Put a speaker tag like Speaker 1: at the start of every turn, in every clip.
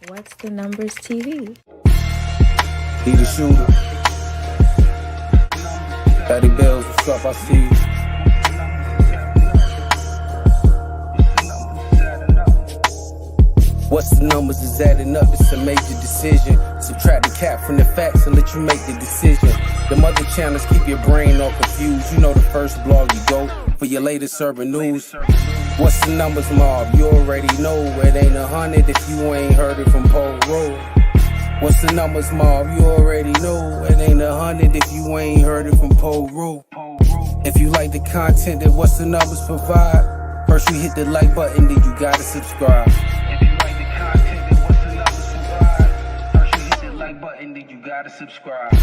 Speaker 1: What's the Numbers TV?
Speaker 2: He the shooter. Daddy Bills, what's up? I see you. What's the numbers is adding up? It's a major decision. Subtract the cap from the facts and let you make the decision. The other channels keep your brain all confused. You know the first blog you go for your latest urban news. What's the numbers, mob? You already know it ain't 100 if you ain't heard it from Pole Road. What's the numbers, mob? You already know it ain't 100 if you ain't heard it from Pole Road. If you like the content that What's the Numbers provide, first you hit the like button, then you gotta subscribe. If you like the content that What's the Numbers provide, first you hit the like button, then you gotta subscribe.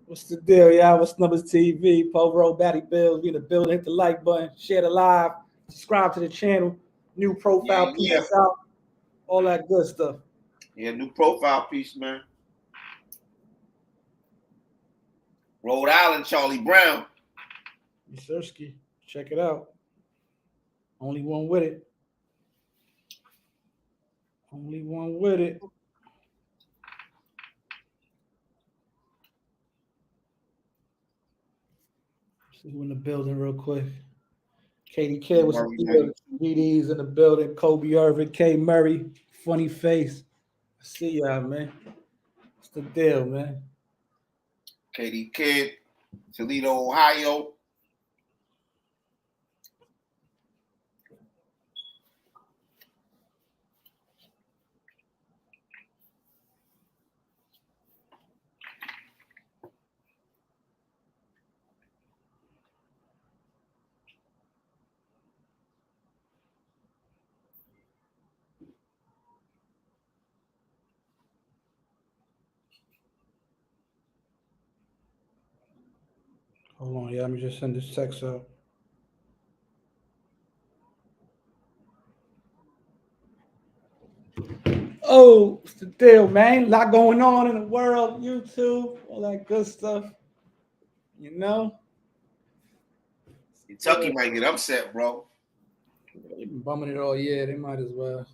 Speaker 3: What's the deal, y'all? What's Numbers TV? Pole Road, Batty Bills. We in the building. Hit the like button, share the live, subscribe to the channel, new profile piece out, all that good stuff.
Speaker 4: Yeah, new profile piece, man. Rhode Island, Charlie Brown.
Speaker 3: Sirski, check it out. Only one with it. Only one with it. See who in the building real quick. Katie Kidd with some DDs in the building. Kobe Irvin, K. Murray, funny face. I see y'all, man. What's the deal, man?
Speaker 4: Katie Kidd, Toledo, Ohio.
Speaker 3: Hold on, yeah, let me just send this text out. Oh, what's the deal, man? A lot going on in the world, YouTube, all that good stuff. You know?
Speaker 4: Kentucky might get upset, bro.
Speaker 3: They've been bumming it all year. They might as well.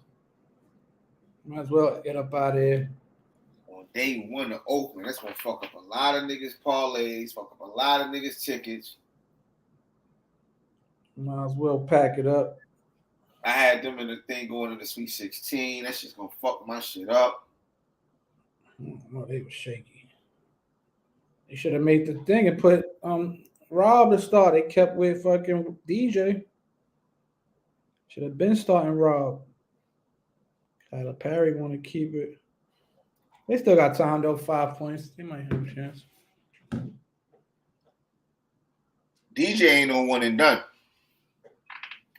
Speaker 3: Might as well get up out of here.
Speaker 4: On day one of Oakland, that's gonna fuck up a lot of niggas' parlays, fuck up a lot of niggas' tickets.
Speaker 3: Might as well pack it up.
Speaker 4: I had them in the thing going into Sweet 16. That shit's gonna fuck my shit up.
Speaker 3: No, they were shaky. They should have made the thing and put Rob to start. They kept with fucking DJ. Should have been starting Rob. Tyler Perry want to keep it. They still got time though. 5 points. They might have a chance.
Speaker 4: DJ ain't no one and done.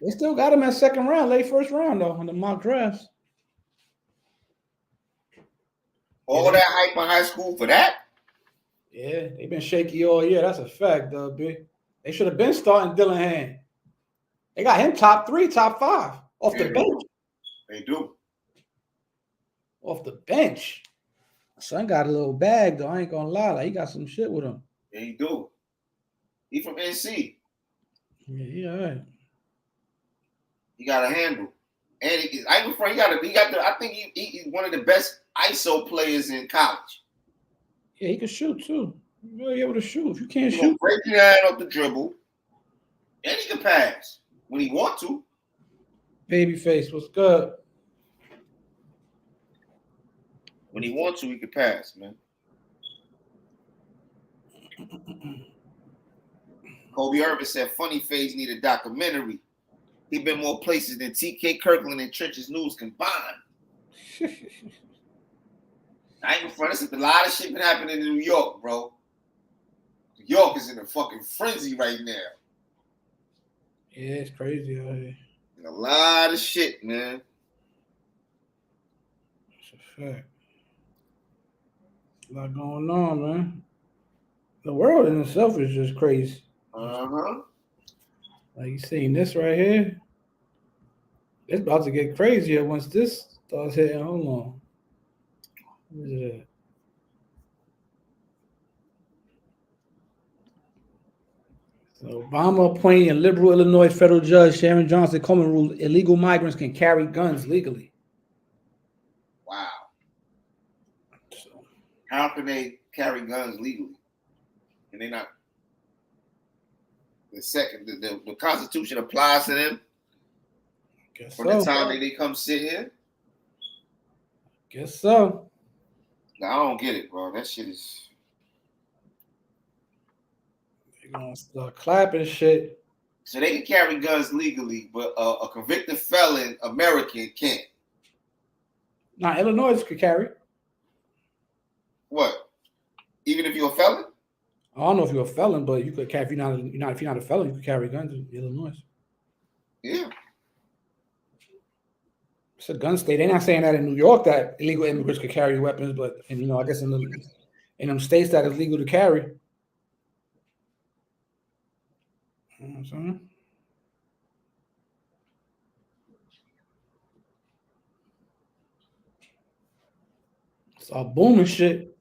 Speaker 3: They still got him at second round, late first round though, on the mock drafts.
Speaker 4: All that hype in high school for that?
Speaker 3: Yeah, they've been shaky all year. That's a fact, though, B. They should have been starting Dillingham. They got him top 3, top 5 off the bench.
Speaker 4: They do.
Speaker 3: Off the bench. Son got a little bag, though. I ain't gonna lie. Like, he got some shit with him.
Speaker 4: Yeah, he do. He from NC.
Speaker 3: Yeah, all right.
Speaker 4: He got a handle. And I think he's one of the best ISO players in college.
Speaker 3: Yeah, he can shoot too. He's really able to shoot. If you can't
Speaker 4: He
Speaker 3: shoot,
Speaker 4: break your hand off the dribble. And he can pass when he want to.
Speaker 3: Babyface, what's good?
Speaker 4: When he wants to, he can pass, man. Kobe Irvin said Funny Face need a documentary. He been more places than TK Kirkland and Trenches News combined. I ain't in front of this. A lot of shit been happening in New York, bro. New York is in a fucking frenzy right now.
Speaker 3: Yeah, it's crazy out here.
Speaker 4: A lot of shit, man.
Speaker 3: That's a fact. A lot going on, man. The world in itself is just crazy.
Speaker 4: Uh-huh.
Speaker 3: Like you seen this right here. It's about to get crazier once this starts hitting. Hold on. What is it? So Obama appointing a liberal Illinois federal judge, Sharon Johnson Coleman, ruled illegal migrants can carry guns legally.
Speaker 4: Wow.
Speaker 3: So,
Speaker 4: How can they carry guns legally? And they not. The Constitution applies to them
Speaker 3: guess
Speaker 4: from the
Speaker 3: so.
Speaker 4: time they come sit here.
Speaker 3: Guess so.
Speaker 4: No, I don't get it, bro. That shit is.
Speaker 3: They're gonna start clapping shit.
Speaker 4: So they can carry guns legally, but a convicted felon American can't.
Speaker 3: Now Illinois could carry.
Speaker 4: What? Even if you're a felon?
Speaker 3: I don't know if you're a felon, but you could carry. If you're not a felon, you could carry guns in Illinois.
Speaker 4: Yeah.
Speaker 3: It's a gun state. They're not saying that in New York that illegal immigrants could carry weapons, but I guess in them states that it's legal to carry. You know what I'm saying? Start booming shit.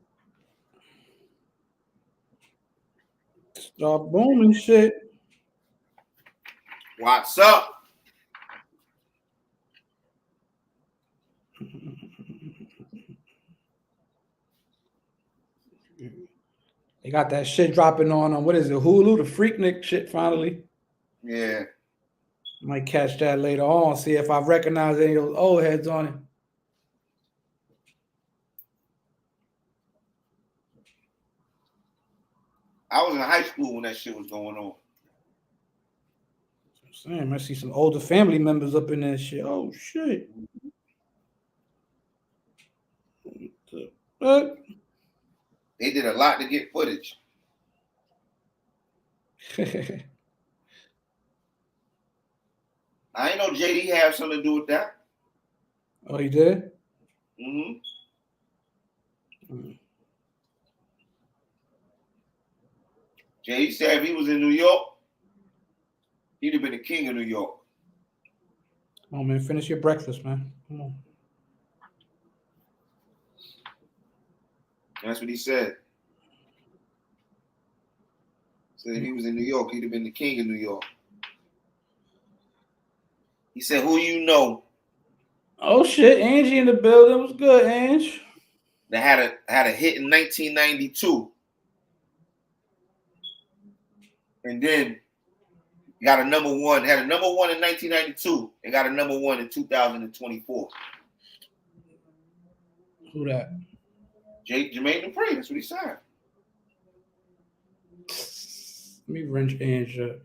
Speaker 3: Start booming shit.
Speaker 4: What's up?
Speaker 3: They got that shit dropping on what is it, Hulu, the Freaknik shit finally.
Speaker 4: Yeah.
Speaker 3: Might catch that later on, see if I recognize any of those old heads on it.
Speaker 4: I was in high school when that shit was going on.
Speaker 3: I'm saying, I see some older family members up in that shit. Oh shit. What?
Speaker 4: They did a lot to get footage. I ain't know JD have something to do with that.
Speaker 3: Oh, he did?
Speaker 4: Mm-hmm. JD said if he was in New York, he'd have been the king of New York.
Speaker 3: Come on, man. Finish your breakfast, man. Come on.
Speaker 4: That's what he said. Said if he was in New York, he'd have been the king of New York. He said, who you know
Speaker 3: Oh shit, Angie in the building. What's good, Ange?
Speaker 4: that had a hit in 1992 and then got a number one, had a number one in 1992 and got a number one in 2024.
Speaker 3: Who that?
Speaker 4: Jermaine Dupri, that's what he said.
Speaker 3: Let me wrench Ange up.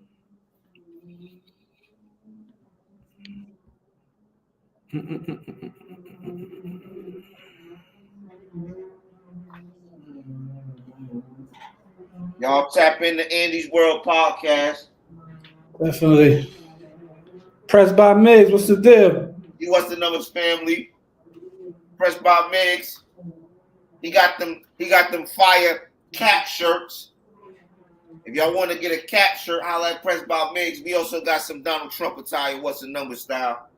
Speaker 4: Y'all tap into Andy's World Podcast.
Speaker 3: Definitely. Press by Migs, what's the deal?
Speaker 4: He wants the numbers family. Press by Migs. He got them fire cap shirts. If y'all want to get a cap shirt, holla at Press by Migs. We also got some Donald Trump attire, what's the number style.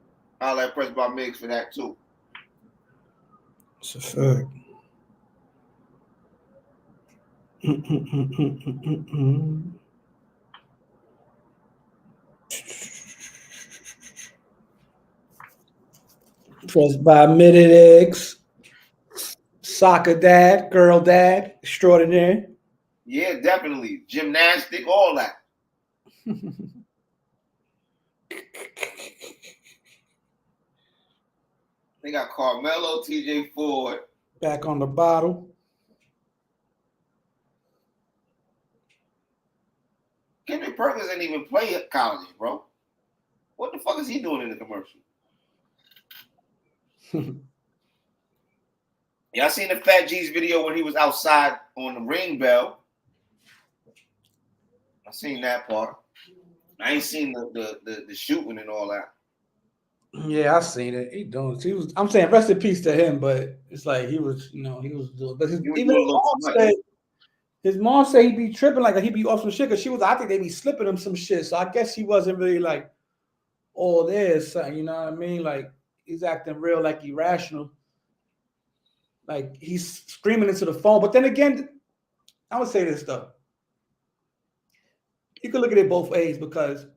Speaker 4: Holla at Press by Migs for that too.
Speaker 3: It's a fact. Press by Mid-X. Soccer dad, girl dad, extraordinary.
Speaker 4: Yeah, definitely. Gymnastic, all that. They got Carmelo, TJ Ford.
Speaker 3: Back on the bottle.
Speaker 4: Kendrick Perkins didn't even play at college, bro. What the fuck is he doing in the commercial? Y'all seen the Fat G's video when he was outside on the ring bell? I seen that part. I ain't seen the shooting and all that.
Speaker 3: Yeah, I seen it. I'm saying rest in peace to him, but it's like he was doing. But his mom said he'd be tripping, like he'd be off some shit. Cause I think they be slipping him some shit. So I guess he wasn't really like all there, something. You know what I mean? Like he's acting real, like irrational. Like he's screaming into the phone. But then again, I would say this though. you could look at it both ways because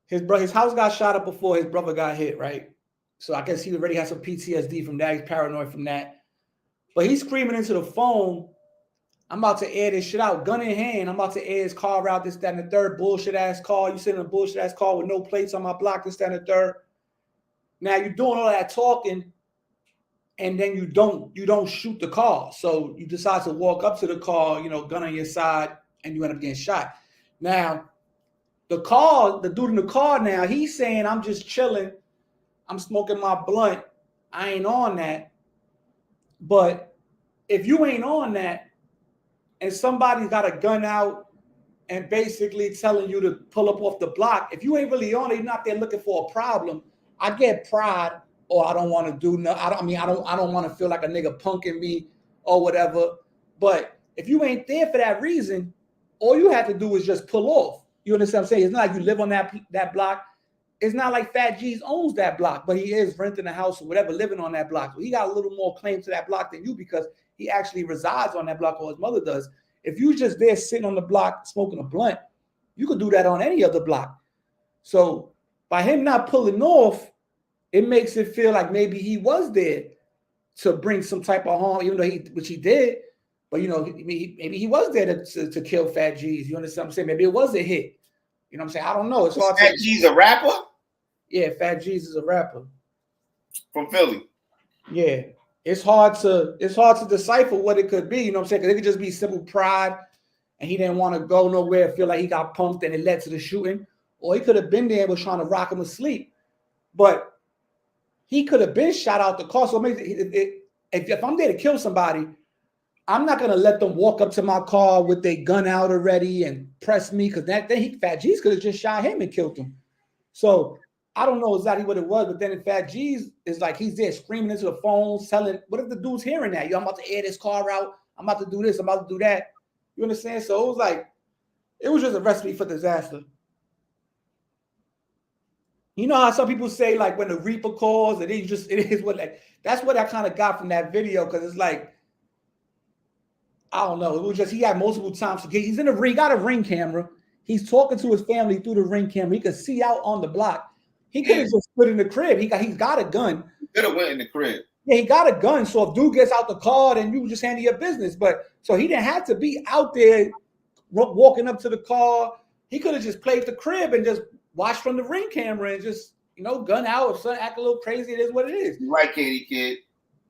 Speaker 3: his house got shot up before his brother got hit, right? So I guess he already has some PTSD from that. He's paranoid from that. But he's screaming into the phone, I'm about to air this shit out, gun in hand. I'm about to air his car out, this, that, and the third bullshit ass car. You sitting in a bullshit ass car with no plates on my block, this, that, and the third. Now you're doing all that talking, and then you don't shoot the car. So you decide to walk up to the car, gun on your side, and you end up getting shot. Now, the dude in the car now, he's saying, I'm just chilling. I'm smoking my blunt. I ain't on that. But if you ain't on that and somebody's got a gun out and basically telling you to pull up off the block, if you ain't really on it, you're not there looking for a problem. I get pride, or I don't want to do no. I don't want to feel like a nigga punking me or whatever. But if you ain't there for that reason, all you have to do is just pull off. You understand what I'm saying? It's not like you live on that block. It's not like Fat G's owns that block, but he is renting a house or whatever, living on that block. So he got a little more claim to that block than you because he actually resides on that block, or his mother does. If you just there sitting on the block smoking a blunt, you could do that on any other block. So by him not pulling off, it makes it feel like maybe he was there to bring some type of harm, even though which he did. But maybe he was there to kill Fat G's. You understand what I'm saying? Maybe it was a hit. You know what I'm saying? I don't know. It's hard.
Speaker 4: Fat G's a rapper?
Speaker 3: Yeah, Fat G's is a rapper
Speaker 4: from Philly.
Speaker 3: Yeah, it's hard to decipher what it could be. You know what I'm saying? Because it could just be simple pride, and he didn't want to go nowhere. Feel like he got punked, and it led to the shooting. Or he could have been there, was trying to rock him asleep, but he could have been shot out the car. So if I'm there to kill somebody, I'm not gonna let them walk up to my car with their gun out already and press me, because Fat G's could have just shot him and killed him. So I don't know exactly what it was, but then Fat G's is like he's there screaming into the phone, telling, what if the dude's hearing that? Yo, I'm about to air this car out. I'm about to do this. I'm about to do that. You understand? So it was just a recipe for disaster. You know how some people say, like, when the Reaper calls, it is what, like, that's what I kind of got from that video, because it's like, I don't know. It was just, he had multiple times. He's in the ring, got a ring camera. He's talking to his family through the ring camera. He could see out on the block. He could have just put in the crib. He's got a gun.
Speaker 4: He could have went in the crib.
Speaker 3: Yeah, he got a gun. So if dude gets out the car, then you just handle your business. But so he didn't have to be out there walking up to the car. He could have just played the crib and just watched from the ring camera and just, gun out. If something act a little crazy, it is what it is.
Speaker 4: You're right, Katie Kid.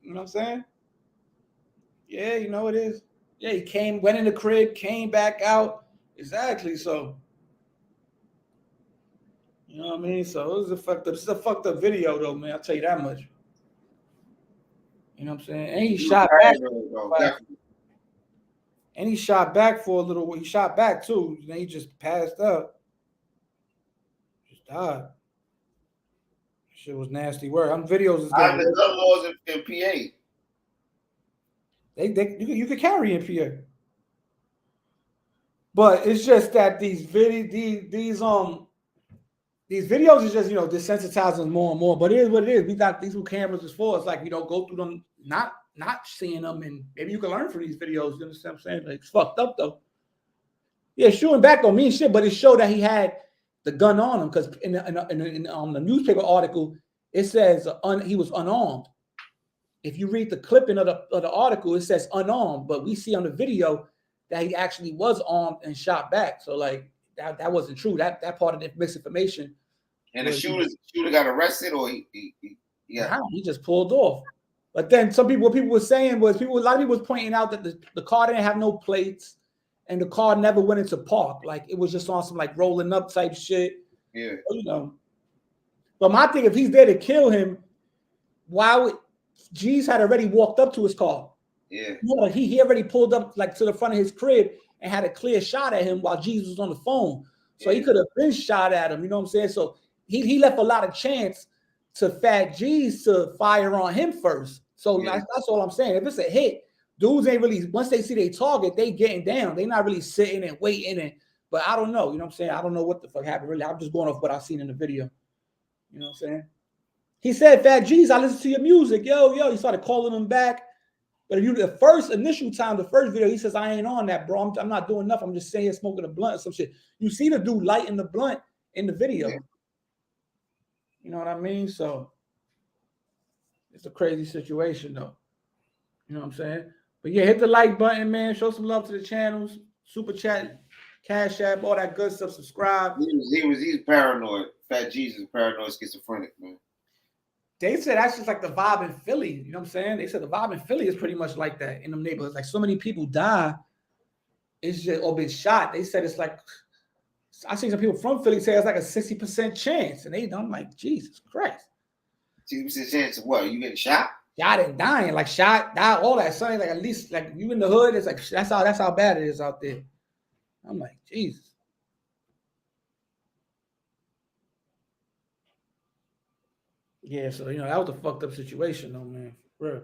Speaker 3: You know what I'm saying? Yeah, it is. Yeah, he went in the crib, came back out. Exactly. So, you know what I mean? So it was it's a fucked up video though, man. I'll tell you that much. You know what I'm saying? And he shot back. And he shot back for a little while. He shot back too. Then he just passed up. Just died. Shit was nasty work. Videos is
Speaker 4: getting the gun laws in PA.
Speaker 3: You could carry in PA. But it's just that these videos is just, desensitizing more and more. But it is what it is. We got these cameras as for. It's like, go through them, not seeing them, and maybe you can learn from these videos. You understand what I'm saying? Like, it's fucked up though. Yeah, shooting back don't mean shit, but it showed that he had the gun on him, because in the newspaper article it says he was unarmed. If you read the clipping of the article, it says unarmed, but we see on the video that he actually was armed and shot back. So like that wasn't true. That part of the misinformation.
Speaker 4: And the shooter got arrested, or he
Speaker 3: just pulled off. But then what people were saying was a lot of people was pointing out that the car didn't have no plates, and the car never went into park. Like it was just on some like rolling up type shit.
Speaker 4: Yeah.
Speaker 3: But my thing, if he's there to kill him, why would G's had already walked up to his car?
Speaker 4: Yeah.
Speaker 3: He already pulled up like to the front of his crib and had a clear shot at him while Jesus was on the phone. So he could have been shot at him. You know what I'm saying? So he left a lot of chance to Fat G's to fire on him first. So that's all I'm saying. If it's a hit, dudes ain't really, once they see their target, they getting down. They not really sitting and waiting. But I don't know. You know what I'm saying? I don't know what the fuck happened really. I'm just going off what I've seen in the video. You know what I'm saying? He said, Fat G's, I listen to your music. Yo. He started calling him back. But if you the first initial time, the first video, he says, I ain't on that, bro. I'm not doing nothing. I'm just saying smoking a blunt or some shit. You see the dude lighting the blunt in the video.
Speaker 4: Yeah.
Speaker 3: You know what I mean? So it's a crazy situation, though. You know what I'm saying? But yeah, hit the like button, man. Show some love to the channels. Super chat, Cash App, all that good stuff. Subscribe.
Speaker 4: He's paranoid. Fat Jesus, paranoid schizophrenic, man.
Speaker 3: They said that's just like the vibe in Philly. You know what I'm saying? They said the vibe in Philly is pretty much like that in them neighborhoods. Like so many people die, it's just or been shot. They said it's like I seen some people from Philly say it's like a 60% chance, and I'm like, Jesus Christ.
Speaker 4: 60% chance of what? You getting shot?
Speaker 3: Shot and dying, like shot, die, all that. Something like at least like you in the hood, it's like that's how bad it is out there. I'm like, Jesus. Yeah, so that was a fucked up situation though, man. For real.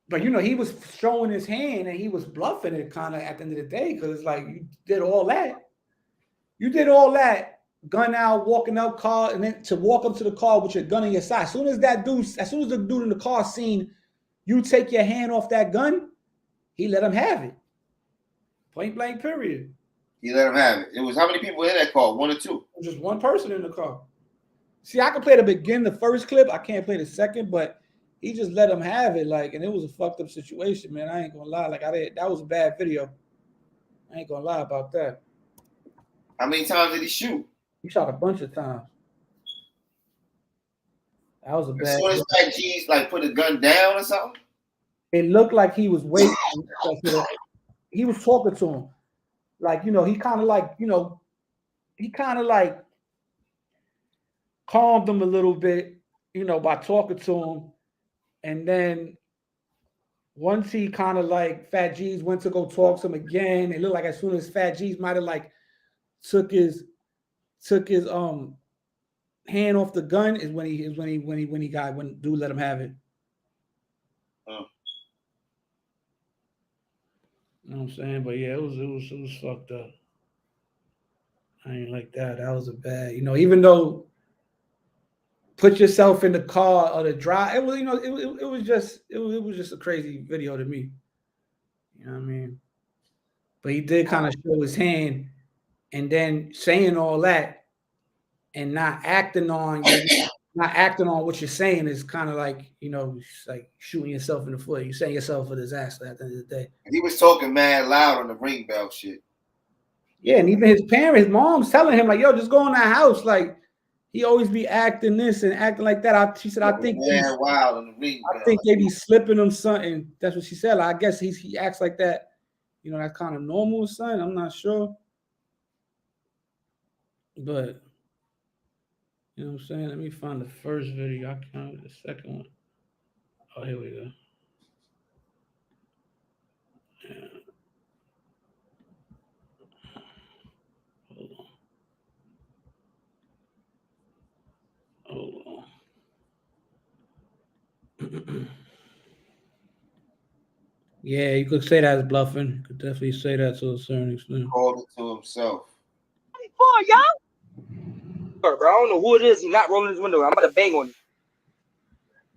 Speaker 3: But he was showing his hand and he was bluffing it kind of at the end of the day, because it's like you did all that. You did all that, gun out, walking out car, and then to walk up to the car with your gun on your side. As soon as the dude in the car seen you take your hand off that gun, he let him have it. Point blank, period.
Speaker 4: He let him have it. It was how many people in that car? 1 or 2?
Speaker 3: Just one person in the car. See, I can play the first clip. I can't play the second, but he just let him have it, like, and it was a fucked up situation, man. I ain't gonna lie. Like, that was a bad video. I ain't gonna lie about that.
Speaker 4: How many times did he shoot?
Speaker 3: He shot a bunch of times. That was a bad.
Speaker 4: As soon as Fat G's like put a gun down or something,
Speaker 3: it looked like he was waiting. He was talking to him, like he kind of like calmed him a little bit, by talking to him. And then once he kind of like Fat G's went to go talk to him again, it looked like as soon as Fat G's might have like took his hand off the gun is when dude let him have it.
Speaker 4: Oh.
Speaker 3: You know what I'm saying? But yeah, it was fucked up. I ain't like that. That was a bad, even though put yourself in the car or the drive, it was, it was just a crazy video to me. You know what I mean? But he did kind of show his hand, and then saying all that and not acting on what you're saying is kind of like, it's like shooting yourself in the foot. You're setting yourself for disaster at the end of the day.
Speaker 4: He was talking mad loud on the ring bell shit.
Speaker 3: Yeah, and even his mom's telling him like, yo, just go in that house. Like, he always be acting this and acting like that. She said, I think
Speaker 4: wild on the ring bell.
Speaker 3: I think they be slipping him something. That's what she said. Like, I guess he acts like that. That's kind of normal or something. I'm not sure. But you know what I'm saying? Let me find the first video. I can't the second one. Oh, here we go. Yeah. Hold on. Yeah, you could say that's bluffing. You could definitely say that to a certain extent.
Speaker 4: Called it to himself.
Speaker 5: For y'all? Bro, I don't know who it is. He's not rolling his window. I'm about to bang on him.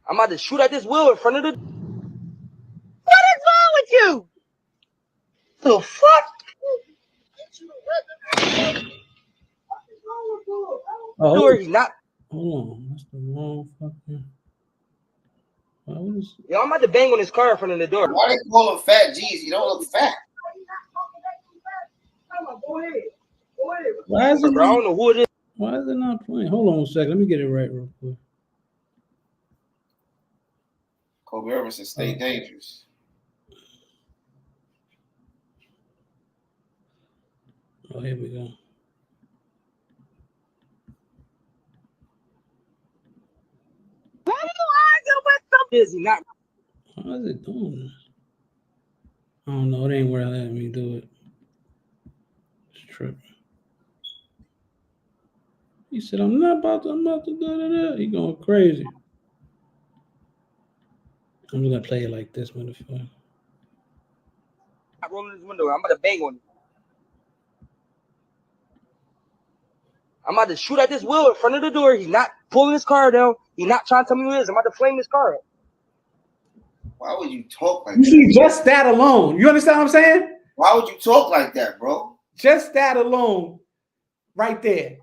Speaker 5: I'm about to shoot at this wheel in front of the. What is wrong with you? The fuck?
Speaker 3: Oh,
Speaker 5: He's not.
Speaker 3: Hold on, that's the wrong fucking.
Speaker 5: Yo, I'm about to bang on his car in front of the door.
Speaker 4: Why they call him Fat G's? He don't look fat.
Speaker 5: Go ahead.
Speaker 3: Why is it
Speaker 5: bro, I don't know who it is.
Speaker 3: Why is it not playing? Hold on a second. Let me get it right real quick.
Speaker 4: Kobe Irvin said, "Stay dangerous."
Speaker 3: Oh, here we go.
Speaker 5: Why do you argue with some busy? Not.
Speaker 3: How is it doing this? I don't know. It ain't where I let me do it. It's tripping. He said, I'm about to da-da-da. He going crazy. I'm just gonna play it like this, motherfucker.
Speaker 5: I'm rolling his window. I'm about to bang on him. I'm about to shoot at this wheel in front of the door. He's not pulling his car down. He's not trying to tell me who it is. I'm about to flame his car up.
Speaker 4: Why would you talk like
Speaker 3: You
Speaker 4: that?
Speaker 3: see, just that alone. You understand what I'm saying?
Speaker 4: Why would you talk like that, bro?
Speaker 3: Just that alone, right there,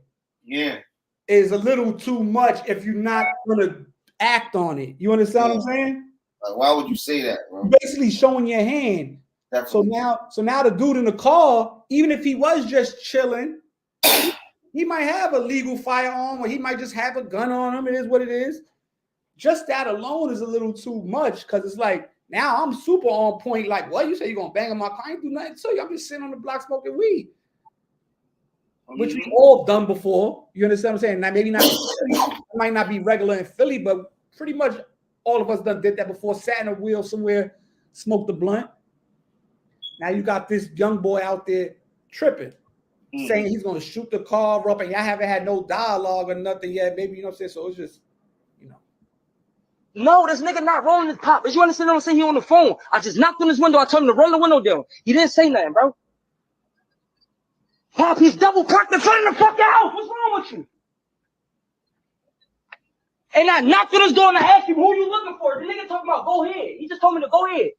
Speaker 4: Yeah.
Speaker 3: is a little too much if you're not gonna act on it. You understand what I'm saying?
Speaker 4: Like, why would you say that, bro?
Speaker 3: You're basically showing your hand.
Speaker 4: Definitely.
Speaker 3: So now the dude in the car, even if he was just chilling, he might have a legal firearm or he might just have a gun on him. It is what it is. Just that alone is a little too much because it's like now I'm super on point. Like, what you say you're gonna bang on my car? I ain't do nothing to you. I'm just sitting on the block smoking weed, which we've all done before. You understand what I'm saying? Now maybe not. It might not be regular in Philly, but pretty much all of us did that before. Sat in a wheel somewhere, smoked a blunt. Now you got this young boy out there tripping, saying he's gonna shoot the car up, and y'all haven't had no dialogue or nothing yet. Maybe you know what I'm saying. So it's just, you know.
Speaker 5: No, this nigga not rolling his top. As you understand what I'm saying? He on the phone. I just knocked on his window. I told him to roll the window down. He didn't say nothing, bro. Pop, he's double parked in front of the fucking house. What's wrong with you? And I knocked on his door and I asked him, who you looking for? The nigga talking about go ahead. He just told me to go ahead.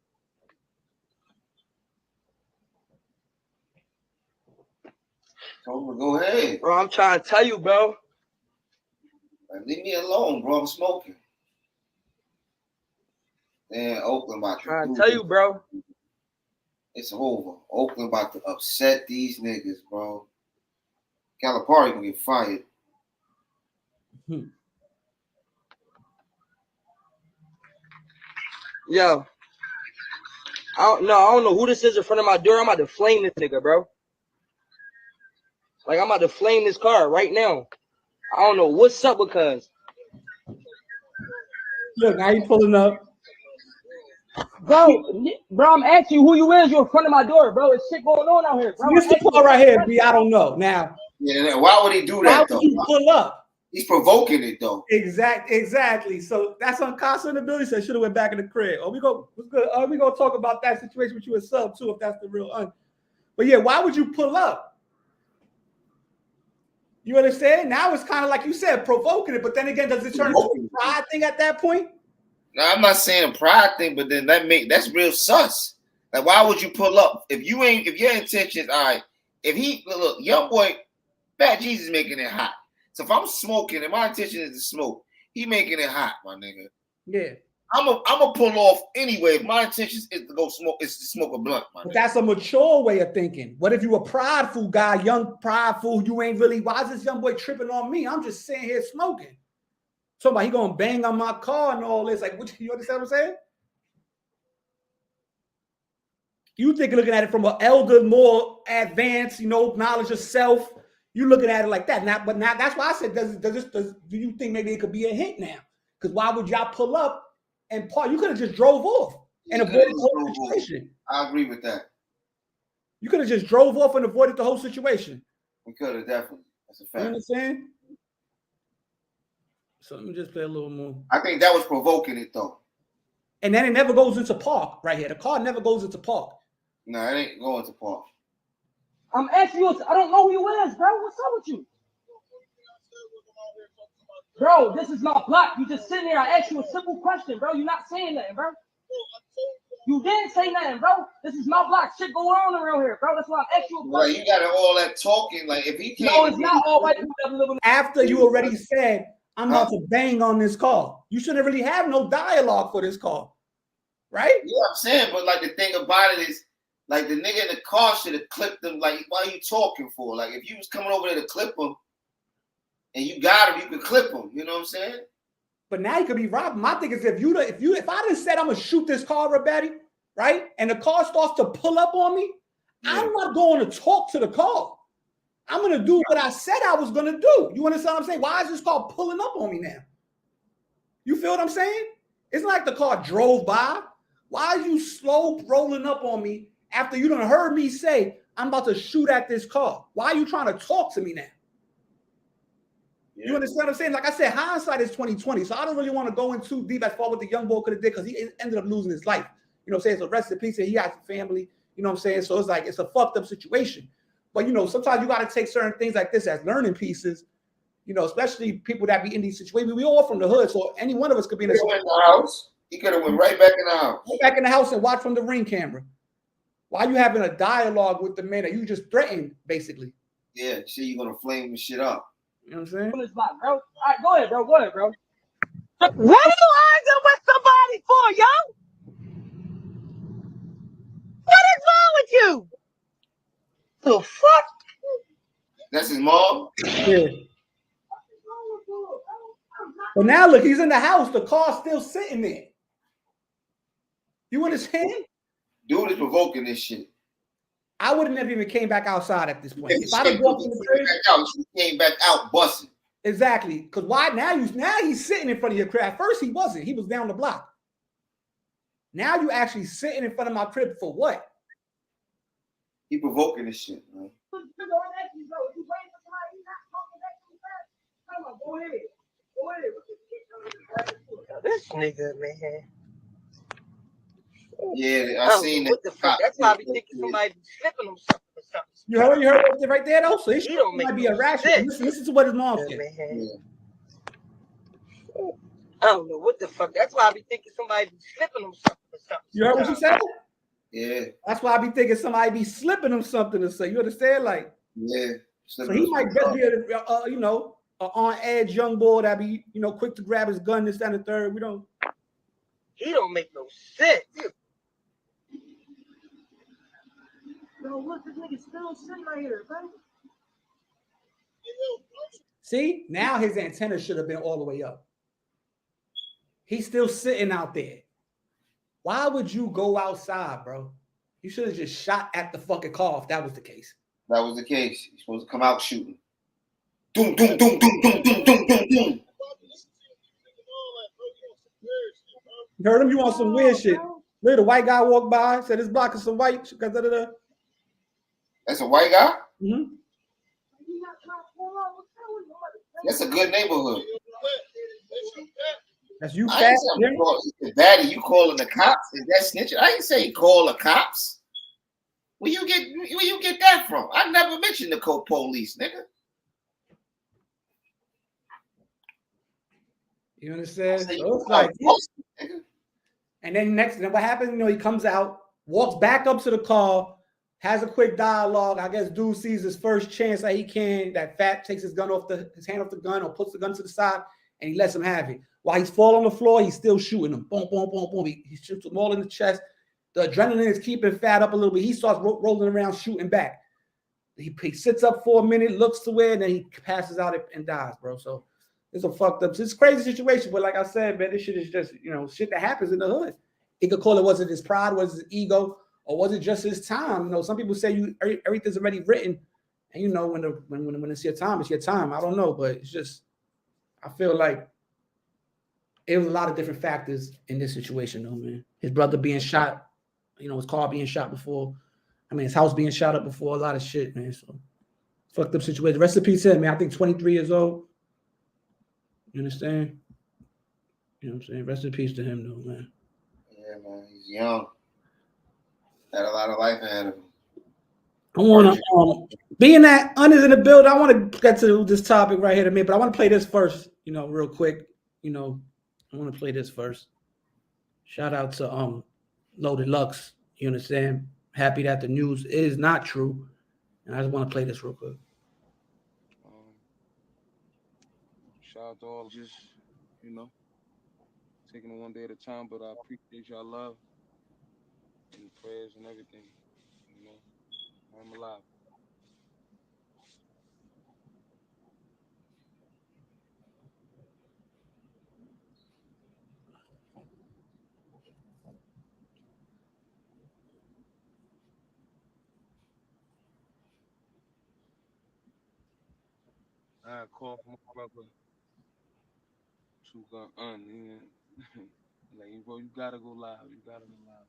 Speaker 4: Told him to go ahead.
Speaker 5: Bro, I'm trying to tell you, bro.
Speaker 4: Like, leave me alone, bro. I'm smoking. Man, Oakland about to
Speaker 5: Trying to tell you, bro.
Speaker 4: It's over. Oakland about to upset these niggas, bro. Calipari gonna get fired.
Speaker 5: Yo. I don't know who this is in front of my door. I'm about to flame this nigga, bro. Like, I'm about to flame this car right now. I don't know what's up because.
Speaker 3: Look, now you pulling up.
Speaker 5: Bro, I'm asking you who you is. You're in front of my door, bro. It's shit going on out here, bro.
Speaker 3: This the part right here, B. I don't know. Now,
Speaker 4: yeah, why would he do that, though?
Speaker 3: Why would he pull up?
Speaker 4: He's provoking it, though.
Speaker 3: Exactly. So that's UnKasa in the building. So should have went back in the crib. We gonna talk about that situation with you and Sub too, if that's the real un. But yeah, why would you pull up? You understand? Now it's kind of like you said, provoking it. But then again, does it turn into a pride thing at that point?
Speaker 4: No, I'm not saying a pride thing, but then that's real sus. Like, why would you pull up if your intentions, all right? If he look, young boy, Fat Jesus making it hot. So if I'm smoking and my intention is to smoke, he making it hot, my nigga.
Speaker 3: Yeah.
Speaker 4: I'm a pull off anyway. If my intention is to go smoke, is to smoke a blunt, my nigga.
Speaker 3: That's a mature way of thinking. What if you a prideful guy, young prideful? You ain't really. Why is this young boy tripping on me? I'm just sitting here smoking. So he gonna bang on my car and all this. Like, you understand what I'm saying? You think looking at it from an elder, more advanced, knowledge of self. You looking at it like that. Now that's why I said, do you think maybe it could be a hit now? Because why would y'all pull up and park? You could have just drove off and avoided the whole situation.
Speaker 4: I agree with that.
Speaker 3: You could have just drove off and avoided the whole situation.
Speaker 4: We could have, definitely. That's a fact.
Speaker 3: You understand? So let me just play a little more.
Speaker 4: I think that was provoking it, though.
Speaker 3: And then it never goes into park right here. The car never goes into park.
Speaker 4: No, it ain't going to park.
Speaker 5: I'm asking you, I don't know who you is, bro. What's up with you? Bro, this is my block. You just sitting there. I asked you a simple question, bro. You're not saying nothing, bro. You didn't say nothing, bro. This is my block. Shit going on around here, bro. That's why I asked you a question.
Speaker 4: Well, you got all that talking. Like, if he can't.
Speaker 5: No, it's not all white people that live in.
Speaker 3: After you already said, I'm about to bang on this car. You shouldn't really have no dialogue for this car. Right?
Speaker 4: Yeah, I'm saying, but like the thing about it is, like the nigga in the car should have clipped him. Like, why are you talking for? Like, if you was coming over there to clip him and you got him, you could clip him. You know what I'm saying?
Speaker 3: But now you could be robbed. My thing is, if I done said I'm gonna shoot this car, Betty, right? And the car starts to pull up on me, I'm not going to talk to the car. I'm gonna do what I said I was gonna do. You understand what I'm saying? Why is this car pulling up on me now? You feel what I'm saying? It's not like the car drove by. Why are you slow rolling up on me after you done heard me say I'm about to shoot at this car? Why are you trying to talk to me now? Yeah. You understand what I'm saying? Like I said, hindsight is 20/20. So I don't really want to go in too deep as far what the young boy could have did because he ended up losing his life. You know what I'm saying? So rest in peace. And he has a family. You know what I'm saying? So it's like it's a fucked up situation. But sometimes you got to take certain things like this as learning pieces. Especially people that be in these situations. We all from the hood, so any one of us could be in a
Speaker 4: house. He could have went right back in the house.
Speaker 3: Go back in the house and watch from the Ring camera. Why you having a dialogue with the man that you just threatened, basically?
Speaker 4: Yeah, see, you're gonna flame the shit up.
Speaker 3: You know what I'm saying?
Speaker 5: Bro. All right, go ahead, bro. What are you arguing with somebody for, yo? What is wrong with you? The fuck?
Speaker 4: That's his mom?
Speaker 3: Yeah. But now look, he's in the house. The car's still sitting there. You understand?
Speaker 4: Dude is provoking this shit.
Speaker 3: I would have never even came back outside at this point. If I'd
Speaker 4: He
Speaker 3: have walked in the crib,
Speaker 4: came back out busting.
Speaker 3: exactly. Because why now? He's sitting in front of your crib. At first he wasn't. He was down the block. Now you actually sitting in front of my crib for what?
Speaker 4: He provoking this shit, man.
Speaker 5: This nigga, man.
Speaker 4: Yeah, I seen
Speaker 5: what
Speaker 4: that.
Speaker 5: The fuck? That's why I be thinking somebody slipping him something or something.
Speaker 3: You heard it right there though. So he
Speaker 5: don't
Speaker 3: might
Speaker 5: make
Speaker 3: be
Speaker 5: no
Speaker 3: irrational.
Speaker 5: sense.
Speaker 3: Listen to what his mom said.
Speaker 5: Man. I don't know what the fuck. That's why I be thinking somebody be slipping him something or something.
Speaker 3: You heard what she said?
Speaker 4: Yeah.
Speaker 3: That's why I be thinking somebody be slipping him something to say. You understand? Like,
Speaker 4: yeah.
Speaker 3: So he might just be a on edge young boy that be quick to grab his gun, this, that, and the third.
Speaker 5: He don't make no sense. Bro, look, this nigga still sitting right here, bro.
Speaker 3: See, now his antenna should have been all the way up. He's still sitting out there. Why would you go outside, bro? You should have just shot at the fucking car if that was the case.
Speaker 4: That was the case. You're supposed to come out shooting. Doom, doom, doom, doom, doom, doom, doom, doom, doom.
Speaker 3: You heard him? You want some weird shit? Look, the white guy walked by, said his block is some white.
Speaker 4: That's a white guy?
Speaker 3: Mm-hmm.
Speaker 4: That's a good neighborhood.
Speaker 3: That's you,
Speaker 4: I
Speaker 3: fat.
Speaker 4: Daddy, you calling the cops? Is that snitching? I didn't say call the cops. Where you get that from? I never mentioned the police, nigga.
Speaker 3: You understand? So it's like, and then what happens? He comes out, walks back up to the car, has a quick dialogue. I guess dude sees his first chance that he can. That fat takes his hand off the gun or puts the gun to the side, and he lets him have it. While he's falling on the floor, he's still shooting them. Boom, boom, boom, boom. He shoots them all in the chest. The adrenaline is keeping fat up a little bit. He starts rolling around, shooting back. He sits up for a minute, looks to where, and then he passes out and dies, bro. So it's a fucked up, it's a crazy situation. But like I said, man, this shit is just, shit that happens in the hood. He could call it, was it his pride, was it his ego, or was it just his time? Some people say everything's already written, and when it's your time, it's your time. I don't know, but it's just, I feel like it was a lot of different factors in this situation, though, man. His brother being shot, his car being shot before. His house being shot up before, a lot of shit, man. So, fucked up situation. Rest in peace, man. I think 23 years old. You understand? You know what I'm saying? Rest in peace to him, though, man.
Speaker 4: Yeah, man. He's young. Had a lot of life ahead of him.
Speaker 3: I want to, being that Un's in the build, I want to get to this topic right here to me, but I want to play this first, real quick. I want to play this first. Shout out to Loaded Lux. You understand? Happy that the news is not true. And I just want to play this real quick.
Speaker 6: Shout out to all just, taking it one day at a time, but I appreciate y'all love and prayers and everything. I'm alive. I call from my brother to go on. Like, bro, you gotta go live. You gotta go live.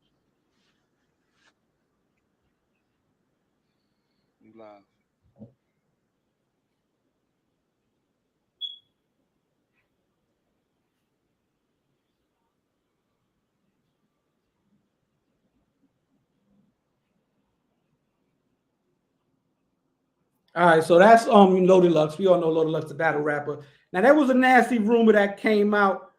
Speaker 6: You live.
Speaker 3: All right, so that's Loaded Lux. We all know Loaded Lux, the battle rapper. Now, there was a nasty rumor that came out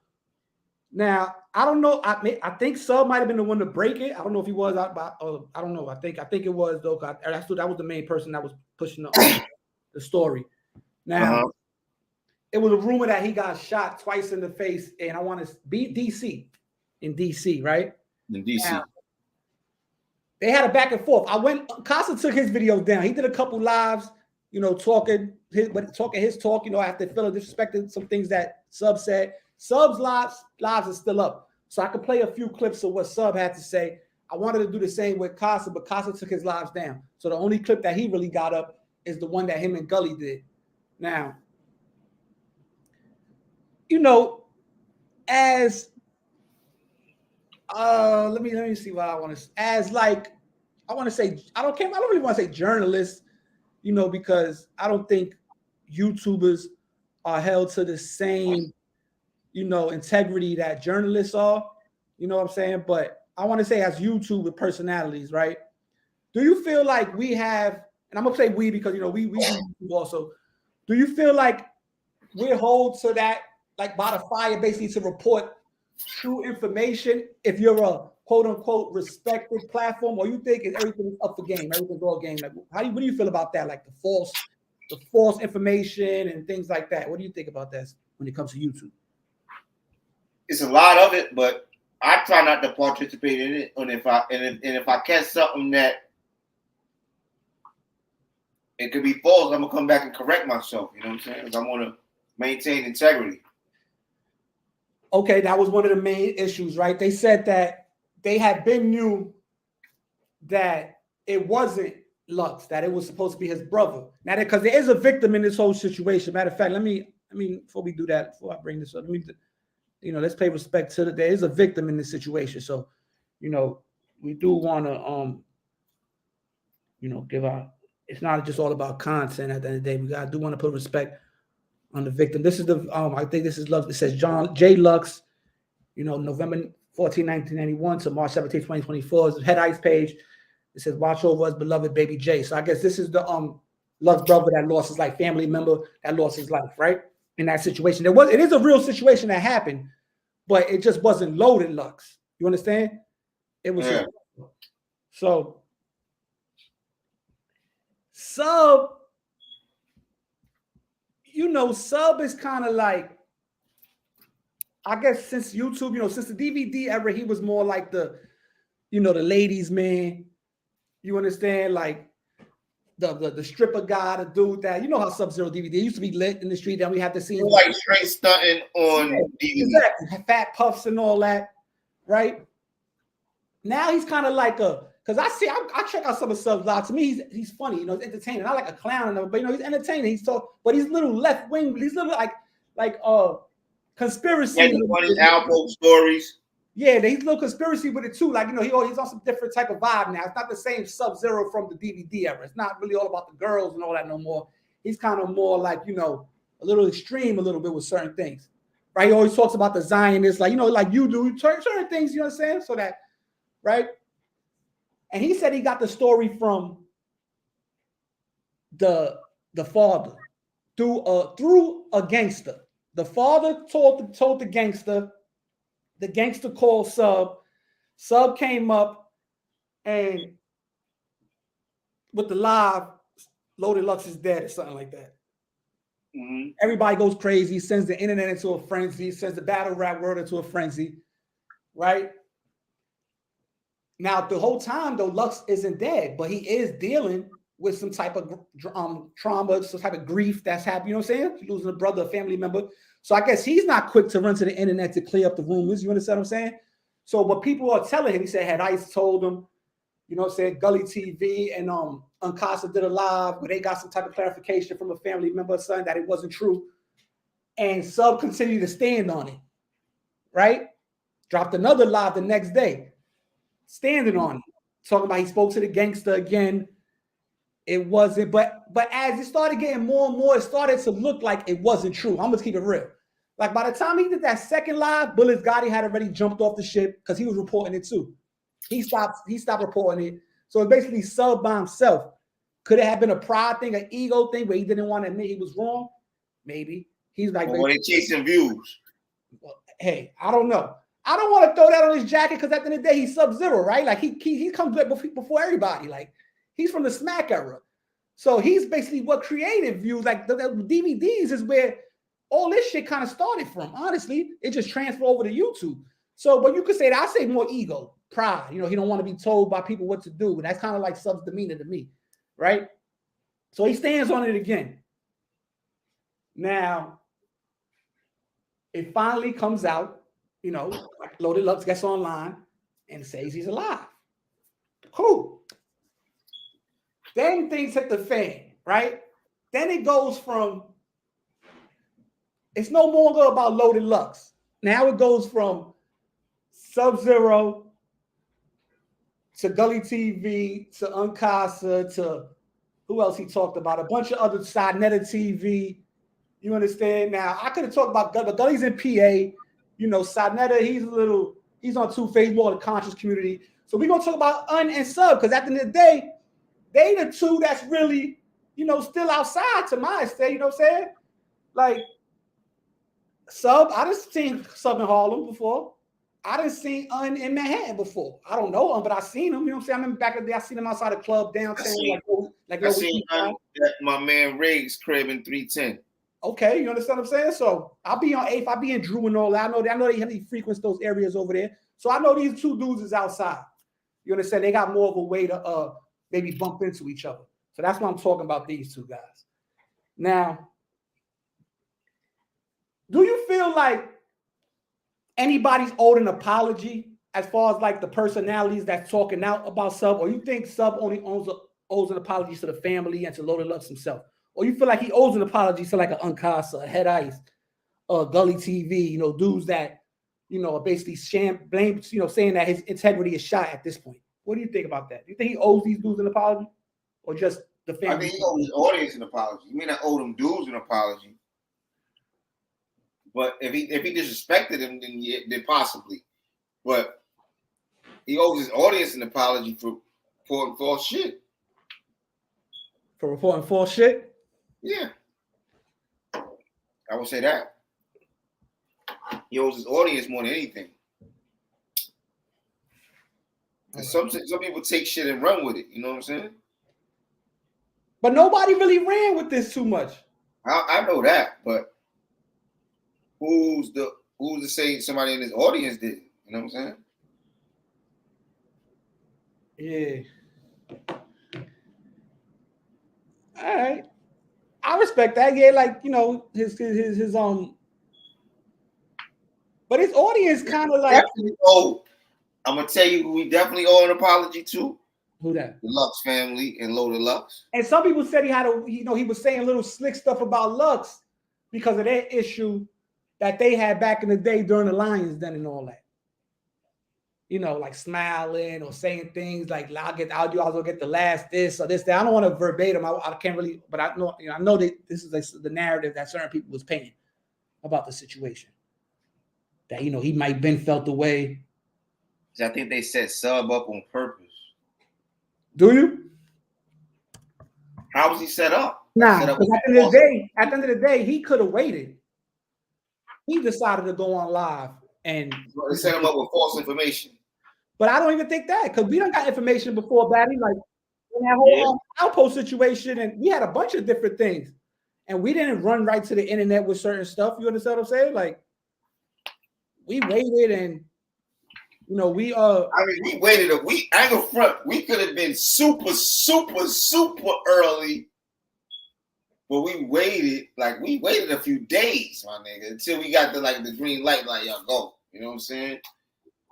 Speaker 3: Now, I don't know. I think Sub might have been the one to break it. I don't know if he was out by. I don't know. I think it was though. That was the main person that was pushing the story. Now, it was a rumor that he got shot twice in the face, and I want to be in DC, right?
Speaker 4: In DC.
Speaker 3: Now, they had a back and forth. UnKasa took his videos down. He did a couple lives, talking his talk, after feeling disrespected some things that Sub said. Sub's lives are still up. So I could play a few clips of what Sub had to say. I wanted to do the same with Casa, but Casa took his lives down. So the only clip that he really got up is the one that him and Gully did. Now, as let me see what I want to say. I don't really want to say journalists, because I don't think YouTubers are held to the same, integrity that journalists are. You know what I'm saying? But I want to say as YouTuber personalities, right? Do you feel like we have, and I'm gonna say we because we do YouTube also. Do you feel like we're held to that, like by the fire, basically to report true information if you're a quote unquote respected platform, or you think everything's up for game, everything's all game? Like, what do you feel about that? Like the false information and things like that. What do you think about that when it comes to YouTube?
Speaker 4: It's a lot of it, but I try not to participate in it. And if I catch something that it could be false, I'm gonna come back and correct myself. You know what I'm saying? Because I want to maintain integrity.
Speaker 3: Okay, that was one of the main issues, right? They said that they had been knew that it wasn't Lux, that it was supposed to be his brother. Now, because there is a victim in this whole situation. Matter of fact, before we do that, before I bring this up, let's pay respect to there is a victim in this situation. So, we do want to, give our. It's not just all about content. At the end of the day, do want to put respect on the victim. This is I think this is Lux. It says John J. Lux, November 14, 1991 to March 17, 2024. It's the head ice page. It says, watch over us, beloved baby J. So I guess this is the Lux brother that lost his life, family member that lost his life, right? In that situation. It is a real situation that happened, but it just wasn't loaded Lux. You understand? It was so Sub, Sub is kind of like, I guess since YouTube, since the DVD era, he was more like the ladies' man. You understand? Like the stripper guy, the dude that, how Sub-Zero DVD used to be lit in the street. Then we had to see
Speaker 4: like straight stunting on DVD.
Speaker 3: Exactly. Fat puffs and all that, right? Now he's kind of like because I check out some of Sub's live. To me, he's funny, he's entertaining. I like a clown, but he's entertaining. But he's little left wing, these little like conspiracy.
Speaker 4: Yeah, funny album stories.
Speaker 3: Yeah, he's a little conspiracy with it too. Like, he's on some different type of vibe now. It's not the same Sub-Zero from the DVD era. It's not really all about the girls and all that no more. He's kind of more like, a little extreme a little bit with certain things. Right? He always talks about the Zionists, like, like you do, certain things, you know what I'm saying? So that, right? And he said he got the story from the father through a gangster. The father told the gangster. The gangster called Sub. Sub came up and with the live, Loaded Lux is dead or something like that. Mm-hmm. Everybody goes crazy, sends the internet into a frenzy, sends the battle rap world into a frenzy, right? Now, the whole time, though, Lux isn't dead, but he is dealing with some type of trauma, some type of grief that's happening. You know what I'm saying? He's losing a brother, a family member. So I guess he's not quick to run to the internet to clear up the rumors. You understand what I'm saying? So what people are telling him, he said, had Ice told him, Gully TV and UnKasa did a live where they got some type of clarification from a family member, son, that it wasn't true. And Sub continued to stand on it, right? Dropped another live the next day, standing on it, talking about he spoke to the gangster again. It wasn't, but as it started getting more and more, it started to look like it wasn't true. I'm gonna keep it real. Like by the time he did that second live, Bullets Gotti had already jumped off the ship because he was reporting it too. He stopped reporting it. So it's basically Sub by himself. Could it have been a pride thing, an ego thing where he didn't want to admit he was wrong? Maybe. He's like,
Speaker 4: or they chasing views.
Speaker 3: Well, hey, I don't know. I don't want to throw that on his jacket because at the end of the day, he's Sub-Zero, right? Like he comes back before everybody. Like he's from the Smack era. So he's basically what creative views, like the DVDs is where all this shit kind of started from. Honestly, it just transferred over to YouTube. So, but you could say that I say more ego, pride. You know, he don't want to be told by people what to do. And that's kind of like Sub's demeanor to me, right? So he stands on it again. Now, it finally comes out, you know, like Loaded Lux gets online and says he's alive. Cool. Then things hit the fan, right? Then it goes from, it's no longer about Loaded Lux. Now it goes from Sub-Zero to Gully TV to UnKasa to who else he talked about? A bunch of other Sidnetta TV. You understand? Now, I could have talked about Gully, but Gully's in PA. You know, Sidnetta, he's on two-phase, more of the conscious community. So we're going to talk about Un and Sub because at the end of the day, they the two that's really, you know, still outside to my extent. You know what I'm saying? Like, Sub, I done seen Sub in Harlem before. I done seen Un in Manhattan before. I don't know him, but I seen him. You know what I'm saying? I remember back in the day, I seen him outside the club downtown.
Speaker 4: I seen Un at my man Riggs' crib in 310.
Speaker 3: Okay, you understand what I'm saying? So I'll be on 8th, I'll be in Drew and all that. I know he frequents those areas over there. So I know these two dudes is outside. You understand? They got more of a way to maybe bump into each other. So that's why I'm talking about these two guys. Now, do you feel like anybody's owed an apology as far as like the personalities that's talking out about Sub, or you think Sub only owes an apology to the family and to Loaded Lux himself? Or you feel like he owes an apology to like an UnKasa, a Head Ice, Gully TV, you know, dudes that, you know, are basically blame, you know, saying that his integrity is shot at this point. What do you think about that? Do you think he owes these dudes an apology, or just the family?
Speaker 4: I think he owes his audience an apology. You mean I owe them dudes an apology? But if he disrespected him, then possibly. But he owes his audience an apology for reporting false shit.
Speaker 3: For reporting false shit?
Speaker 4: Yeah. I would say that. He owes his audience more than anything. Right. Some people take shit and run with it. You know what I'm saying?
Speaker 3: But nobody really ran with this too much.
Speaker 4: I know that, but who's to say somebody in his audience did? You know what I'm
Speaker 3: saying? Yeah. All right. I respect that. Yeah, like, you know, his but his audience kind of like.
Speaker 4: I'm gonna tell you who we definitely owe an apology to.
Speaker 3: Who that?
Speaker 4: The Lux family and Loaded Lux.
Speaker 3: And some people said he was saying little slick stuff about Lux because of that issue that they had back in the day during the Lions Den and all that. You know, like smiling or saying things like, I'll go get the last this or this, that. I don't want to verbatim. I can't really, but I know that this is the narrative that certain people was painting about the situation. That, you know, he might been felt the way.
Speaker 4: I think they set Sub up on purpose.
Speaker 3: Do you?
Speaker 4: How was he set up?
Speaker 3: Nah, because at the end of the day, he could have waited. He decided to go on live and
Speaker 4: they set him up with false information.
Speaker 3: But I don't even think that, because we done got information before Batty, like in that whole outpost situation, and we had a bunch of different things, and we didn't run right to the internet with certain stuff. You understand what I'm saying? Like we waited, and you know we
Speaker 4: waited a week. I go front. We could have been super early, but we waited a few days, my nigga, until we got the green light. Like, y'all go. You know what I'm saying?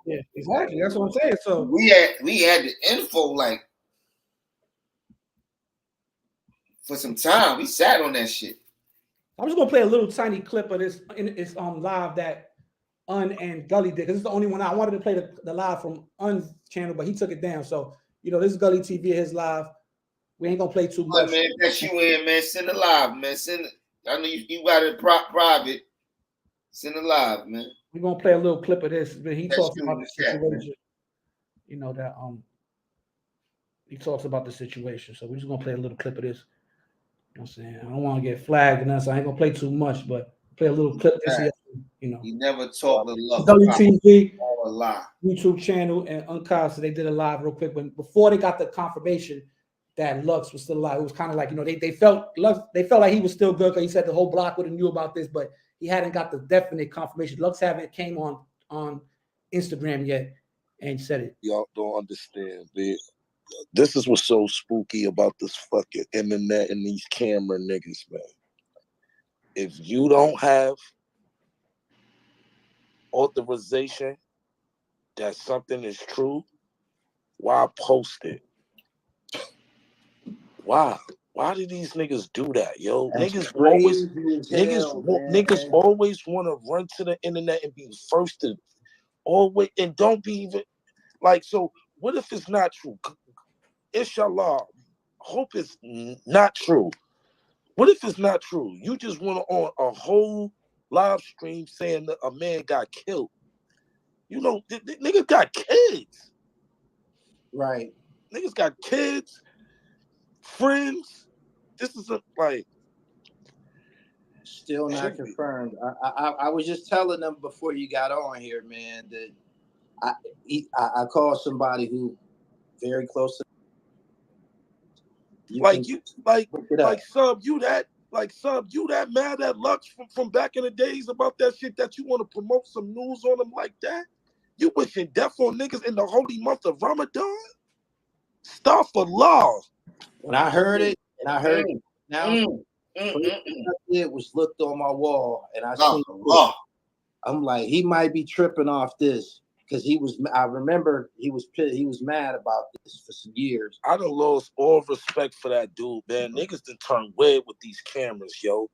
Speaker 3: Yeah, exactly. That's what I'm saying. So
Speaker 4: we had the info for some time. We sat on that shit.
Speaker 3: I'm just gonna play a little tiny clip of this in this live that Un and Gully did, because it's the only one I wanted to play the live from Un's channel, but he took it down. So you know, this is Gully TV, his live. We ain't gonna play too much.
Speaker 4: Man, that's you in, man. Send it live, man. Send it. I know you got it private. Send it live, man.
Speaker 3: We're gonna play a little clip of this, but he talks about the situation. You know that he talks about the situation. So we're just gonna play a little clip of this. You know what I'm saying? I don't want to get flagged and so I ain't gonna play too much, but play a little clip of this. You know,
Speaker 4: He never talked the luck.
Speaker 3: WTV
Speaker 4: All a lie.
Speaker 3: YouTube channel and UnKasa, they did a live real quick before they got the confirmation that Lux was still alive. It was kind of like, you know, they felt like he was still good because he said the whole block would have knew about this, but he hadn't got the definite confirmation. Lux haven't came on Instagram yet and said it.
Speaker 7: Y'all don't understand, man. This is what's so spooky about this fucking internet and these camera niggas, man. If you don't have authorization that something is true, why post it? Why? Why do these niggas do that, yo?
Speaker 8: That's
Speaker 7: Niggas always want to run to the internet and be first to always, and don't be even like, so what if it's not true? Inshallah, hope it's not true. What if it's not true? You just went on a whole live stream saying that a man got killed. You know, niggas got kids.
Speaker 8: right.
Speaker 7: Niggas got kids, friends. This is like
Speaker 8: still not confirmed. I was just telling them before you got on here, man, that I called somebody who very close to
Speaker 7: Sub, you that mad at Lux from back in the days about that shit that you want to promote some news on them like that? You wishing death on niggas in the holy month of Ramadan? Stop for law.
Speaker 8: When I heard it, and I heard it now, first thing I did was looked on my wall, and I seen I'm like, he might be tripping off this because I remember he was mad about this for some years.
Speaker 7: I done lost all respect for that dude, man. Niggas done turned weird with these cameras, yo.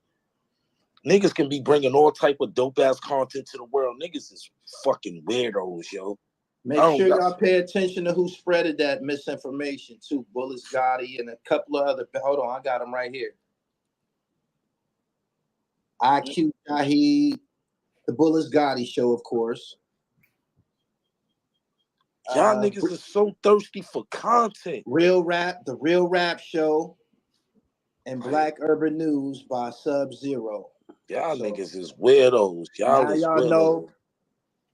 Speaker 7: Niggas can be bringing all type of dope ass content to the world. Niggas is fucking weirdos, yo.
Speaker 8: Make sure y'all pay attention to who spreaded that misinformation too. Bullets Gotti and a couple of other. Hold on, I got them right here. IQ Shaheed, the Bullets Gotti show, of course.
Speaker 7: Y'all niggas are so thirsty for content.
Speaker 8: The Real Rap Show, and Black Urban News by Sub-Zero.
Speaker 7: Y'all niggas is weirdos.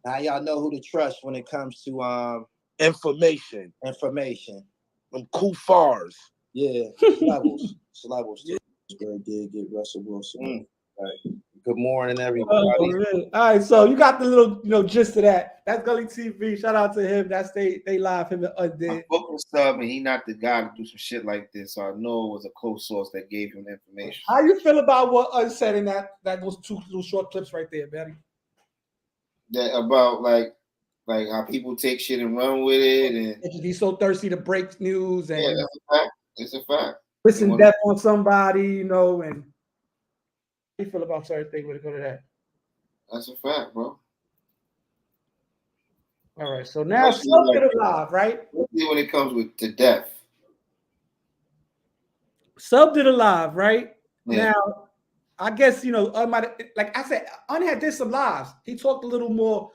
Speaker 8: Now y'all know who to trust when it comes to
Speaker 7: information. Them kufars.
Speaker 8: Yeah, levels. Did get Russell Wilson. All right. Good morning, everybody.
Speaker 3: All right, so you got the little, gist of that. That's Gully TV. Shout out to him. That's they live him and Undead.
Speaker 4: I spoke with Sub, and he not the guy to do some shit like this. So I know it was a close source that gave him information.
Speaker 3: How you feel about what said in that those two little short clips right there, Betty?
Speaker 4: That about like how people take shit and run with it, and
Speaker 3: he's so thirsty to break news, and
Speaker 4: that's a fact. It's a fact.
Speaker 3: Listen, death on somebody, and how you feel about certain things when it comes to that?
Speaker 4: That's a fact, bro.
Speaker 3: All right, so now Sub did a live, right?
Speaker 4: Let's see when it comes to death.
Speaker 3: Sub did a live, right?
Speaker 4: Yeah.
Speaker 3: Now, I guess like I said, had did some lives. He talked a little more,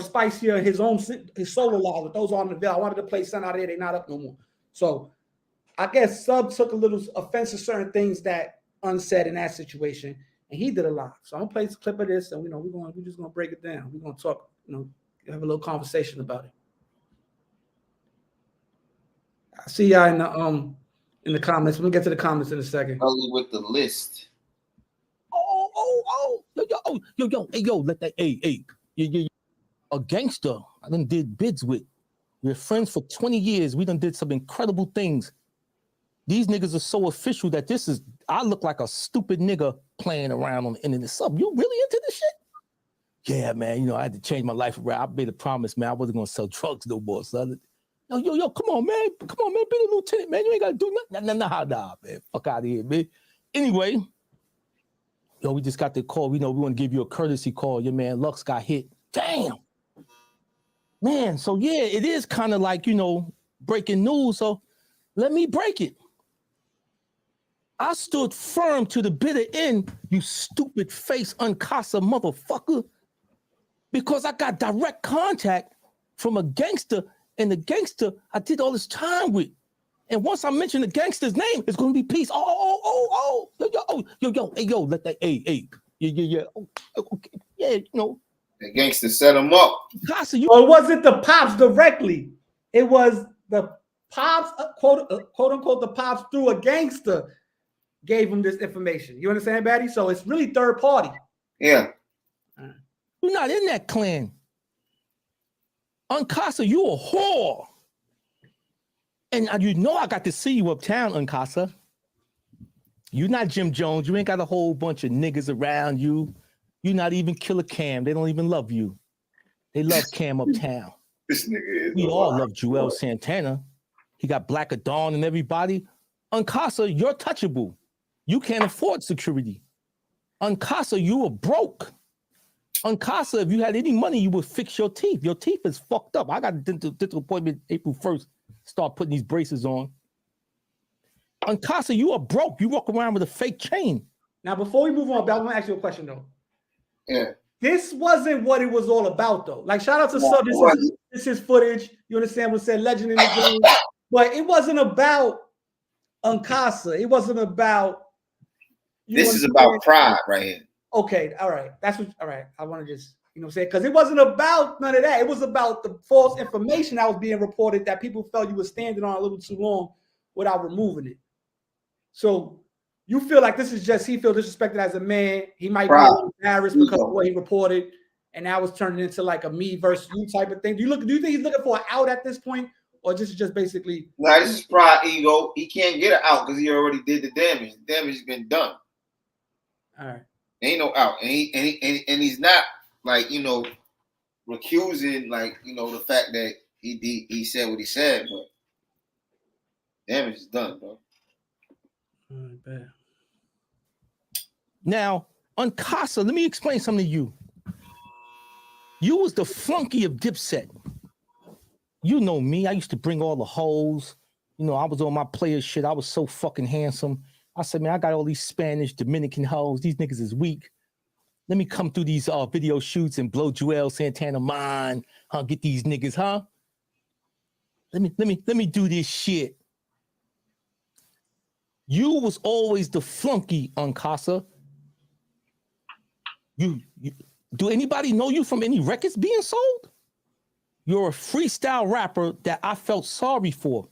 Speaker 3: spicier in his solo lives, but those are on the bill. I wanted to play some out of there. They're not up no more. So I guess Sub took a little offense to certain things that unsaid in that situation, and he did a live. So I'm gonna play a clip of this, and we're just gonna break it down. We're gonna talk, have a little conversation about it. I see y'all in the comments. We'll get to the comments in a second.
Speaker 4: Early with the list.
Speaker 9: Let that a gangster I done did bids with. We're friends for 20 years. We done did some incredible things. These niggas are so official that I look like a stupid nigga playing around on the internet. Sub, you really into this shit? Yeah, man, I had to change my life around. I made a promise, man. I wasn't gonna sell drugs no more, son. Yo, come on, man. Be the lieutenant, man. You ain't gotta do nothing. Nah, man. Fuck out of here, man. Anyway, we just got the call. We want to give you a courtesy call. Your man Lux got hit. Damn. Man, so yeah, it is kind of like, breaking news. So let me break it. I stood firm to the bitter end, you stupid face UnKasa motherfucker, because I got direct contact from a gangster, and the gangster I did all this time with. And once I mention the gangster's name, it's gonna be peace. Yo, let that, yeah. Okay. Yeah, you know.
Speaker 4: The gangster set him up.
Speaker 9: Casa, you.
Speaker 3: Well, it wasn't the pops directly. It was the pops, quote unquote, the pops through a gangster gave him this information. You understand, Batty? So it's really third party.
Speaker 4: Yeah.
Speaker 9: You're not in that clan. UnKasa, you a whore. And you know I got to see you uptown, UnKasa. You're not Jim Jones. You ain't got a whole bunch of niggas around you. You're not even Killer Cam. They don't even love you. They love Cam uptown.
Speaker 4: This nigga is
Speaker 9: We all love Joel Santana. He got Black Dawn and everybody. UnKasa, you're touchable. You can't afford security. UnKasa, you were broke. UnKasa, if you had any money, you would fix your teeth. Your teeth is fucked up. I got a dental appointment April 1st. Start putting these braces on. UnKasa, you are broke. You walk around with a fake chain.
Speaker 3: Now, before we move on, I want to ask you a question, though.
Speaker 4: Yeah.
Speaker 3: This wasn't what it was all about, though. Like, shout out to Sub. This is footage. You understand what I said? Legend in the game. But it wasn't about UnKasa. It wasn't about.
Speaker 4: This is about pride right here.
Speaker 3: Okay, all right. That's what. All right. I want to just, you know, what I'm saying, because it wasn't about none of that. It was about the false information that was being reported that people felt you were standing on a little too long without removing it. So you feel like this is just he feels disrespected as a man. He might be embarrassed because of what he reported, and now it's turning into like a me versus you type of thing. Do you think he's looking for an out at this point, or this is just basically?
Speaker 4: No, this is pride, ego. He can't get it out because he already did the damage. The damage has been done.
Speaker 3: All right.
Speaker 4: Ain't no out, and he's not like, you know, recusing, like, you know, the fact that he said what he said, but damage is done, bro.
Speaker 3: Bad.
Speaker 9: Now, UnKasa, let me explain something to you. You was the flunky of Dipset. You know me. I used to bring all the hoes. You know, I was on my player shit. I was so fucking handsome. I said, man, I got all these Spanish, Dominican hoes. These niggas is weak. Let me come through these video shoots and blow Joel Santana mind. Huh? Get these niggas, huh? Let me do this shit. You was always the flunky, UnKasa. You do anybody know you from any records being sold? You're a freestyle rapper that I felt sorry for.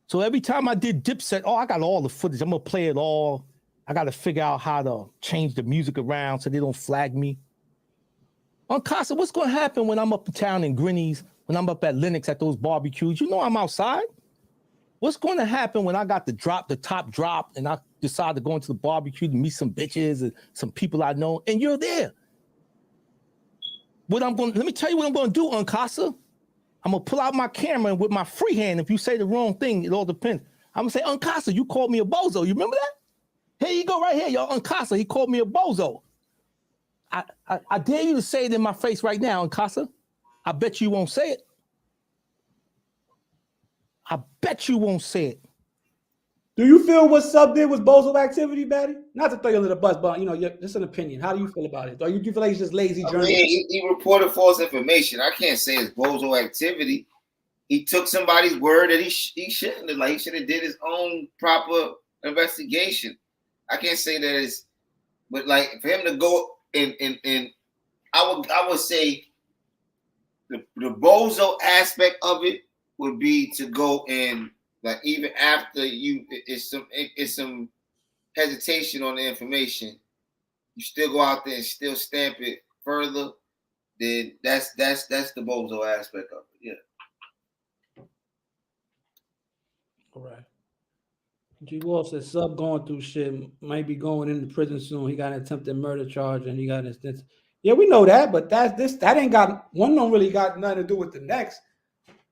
Speaker 9: So every time I did Dipset, I got all the footage. I'm gonna play it all. I gotta figure out how to change the music around so they don't flag me. UnKasa, what's gonna happen when I'm up in town in Grinny's, when I'm up at Lennox at those barbecues? You know I'm outside. What's going to happen when I got the top drop, and I decide to go into the barbecue to meet some bitches and some people I know, and you're there? Let me tell you what I'm going to do, UnKasa. I'm going to pull out my camera, and with my free hand, if you say the wrong thing, it all depends. I'm going to say, UnKasa, you called me a bozo. You remember that? Here you go right here, yo. UnKasa, he called me a bozo. I dare you to say it in my face right now, UnKasa. I bet you won't say it. I bet you won't say it.
Speaker 3: Do you feel what Sub did was bozo activity, Batty? Not to throw you under the bus, but, you know, just an opinion. How do you feel about it? Do you feel like he's just lazy journalism?
Speaker 4: He reported false information. I can't say it's bozo activity. He took somebody's word that he shouldn't have. Like, he should have did his own proper investigation. I can't say that it's, but like for him to go and I would say the bozo aspect of it would be to go and, like, even after it's some hesitation on the information, you still go out there and still stamp it further. Then that's the bozo aspect of it. Yeah.
Speaker 3: All right. G Wolf says Sub going through shit, might be going into prison soon. He got an attempted murder charge and he got an instance. Yeah, we know that, but that ain't got one. Don't really got nothing to do with the next.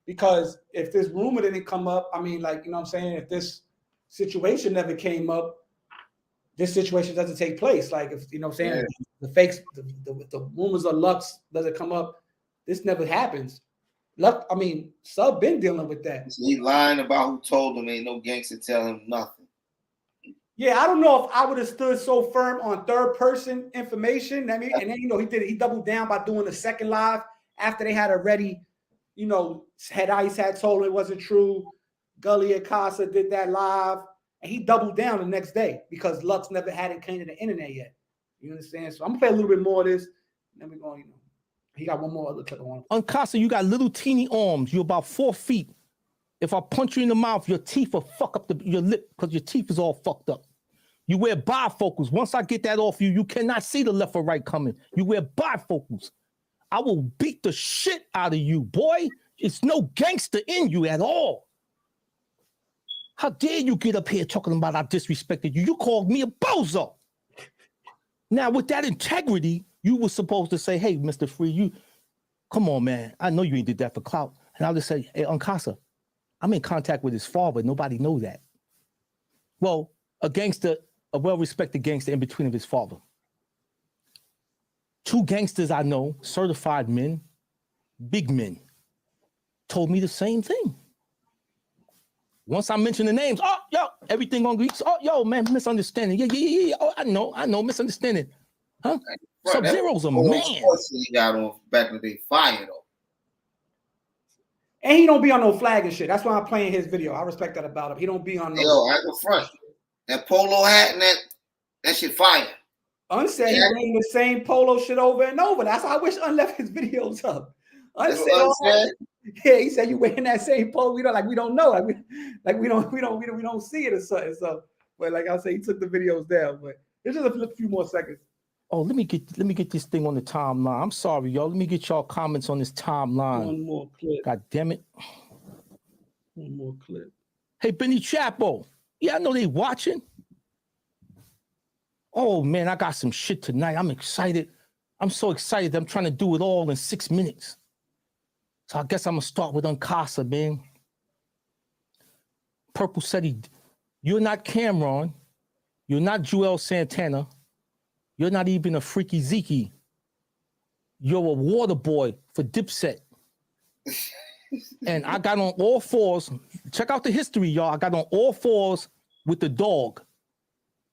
Speaker 3: Because if this rumor didn't come up, I mean, like, you know what I'm saying? If this situation never came up, this situation doesn't take place. Like, if, you know what I'm saying? Yeah. The fakes, the rumors of Lux doesn't come up, this never happens. Lux, I mean, Sub been dealing with that.
Speaker 4: He lying about who told him. Ain't no gangster tell him nothing.
Speaker 3: Yeah, I don't know if I would have stood so firm on third person information. I mean, and then, you know, he doubled down by doing the second live after they had already, you know, Head Ice had told him it wasn't true. Gully UnKasa did that live, and he doubled down the next day because Lux never had it came to the internet yet. You understand? So I'm gonna play a little bit more of this. And then we're going, you know, he got one more other clip on.
Speaker 9: UnKasa, you got little teeny arms. You're about 4 feet. If I punch you in the mouth, your teeth will fuck up your lip because your teeth is all fucked up. You wear bifocals. Once I get that off you, you cannot see the left or right coming. You wear bifocals. I will beat the shit out of you, boy. It's no gangster in you at all. How dare you get up here talking about I disrespected you? You called me a bozo. Now, with that integrity, you were supposed to say, hey, Mr. Free, you, come on, man. I know you ain't did that for clout. And I'll just say, hey, UnKasa, I'm in contact with his father. Nobody know that. Well, a gangster, a well-respected gangster in between of his father. 2 gangsters I know, certified men, big men, told me the same thing. Once I mentioned the names, oh, yo, everything on Greeks. Oh, yo, man, misunderstanding. Yeah. Oh, I know, misunderstanding. Huh? Sub-Zero's a man.
Speaker 4: He got on back in the day, fire though.
Speaker 3: And he don't be on no flag and shit. That's why I'm playing his video. I respect that about him. He don't be on no.
Speaker 4: Yo, I go front. That polo hat and that shit fire.
Speaker 3: Unsaid he wearing the same polo shit over and over. That's how I wish left his videos up. Unsaid. Yeah, he said you wearing that same polo. We don't know. We don't see it or something. So, but like I say, he took the videos down. But it's just a few more seconds.
Speaker 9: Oh, let me get this thing on the timeline. I'm sorry, y'all. Let me get y'all comments on this timeline.
Speaker 3: One more clip.
Speaker 9: God damn it.
Speaker 3: One more clip.
Speaker 9: Hey, Benny Chapo. Yeah, I know they watching. Oh man, I got some shit tonight. I'm excited. I'm so excited. I'm trying to do it all in 6 minutes. So I guess I'm gonna start with UnKasa, man. Purple said you're not Cameron. You're not Joel Santana. You're not even a Freaky Zeke. You're a water boy for Dipset. And I got on all fours. Check out the history, y'all. I got on all fours with the dog.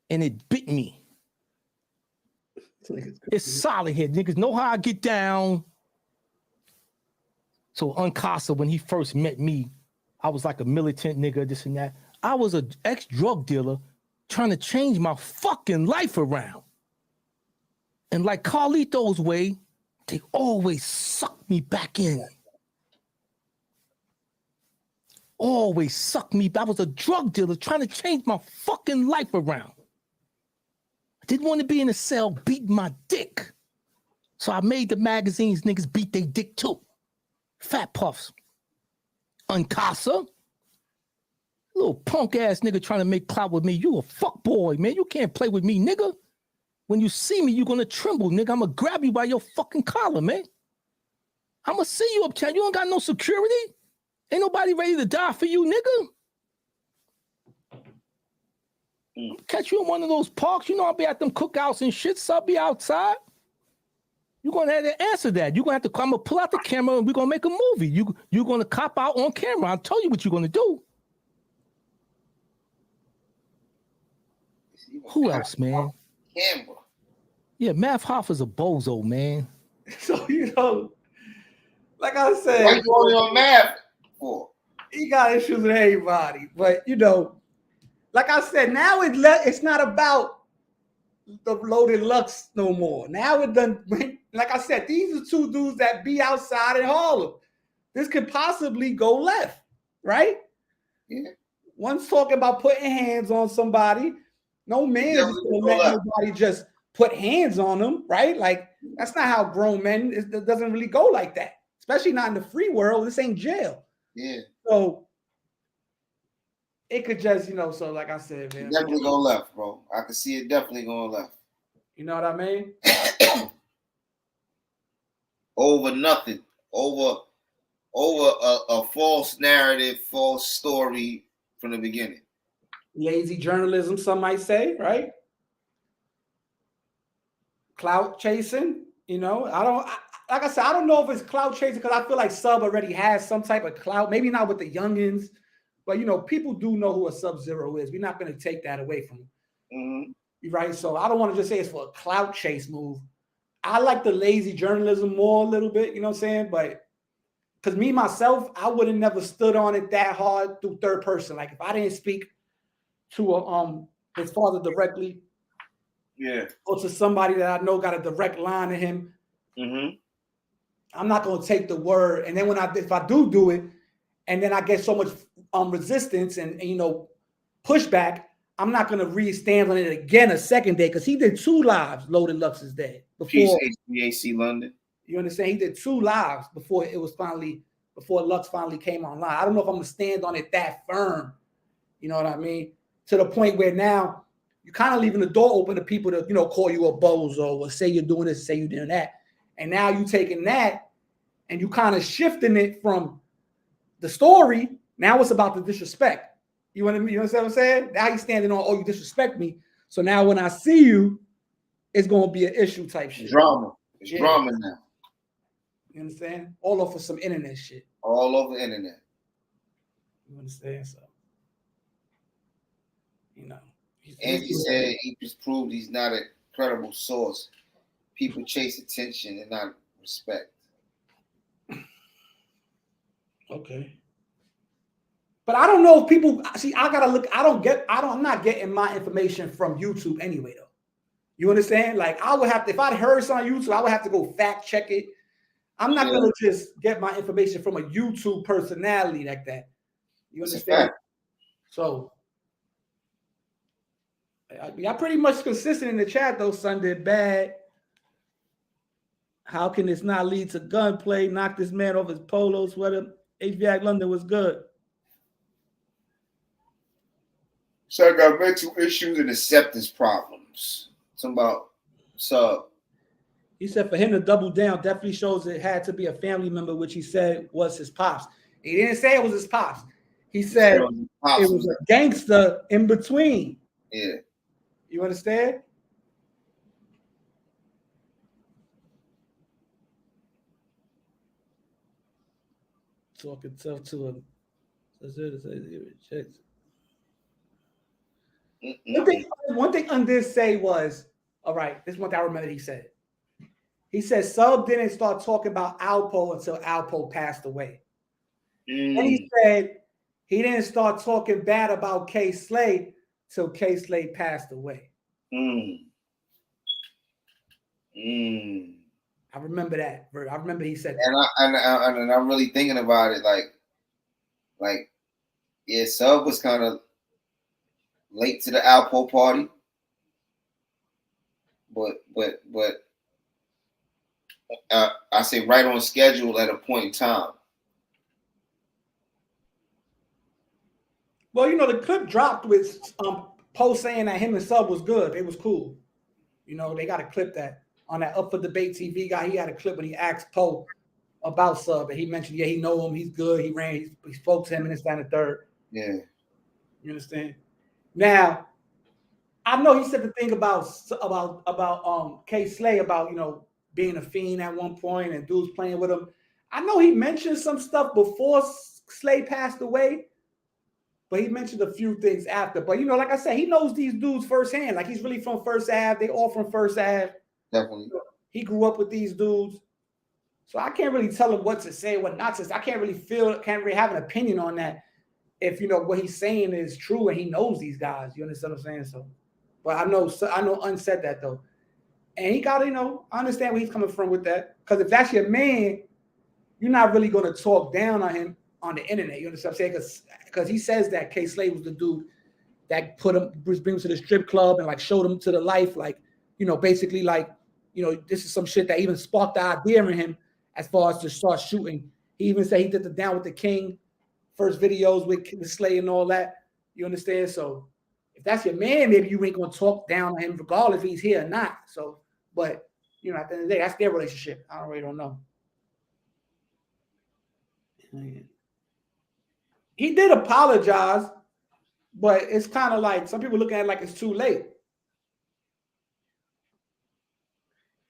Speaker 9: And it bit me. It's solid here. Niggas know how I get down. So UnKasa, when he first met me, I was like a militant nigga, this and that. I was an ex-drug dealer trying to change my fucking life around. And like Carlito's way, they always suck me back in. Always suck me. I was a drug dealer trying to change my fucking life around. I didn't want to be in a cell beating my dick. So I made the magazines niggas beat their dick too. Fat puffs. UnKasa. Little punk ass nigga trying to make clout with me. You a fuck boy, man. You can't play with me, nigga. When you see me, you're gonna tremble, nigga. I'm gonna grab you by your fucking collar, man. I'm gonna see you uptown. You don't got no security. Ain't nobody ready to die for you, nigga. Catch you in one of those parks. You know I'll be at them cookouts and shit, so I'll be outside. You're gonna have to answer that. You're gonna have to come and pull out the camera and we're gonna make a movie. You're gonna cop out on camera. I'll tell you what you're gonna do. Who else, man?
Speaker 4: Camera.
Speaker 9: Yeah, Math Hoffa's a bozo, man.
Speaker 3: So, you know, like I said,
Speaker 4: what you on Math for?
Speaker 3: He got issues with everybody. But, you know, like I said, now it's not about the Loaded Lux no more. Now it done, like I said, these are 2 dudes that be outside in Harlem. This could possibly go left, right?
Speaker 4: Yeah.
Speaker 3: One's talking about putting hands on somebody. No man is going to let nobody just put hands on them, right? Like, that's not how grown men, it doesn't really go like that, especially not in the free world. This ain't jail.
Speaker 4: Yeah.
Speaker 3: So it could just, you know, so like I said, man.
Speaker 4: Definitely go left, bro. I can see it definitely going left.
Speaker 3: You know what I mean?
Speaker 4: Over nothing. Over a false narrative, false story from the beginning.
Speaker 3: Lazy journalism, some might say, right? Clout chasing, you know. Like I said, I don't know if it's clout chasing because I feel like Sub already has some type of clout. Maybe not with the youngins, but you know, people do know who a Sub-Zero is. We're not going to take that away from him.
Speaker 4: Mm-hmm.
Speaker 3: Right? So I don't want to just say it's for a clout chase move. I like the lazy journalism more a little bit, you know what I'm saying? But because me, myself, I would have never stood on it that hard through third person. Like if I didn't speak to his father directly,
Speaker 4: Yeah.
Speaker 3: Or to somebody that I know got a direct line to him.
Speaker 4: Mm-hmm.
Speaker 3: I'm not gonna take the word. And then if I do it, and then I get so much resistance and pushback, I'm not gonna stand on it again a second day because he did 2 lives. Loaded Lux's day before
Speaker 4: HVAC London.
Speaker 3: You understand? He did 2 lives before Lux finally came online. I don't know if I'm gonna stand on it that firm. You know what I mean? To the point where now you're kind of leaving the door open to people to call you a bozo or say you're doing this, say you're doing that, and now you taking that and you kind of shifting it from the story. Now it's about the disrespect. You know what I mean? You understand what I'm saying? Now he's standing on, oh, you disrespect me. So now when I see you, it's gonna be an issue type shit.
Speaker 4: Drama. It's drama now.
Speaker 3: You understand? All over some internet shit.
Speaker 4: All over the internet.
Speaker 3: You understand? So,
Speaker 4: Angie said he just proved he's not a credible source. People chase attention and not respect.
Speaker 3: Okay. But I don't know if people see. I gotta look. I'm not getting my information from YouTube anyway, though. You understand? Like I would have to, if I'd heard something on YouTube, I would have to go fact check it. I'm not gonna just get my information from a YouTube personality like that. You understand? So I pretty much consistent in the chat though. Sunday bad. How can this not lead to gunplay? Knock this man off his polo sweater. HVAC London was good.
Speaker 4: So I got mental issues and acceptance problems. Something about sub.
Speaker 3: He said for him to double down definitely shows it had to be a family member, which he said was his pops. He didn't say it was his pops. He said it was a gangster in between.
Speaker 4: Yeah.
Speaker 3: You understand? Talking tough to him. One thing Undid say was, all right, this is one thing I remember he said. He said Sub didn't start talking about Alpo until Alpo passed away. And he said he didn't start talking bad about K Slade till K Slade passed away. I remember that. I remember he said that.
Speaker 4: And I'm really thinking about it like yeah, Sub was kind of late to the Alpo party. But I say right on schedule at a point in time.
Speaker 3: Well, the clip dropped with Poe saying that him and Sub was good. It was cool. They got a clip that on that Up for Debate TV guy. He had a clip when he asked Poe about Sub, and he mentioned, yeah, he know him. He's good. He spoke to him, and this, that, and the third.
Speaker 4: Yeah.
Speaker 3: You understand? Now, I know he said the thing about K Slay about being a fiend at one point and dudes playing with him. I know he mentioned some stuff before Slay passed away, but he mentioned a few things after. But like I said, he knows these dudes firsthand. Like he's really from First Ave. They all from First Ave.
Speaker 4: Definitely.
Speaker 3: He grew up with these dudes, so I can't really tell him what to say, what not to say. I can't really have an opinion on that. If what he's saying is true and he knows these guys, you understand what I'm saying? So. But I know unsaid that though. And he got to, I understand where he's coming from with that. Because if that's your man, you're not really going to talk down on him on the internet. You understand what I'm saying? Because he says that K Slade was the dude that brings him to the strip club and like showed him to the life. Like, basically like, this is some shit that even sparked the idea in him as far as to start shooting. He even said he did the Down with the King first videos with Slade and all that. You understand? So, if that's your man, maybe you ain't gonna talk down on him regardless if he's here or not. So, but at the end of the day, that's their relationship. I really don't know. He did apologize, but it's kind of like some people looking at it like it's too late.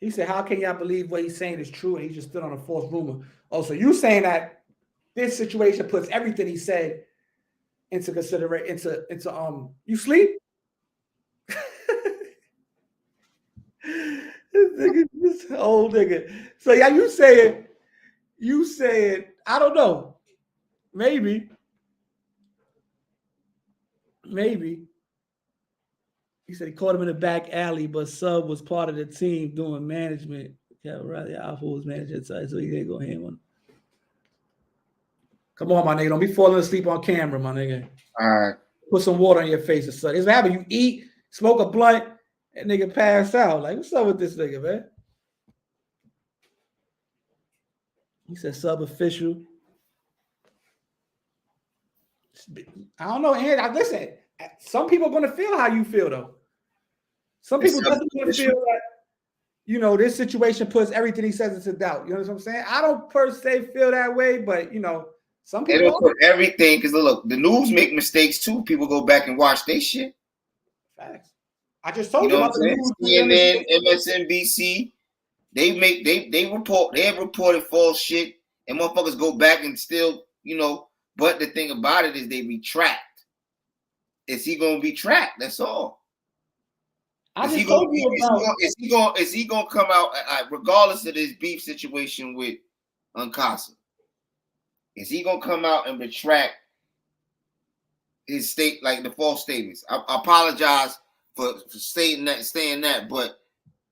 Speaker 3: He said, "How can y'all believe what he's saying is true?" And he just stood on a false rumor. Oh, so you saying that this situation puts everything he said into consideration, you sleep? this old nigga. So yeah, you saying, I don't know. Maybe. He said he caught him in the back alley, but Sub was part of the team doing management. Yeah, right. Alpha was managing side, so he didn't go ham on. Come on, my nigga. Don't be falling asleep on camera, my nigga.
Speaker 4: All right.
Speaker 3: Put some water on your face or something. It's what happens. You eat, smoke a blunt, and nigga pass out. Like, what's up with this nigga, man? He said Sub official. I don't know, and listen, some people are going to feel how you feel, though. Some people definitely going to feel that, you know, this situation puts everything he says into doubt. You know what I'm saying? I don't per se feel that way, but, you know, some people
Speaker 4: they don't put everything, because look, the news make mistakes too. People go back and watch their shit.
Speaker 3: Facts. I just told you about the
Speaker 4: news. CNN, MSNBC, they have reported false shit, and motherfuckers go back and still, you know. But the thing about it is they retract. Is he gonna be tracked? That's all. Is he gonna come out regardless of this beef situation with UnKasa? Is he gonna come out and retract his state, like the false statements? I apologize for saying that, but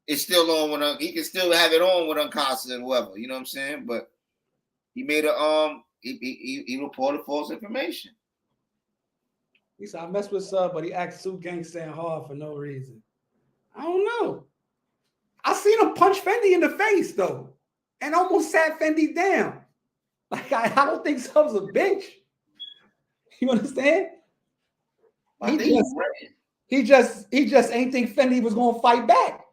Speaker 4: it's still on with he can still have it on with UnKasa and whoever. You know what I'm saying? But he made a he reported false information.
Speaker 3: He said I messed with Sub, but he acts too gangsta and hard for no reason. I don't know. I seen him punch Fendi in the face though, and almost sat Fendi down. Like I don't think Sub's a bitch. You understand? He just ain't think Fendi was gonna fight back.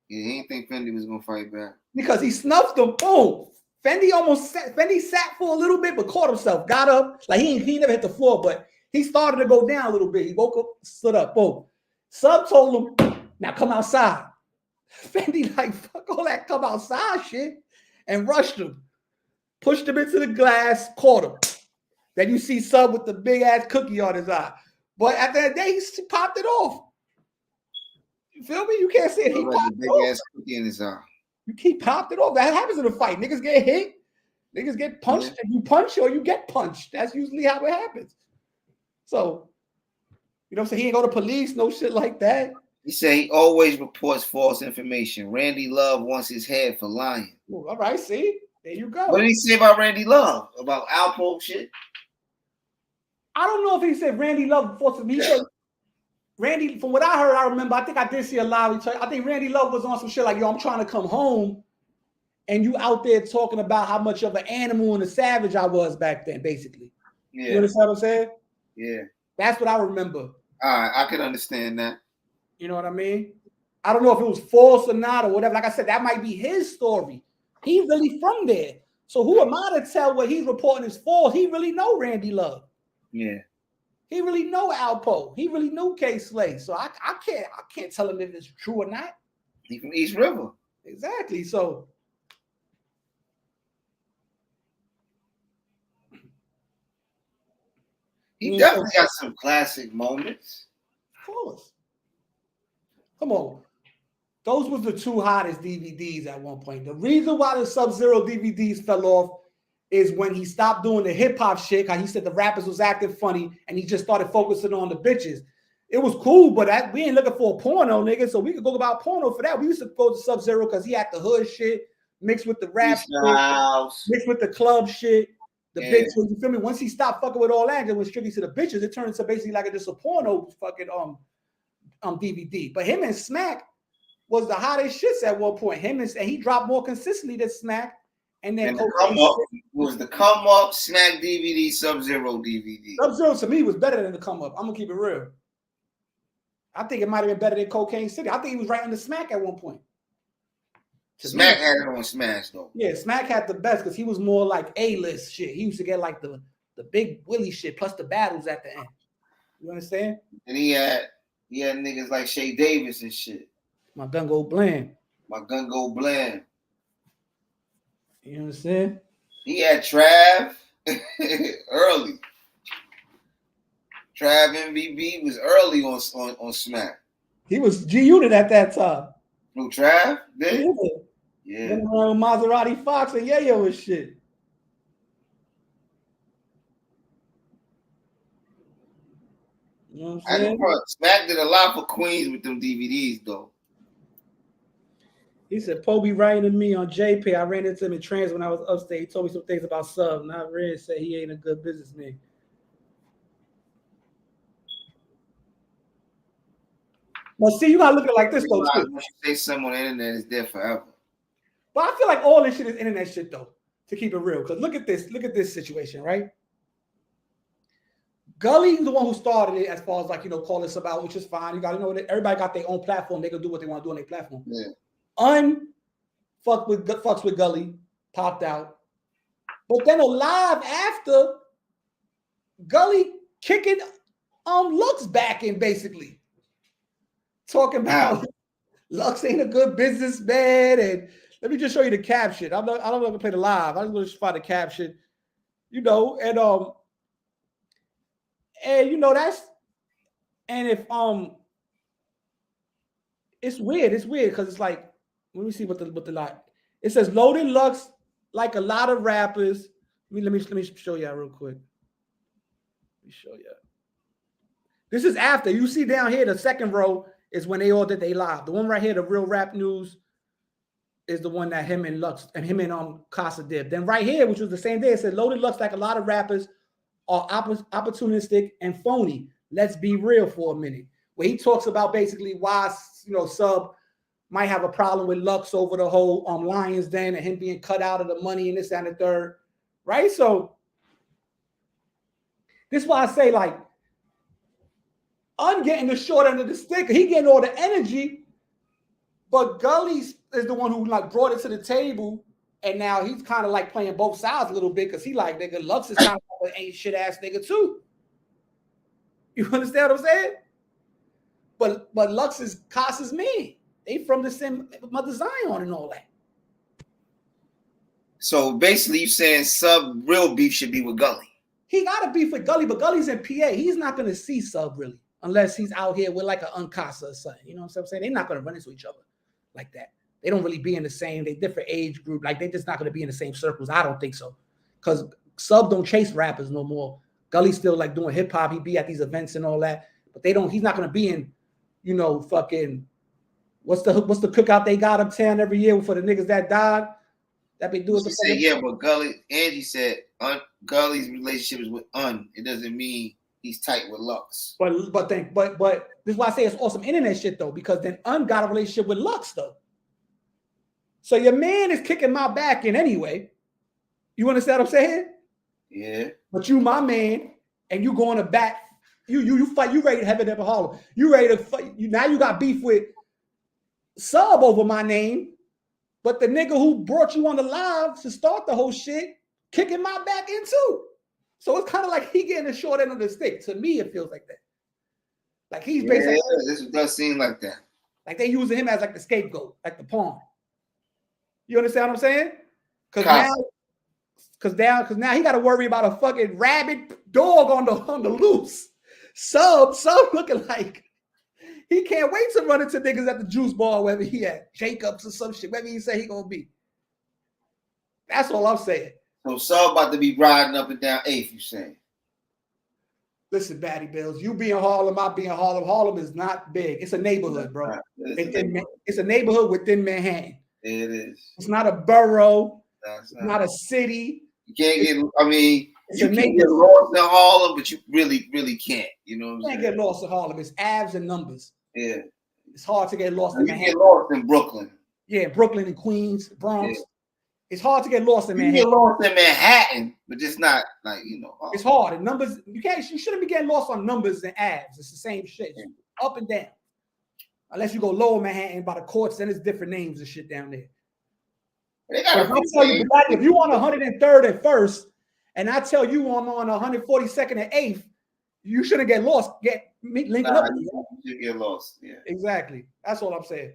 Speaker 4: Yeah, he didn't think Fendi was gonna fight back
Speaker 3: because he snuffed him. Boom. Fendi sat for a little bit, but caught himself. Got up. Like he never hit the floor, but he started to go down a little bit. He woke up, stood up. Boom. Sub told him, now come outside. Fendi like, fuck all that come outside shit. And rushed him. Pushed him into the glass, caught him. Then you see Sub with the big ass cookie on his eye. But at the end of the day, he popped it off. You feel me? You can't say it. He popped
Speaker 4: the big ass cookie in his eye.
Speaker 3: You keep popped it off. That happens in a fight. Niggas get hit. Niggas get punched. And you punch or you get punched. That's usually how it happens. So, you know what I'm saying? He ain't go to police, no shit like that.
Speaker 4: He said he always reports false information. Randy Love wants his head for lying.
Speaker 3: Well, all right, see? There you go.
Speaker 4: What did he say about Randy Love? About Alpo shit?
Speaker 3: I don't know if he said Randy Love forced him. He said Randy, from what I heard, I remember, I think I did see a live. I think Randy Love was on some shit like, yo, I'm trying to come home. And you out there talking about how much of an animal and a savage I was back then, basically. Yeah. You understand what I'm saying?
Speaker 4: Yeah.
Speaker 3: That's what I remember.
Speaker 4: All right, I can understand that.
Speaker 3: You know what I mean? I don't know if it was false or not or whatever. Like I said, that might be his story. He's really from there. So who am I to tell what he's reporting is false? He really know Randy Love.
Speaker 4: Yeah.
Speaker 3: He really know Alpo. He really knew K Slay. So I can't tell him if it's true or not.
Speaker 4: He from East River.
Speaker 3: Exactly. So
Speaker 4: he definitely got some classic moments.
Speaker 3: Of course. Come on. Those were the two hottest DVDs at one point. The reason why the Sub-Zero DVDs fell off is when he stopped doing the hip-hop shit, how he said the rappers was acting funny, and he just started focusing on the bitches. It was cool, but we ain't looking for a porno, nigga, so we could go about porno for that. We used to go to Sub-Zero because he had the hood shit mixed with the rap shit, mixed with the club shit, the bitches, you feel me? Once he stopped fucking with all that and went strictly to the bitches, it turned into basically like just a porno fucking DVD. But him and Smack was the hottest shits at one point. And he dropped more consistently than Smack. And then
Speaker 4: the Come Up Smack DVD, Sub-Zero DVD.
Speaker 3: Sub-Zero to me was better than the Come Up. I'm gonna keep it real. I think it might have been better than Cocaine City. I think he was right under Smack at one point.
Speaker 4: Smack had it on Smash though.
Speaker 3: Yeah, Smack had the best because he was more like A-list shit. He used to get like the big Willie shit plus the battles at the end. You understand?
Speaker 4: And he had niggas like Shay Davis and shit.
Speaker 3: My gun go bland.
Speaker 4: My gun go bland.
Speaker 3: You understand?
Speaker 4: He had Trav early. Trav MVB was early on Smack.
Speaker 3: He was G Unit at that time.
Speaker 4: Who, Trav?
Speaker 3: Yeah. Yeah. Maserati Fox and Yayo and shit. You know what I'm saying?
Speaker 4: Smack did a lot for Queens with them DVDs, though.
Speaker 3: He said, Poe be writing to me on JPay. I ran into him in trans when I was upstate. He told me some things about Sub. And I read said he ain't a good businessman. But see, you gotta look at it like this, though, too.
Speaker 4: Once you say something on the internet, it's there forever.
Speaker 3: But I feel like all this shit is internet shit, though, to keep it real. Because look at this situation, right? Gully's the one who started it as far as, like, you know, calling us about, which is fine. You got to know that everybody got their own platform. They can do what they want to do on their platform.
Speaker 4: Yeah.
Speaker 3: Fucks with Gully, popped out. But then a live after, Gully kicking Lux back in, basically. Talking about Lux ain't a good businessman. And let me just show you the caption. I don't know if I can play the live. I just want to find the caption. You know, and you know that's, and if it's weird because it's like, let me see what the lot. It says Loaded Lux like a lot of rappers. Let me show y'all real quick. Let me show y'all. This is after. You see down here, the second row is when they all did they live. The one right here, the Real Rap News, is the one that him and Lux and him and Casa did. Then right here, which was the same day, it said Loaded Lux like a lot of rappers are opportunistic and phony. Let's be real for a minute. Where he talks about basically why, you know, Sub might have a problem with Lux over the whole Lions Den and him being cut out of the money and this and the third, right? So this is why I say, like, I'm getting the short end of the stick. He getting all the energy, but Gully is the one who, like, brought it to the table, and now he's kind of like playing both sides a little bit because he like, nigga, Lux is kind of an ain't shit ass nigga too. You understand what I'm saying? But Lux is Casa's man. They from the same mother Zion and all that.
Speaker 4: So basically, you saying Sub real beef should be with Gully.
Speaker 3: He got to beef with Gully, but Gully's in PA. He's not going to see Sub really unless he's out here with like an UnKasa or something. You know what I'm saying? They're not going to run into each other like that. They don't really be in the same, they different age group. Like, they're just not going to be in the same circles. I don't think so. Because Sub don't chase rappers no more. Gully's still like doing hip hop. He be at these events and all that. But he's not going to be in, you know, fucking, what's the cookout they got uptown every year for the niggas that died? That be doing
Speaker 4: the but Gully, Angie said Gully's relationship is with It doesn't mean he's tight with Lux.
Speaker 3: But this is why I say it's awesome internet shit though, because then got a relationship with Lux though. So your man is kicking my back in anyway. You understand what I'm saying?
Speaker 4: Yeah.
Speaker 3: But you my man, and you going to bat. You fight. You ready to have it up in Harlem. You ready to fight. Now you got beef with Sub over my name. But the nigga who brought you on the live to start the whole shit, kicking my back in too. So it's kind of like he getting the short end of the stick. To me, it feels like that. Like he's basically.
Speaker 4: This does seem like that.
Speaker 3: Like they using him as like the scapegoat, like the pawn. You understand what I'm saying? Because now he got to worry about a fucking rabid dog on the loose. Sub looking like he can't wait to run into niggas at the juice bar, wherever he at, Jacobs or some shit, wherever he say he gonna be. That's all I'm saying.
Speaker 4: So Sub about to be riding up and down 8th, you saying?
Speaker 3: Listen, Batty Bills, you be in Harlem, I be in Harlem. Harlem is not big. It's a neighborhood, bro. It's a neighborhood within Manhattan.
Speaker 4: It is.
Speaker 3: It's not a borough. It's not a city.
Speaker 4: You can't get. I mean, you can get lost in Harlem, but you really, really can't. You know what I'm saying?
Speaker 3: You can't get lost in Harlem. It's abs and numbers.
Speaker 4: Yeah.
Speaker 3: It's hard to get lost in Manhattan.
Speaker 4: You get lost in Brooklyn.
Speaker 3: Yeah, Brooklyn and Queens, Bronx. Yeah. It's hard to get lost in Manhattan.
Speaker 4: You get lost in Manhattan, but just not like, you know.
Speaker 3: It's hard. And numbers, you shouldn't be getting lost on numbers and abs. It's the same shit. It's up and down. Unless you go lower Manhattan by the courts, then it's different names and shit down there. If you on 103rd and 1st, and I tell you I'm on 142nd and 8th, you shouldn't get lost. Link up.
Speaker 4: You get lost. Yeah.
Speaker 3: Exactly. That's all I'm saying.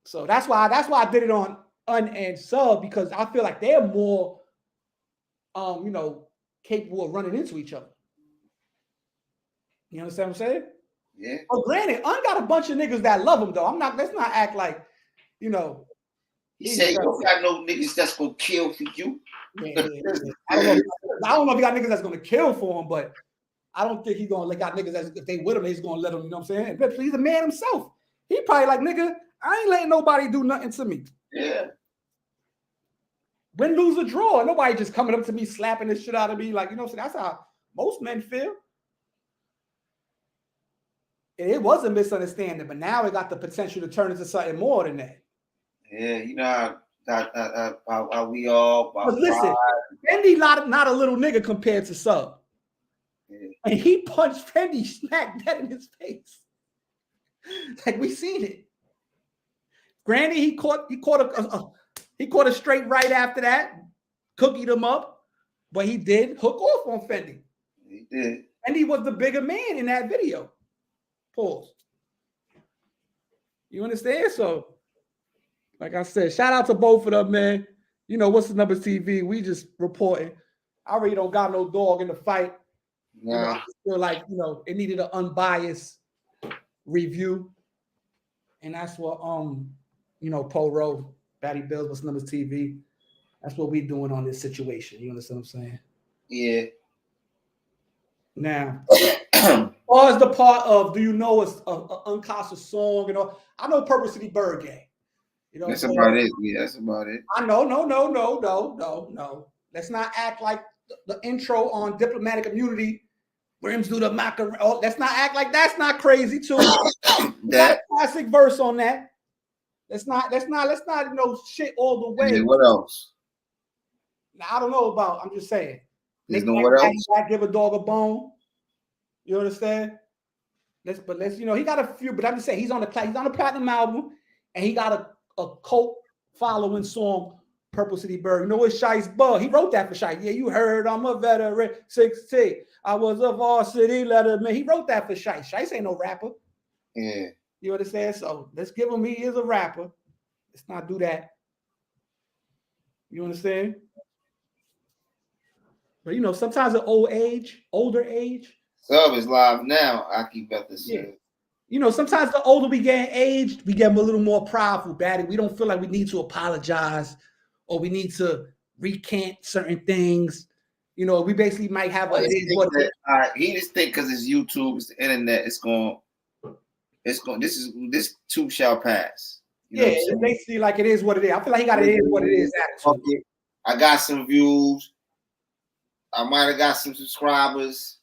Speaker 3: So that's why I did it on and Sub, because I feel like they're more capable of running into each other. You understand what I'm saying?
Speaker 4: Yeah.
Speaker 3: But granted, got a bunch of niggas that love him though. Let's not act like,
Speaker 4: He said you don't got no niggas that's gonna kill for you.
Speaker 3: Yeah. I don't know if you got niggas that's gonna kill for him, but I don't think he's gonna let out niggas as if they with him, he's gonna let him, you know what I'm saying? But he's a man himself. He probably like, nigga, I ain't letting nobody do nothing to me.
Speaker 4: Yeah.
Speaker 3: Win, lose, or draw. Nobody just coming up to me, slapping this shit out of me. Like, you know, so that's how most men feel. And it was a misunderstanding, but now it got the potential to turn into something more than that.
Speaker 4: Yeah, you know how we all.
Speaker 3: But listen, Fendi not a little nigga compared to Sub.
Speaker 4: Yeah.
Speaker 3: And he punched Fendi smack dead in his face. Like we seen it. Granted, he caught a straight right after that, cookied him up, but he did hook off on Fendi.
Speaker 4: He did.
Speaker 3: Fendi was the bigger man in that video. Pause. You understand? So, like I said, shout out to both of them, man. You know, what's the numbers TV? We just reporting. I really don't got no dog in the fight.
Speaker 4: Nah.
Speaker 3: You know, I feel like, you know, it needed an unbiased review. And that's what you know, Poro, Batty Bills, what's the numbers TV. That's what we doing on this situation. You understand what I'm saying?
Speaker 4: Yeah.
Speaker 3: Now, or is the part of, do you know it's a UnKasa song? You know, I know Purposely Bird Gang. You know,
Speaker 4: that's about it. Yeah, that's about it.
Speaker 3: I know, no. Let's not act like the intro on Diplomatic Immunity, Rims do the macaroni. Oh, let's not act like that's not crazy too. That classic verse on that. Let's not you know shit all the way.
Speaker 4: What else?
Speaker 3: Now I don't know about. I'm just saying.
Speaker 4: There's no what else.
Speaker 3: Give a dog a bone. You understand? Let's you know he got a few, but I'm just saying he's on the platinum album, and he got a cult following song, Purple City Bird. You know it's Shice Bug. He wrote that for Shice. Yeah, you heard I'm a veteran, 16. I was a varsity letterman. He wrote that for Shice. Shice ain't no rapper.
Speaker 4: Yeah.
Speaker 3: You understand? So let's give him he is a rapper. Let's not do that. You understand? But you know, sometimes at older age.
Speaker 4: Sub is live now. I keep up this shit.
Speaker 3: You know, sometimes the older we get aged, we get a little more prideful, Batty. We don't feel like we need to apologize or we need to recant certain things. You know, we basically might have a
Speaker 4: he just think because it's YouTube, it's the internet, this too shall pass. You know
Speaker 3: it's basically like it is what it is. I feel like he got it is what it is attitude.
Speaker 4: I got some views. I might have got some subscribers.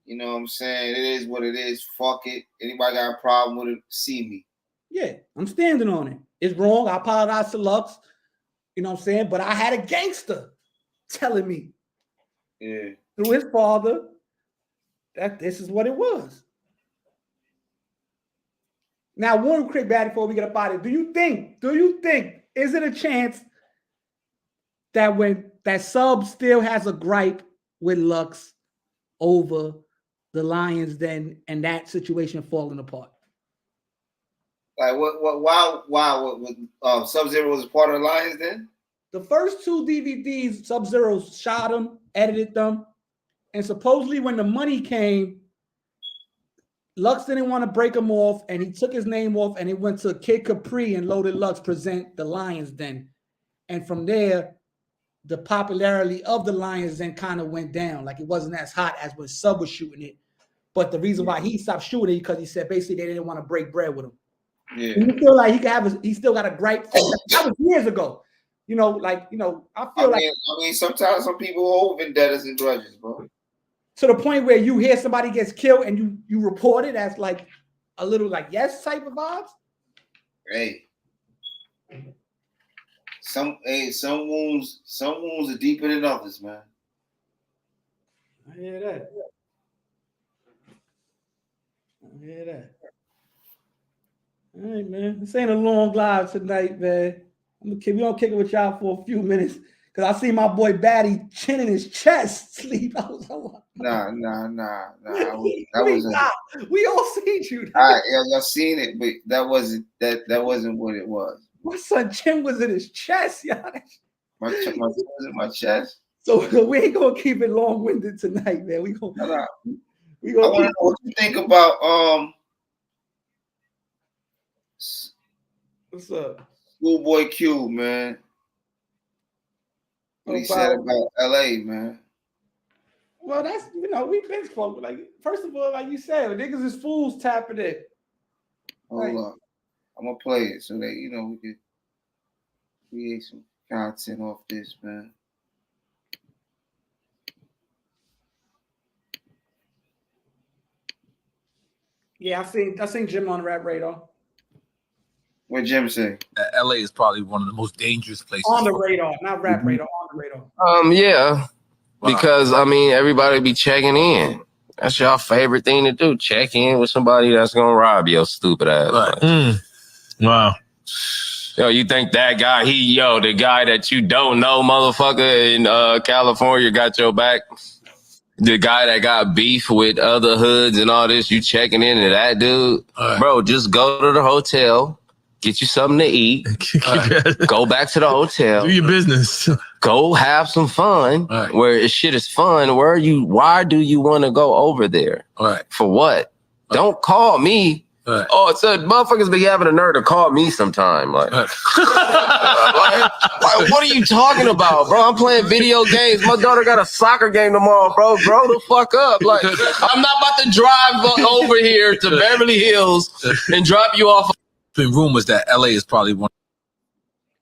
Speaker 4: You know what I'm saying? It is what it is. Fuck it. Anybody got a problem with it, see me.
Speaker 3: Yeah, I'm standing on it. It's wrong. I apologize to Lux. You know what I'm saying? But I had a gangster telling me through his father that this is what it was. Now, one quick Batty before we get up out of it. Do you think, is it a chance that when that Sub still has a gripe with Lux over the Lions then and that situation falling apart?
Speaker 4: Like why Sub-Zero was a part of the Lions then?
Speaker 3: The first two DVDs, Sub-Zero shot them, edited them, and supposedly when the money came, Lux didn't want to break him off, and he took his name off, and it went to Kid Capri and Loaded Lux present the Lions then. And from there, the popularity of the Lions then kind of went down. Like it wasn't as hot as when Sub was shooting it. But the reason why he stopped shooting it because he said basically they didn't want to break bread with him.
Speaker 4: Yeah.
Speaker 3: And you feel like he still got a gripe. That was years ago. You know, like, you know, I mean,
Speaker 4: sometimes some people hold vendettas and grudges, bro.
Speaker 3: To the point where you hear somebody gets killed and you report it as like a little like yes type of vibes.
Speaker 4: Hey. Some wounds are deeper than others, man.
Speaker 3: I hear that. All right, man. This ain't a long live tonight, man. We gonna kick it with y'all for a few minutes because I see my boy Batty chin in his chest sleep. I was like,
Speaker 4: nah.
Speaker 3: We all seen you.
Speaker 4: Y'all seen it, but that wasn't what it was.
Speaker 3: My son chin was in his chest, y'all.
Speaker 4: My chin was in my chest.
Speaker 3: So we ain't gonna keep it long-winded tonight, man. I want
Speaker 4: to know what you think about
Speaker 3: what's up?
Speaker 4: Schoolboy Q, man. What he said about LA, man.
Speaker 3: Well, that's we've been spoken. Like, first of all, like you said, niggas is fools tapping it.
Speaker 4: Hold up. I'm gonna play it so that we can create some content off this, man.
Speaker 3: Yeah, I seen Jim on Rap Radar.
Speaker 4: What Jim say?
Speaker 10: LA is probably one of the most dangerous places.
Speaker 3: On the radar, not Rap Radar, on the radar.
Speaker 11: Yeah. Because everybody be checking in. That's your favorite thing to do. Check in with somebody that's gonna rob your stupid ass.
Speaker 10: Right.
Speaker 11: Wow. Yo, you think that guy, the guy that you don't know, motherfucker, in California got your back? The guy that got beef with other hoods and all this, you checking into that dude? Right. Bro, just go to the hotel, get you something to eat, go back to the hotel.
Speaker 10: Do your business.
Speaker 11: Go have some fun. Right. Where shit is fun. Why do you want to go over there?
Speaker 10: Right.
Speaker 11: For what? Right. Don't call me. Right. Oh, it's motherfuckers be having a nerve to call me sometime. Like, what are you talking about, bro? I'm playing video games. My daughter got a soccer game tomorrow, bro. Grow the fuck up. Like, I'm not about to drive over here to Beverly Hills and drop you off.
Speaker 10: Been rumors that LA is probably one.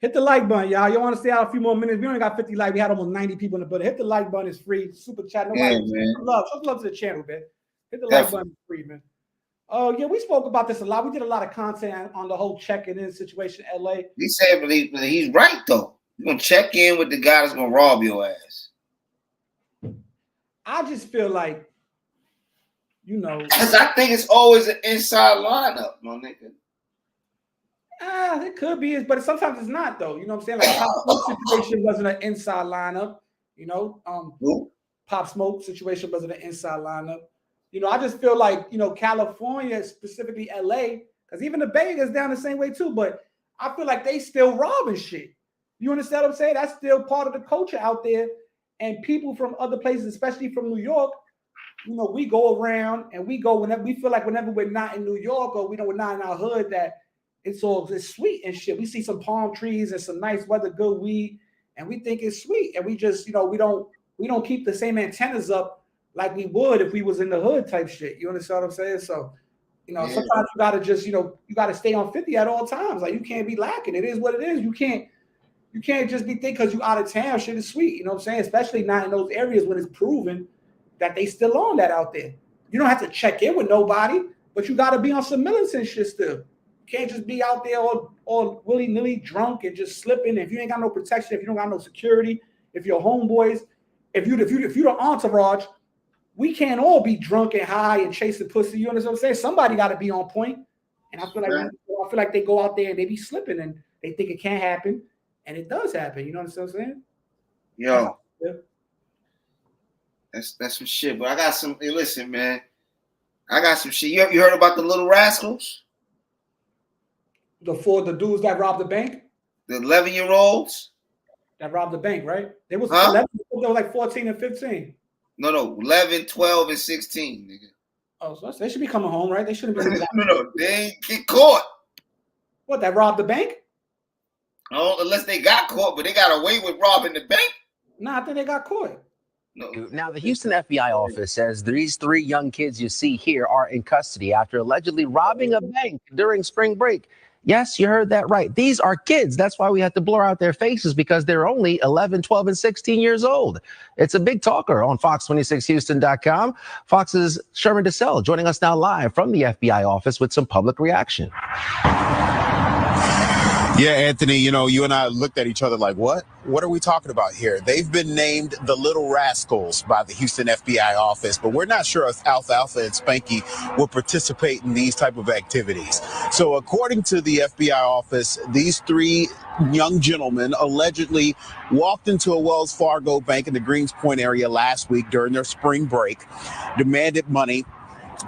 Speaker 3: Hit the like button, y'all. You want to stay out a few more minutes? We only got 50 likes. We had almost 90 people in the building. Hit the like button. It's free. Super chat. Nobody love to the channel, man. Hit the like button. It's free, man. Oh, yeah, we spoke about this a lot. We did a lot of content on the whole checking in situation in LA.
Speaker 4: He said, but he's right, though. You're going to check in with the guy that's going to rob your ass.
Speaker 3: I just feel like,
Speaker 4: because I think it's always an inside lineup, my nigga.
Speaker 3: It could be, but sometimes it's not, though. You know what I'm saying? Like, Pop Smoke situation wasn't an inside lineup. Pop Smoke situation wasn't an inside lineup. I just feel like, California, specifically LA, because even the Bay is down the same way too, but I feel like they still robbing shit. You understand what I'm saying? That's still part of the culture out there. And people from other places, especially from New York, we go around and we go whenever we feel like whenever we're not in New York or we're not in our hood, that it's sweet and shit. We see some palm trees and some nice weather, good weed, and we think it's sweet. And we just, we don't keep the same antennas up like we would if we was in the hood type shit. You understand what I'm saying? So, sometimes you gotta just, you gotta stay on 50 at all times. Like, you can't be lacking. It is what it is. You can't just be thinking because you out of town, shit is sweet. You know what I'm saying? Especially not in those areas when it's proven that they still on that out there. You don't have to check in with nobody, but you gotta be on some militant shit still. You can't just be out there all willy-nilly drunk and just slipping. If you ain't got no protection, if you don't got no security, if you're homeboys, if you the entourage, we can't all be drunk and high and chasing pussy. You understand what I'm saying? Somebody got to be on point. And I feel like they go out there and they be slipping and they think it can't happen, and it does happen. You know what I'm saying?
Speaker 4: Yo, that's some shit. But I got some. Hey, listen, man, I got some shit. You heard about the Little Rascals?
Speaker 3: The dudes that robbed the bank.
Speaker 4: The 11-year-olds
Speaker 3: that robbed the bank, right? They was 11. They were like 14 and 15.
Speaker 4: No, 11, 12, and 16, nigga.
Speaker 3: Oh, so they should be coming home, right? They shouldn't be.
Speaker 4: No, they ain't get caught.
Speaker 3: What, that robbed the bank?
Speaker 4: Oh, unless they got caught, but they got away with robbing the bank.
Speaker 3: Nah, I think they got caught.
Speaker 4: No.
Speaker 12: Now, the Houston FBI office says these 3 young kids you see here are in custody after allegedly robbing a bank during spring break. Yes, you heard that right. These are kids. That's why we have to blur out their faces, because they're only 11, 12, and 16 years old. It's a big talker on Fox26Houston.com. Fox's Sherman DeSell joining us now live from the FBI office with some public reaction.
Speaker 13: Yeah, Anthony, you and I looked at each other like, what? What are we talking about here? They've been named the Little Rascals by the Houston FBI office, but we're not sure if Alfalfa and Spanky will participate in these type of activities. So according to the FBI office, these 3 young gentlemen allegedly walked into a Wells Fargo bank in the Greenspoint area last week during their spring break, demanded money.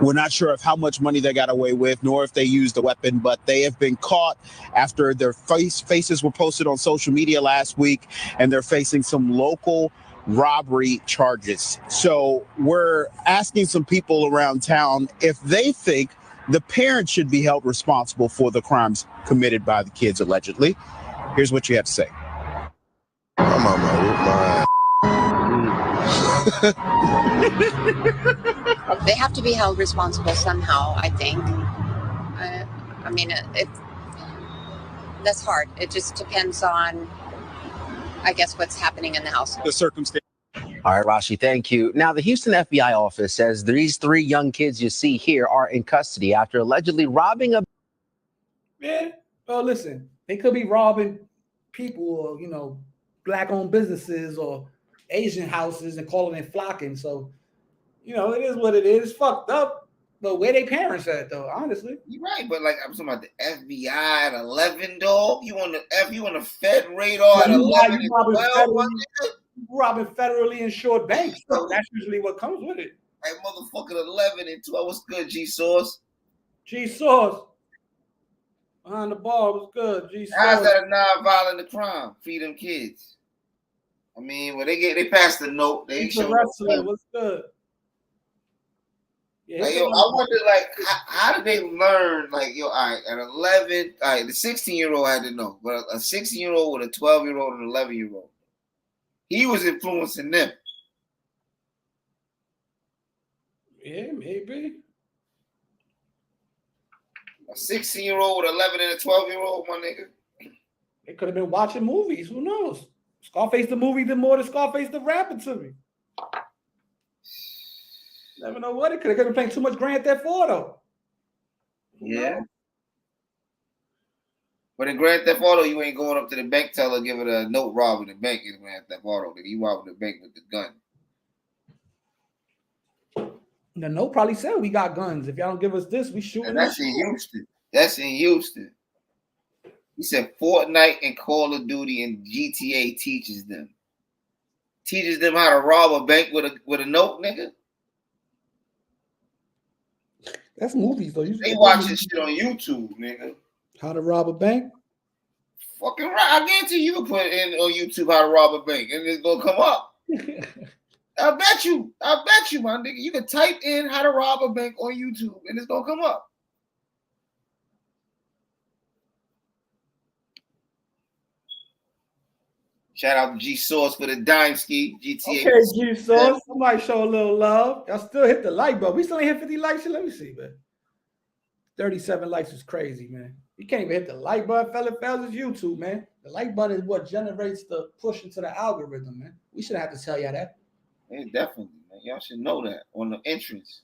Speaker 13: We're not sure of how much money they got away with, nor if they used a weapon, but they have been caught after their faces were posted on social media last week, and they're facing some local robbery charges. So we're asking some people around town if they think the parents should be held responsible for the crimes committed by the kids, allegedly. Here's what you have to say.
Speaker 14: My mama whooped my ass. They have to be held responsible somehow, I think. I mean, that's hard. It just depends on, I guess, what's happening in the household.
Speaker 13: The circumstance.
Speaker 12: All right, Rashi, thank you. Now, the Houston FBI office says these 3 young kids you see here are in custody after allegedly robbing a...
Speaker 3: Yeah. Well, listen, they could be robbing people or, black-owned businesses or Asian houses and calling it flocking. So, it is what it is. It's fucked up. But where they parents at, though, honestly.
Speaker 4: You're right, but like I'm talking about the FBI at 11, dog. You on the Fed radar at 11 and 12,
Speaker 3: robbing federally insured banks. So that's usually what comes with it.
Speaker 4: Hey, motherfucking 11 and 12. What's good, G-Source?
Speaker 3: G-Source. Behind the bar was good. G-Source.
Speaker 4: How's that a non-violent crime? Feed them kids. I mean, when they passed the note, they ain't showing
Speaker 3: wrestling. What's good?
Speaker 4: Yeah, like, I wonder, like, how did they learn? Like, all right, at 11, all right, the 16-year-old had to know, but a 16-year-old with a 12-year-old and an 11-year-old, he was influencing them.
Speaker 3: Yeah, maybe.
Speaker 4: A 16-year-old with 11 and a 12-year-old, my nigga.
Speaker 3: They could have been watching movies. Who knows? Scarface the movie did more than Scarface the rapper to me. Never know what it could have been playing too much Grand Theft Auto.
Speaker 4: Yeah. But in Grand Theft Auto, you ain't going up to the bank teller, give it a note robbing the bank in Grand Theft Auto. You robbing the bank with the gun.
Speaker 3: The note probably said we got guns. If y'all don't give us this, we shooting.
Speaker 4: That's in Houston. That's in Houston. He said Fortnite and Call of Duty and GTA teaches them how to rob a bank with a note, nigga.
Speaker 3: That's movies though.
Speaker 4: They watching shit on YouTube, nigga.
Speaker 3: How to rob a bank?
Speaker 4: Fucking right. I guarantee you can put in on YouTube how to rob a bank and it's gonna come up. I bet you, my nigga. You can type in how to rob a bank on YouTube and it's gonna come up. Shout out to G Source for the dime ski. GTA.
Speaker 3: Okay, G Source. Somebody show a little love. Y'all still hit the like button. We still ain't hit 50 likes. Let me see, man. 37 likes is crazy, man. You can't even hit the like button, fellas. It's YouTube, man. The like button is what generates the push into the algorithm, man. We should have to tell y'all that.
Speaker 4: Yeah, definitely, man. Y'all should know that on the entrance.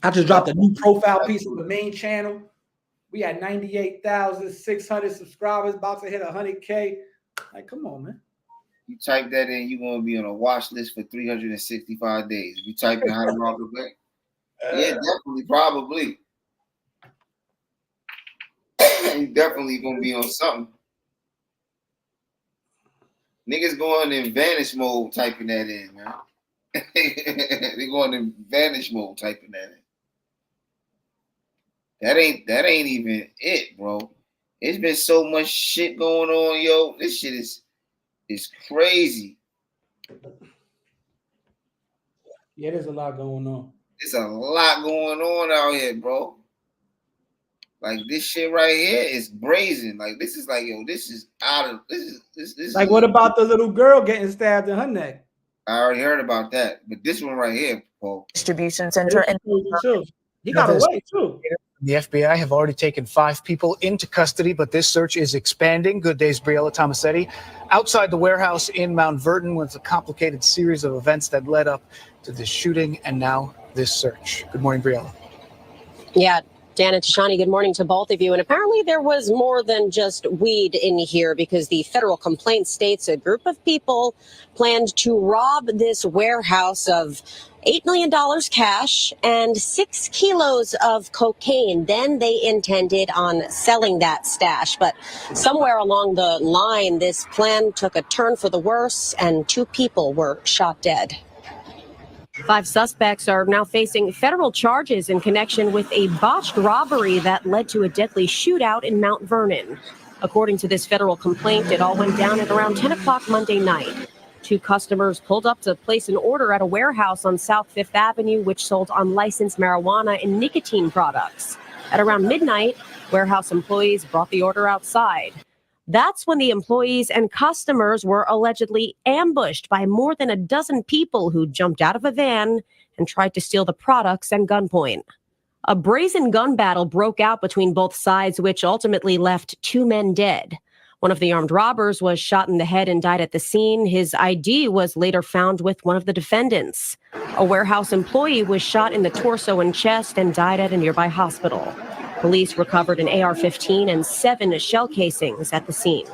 Speaker 3: I just dropped a new profile piece on the main channel. We had 98,600 subscribers, about to hit 100K. Like, come on, man.
Speaker 4: You type that in, you're going to be on a watch list for 365 days. If you type in how to rob a bank. Yeah, definitely, probably. You definitely going to be on something. Niggas going in vanish mode typing that in, man. They going in vanish mode typing that in. That ain't even it, bro. It's been so much shit going on, yo. This shit is crazy.
Speaker 3: Yeah, there's a lot going on.
Speaker 4: There's a lot going on out here, bro. Like this shit right here is brazen. Like this is like, yo, this is out of this.
Speaker 3: Like, what about the little girl getting stabbed in her neck?
Speaker 4: I already heard about that, but this one right here, Paul.
Speaker 15: Distribution center and
Speaker 3: he got away too.
Speaker 16: The FBI have already taken 5 people into custody, but this search is expanding. Good day's Briella Tomasetti. Outside the warehouse in Mount Vernon was a complicated series of events that led up to this shooting and now this search. Good morning, Briella.
Speaker 17: Yeah, Dan and Tashani, good morning to both of you. And apparently there was more than just weed in here, because the federal complaint states a group of people planned to rob this warehouse of $8 million cash and 6 kilos of cocaine. Then they intended on selling that stash. But somewhere along the line, this plan took a turn for the worse and 2 people were shot dead. 5 suspects are now facing federal charges in connection with a botched robbery that led to a deadly shootout in Mount Vernon. According to this federal complaint, it all went down at around 10 o'clock Monday night. 2 customers pulled up to place an order at a warehouse on South Fifth Avenue, which sold unlicensed marijuana and nicotine products. At around midnight, warehouse employees brought the order outside. That's when the employees and customers were allegedly ambushed by more than a dozen people who jumped out of a van and tried to steal the products at gunpoint. A brazen gun battle broke out between both sides, which ultimately left 2 men dead. One of the armed robbers was shot in the head and died at the scene. His ID was later found with one of the defendants. A warehouse employee was shot in the torso and chest and died at a nearby hospital. Police recovered an AR-15 and 7 shell casings at the scene.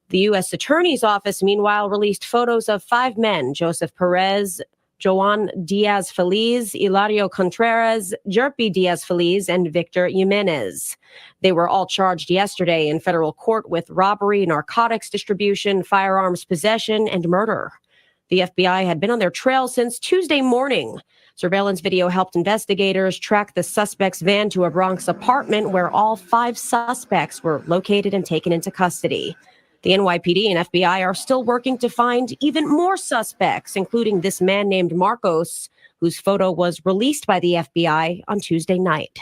Speaker 17: The U.S. Attorney's Office, meanwhile, released photos of 5 men: Joseph Perez, Joan Diaz-Feliz, Hilario Contreras, Jerpy Diaz-Feliz, and Victor Jimenez. They were all charged yesterday in federal court with robbery, narcotics distribution, firearms possession, and murder. The FBI had been on their trail since Tuesday morning. Surveillance video helped investigators track the suspect's van to a Bronx apartment where all 5 suspects were located and taken into custody. The NYPD and FBI are still working to find even more suspects, including this man named Marcos, whose photo was released by the FBI on Tuesday night.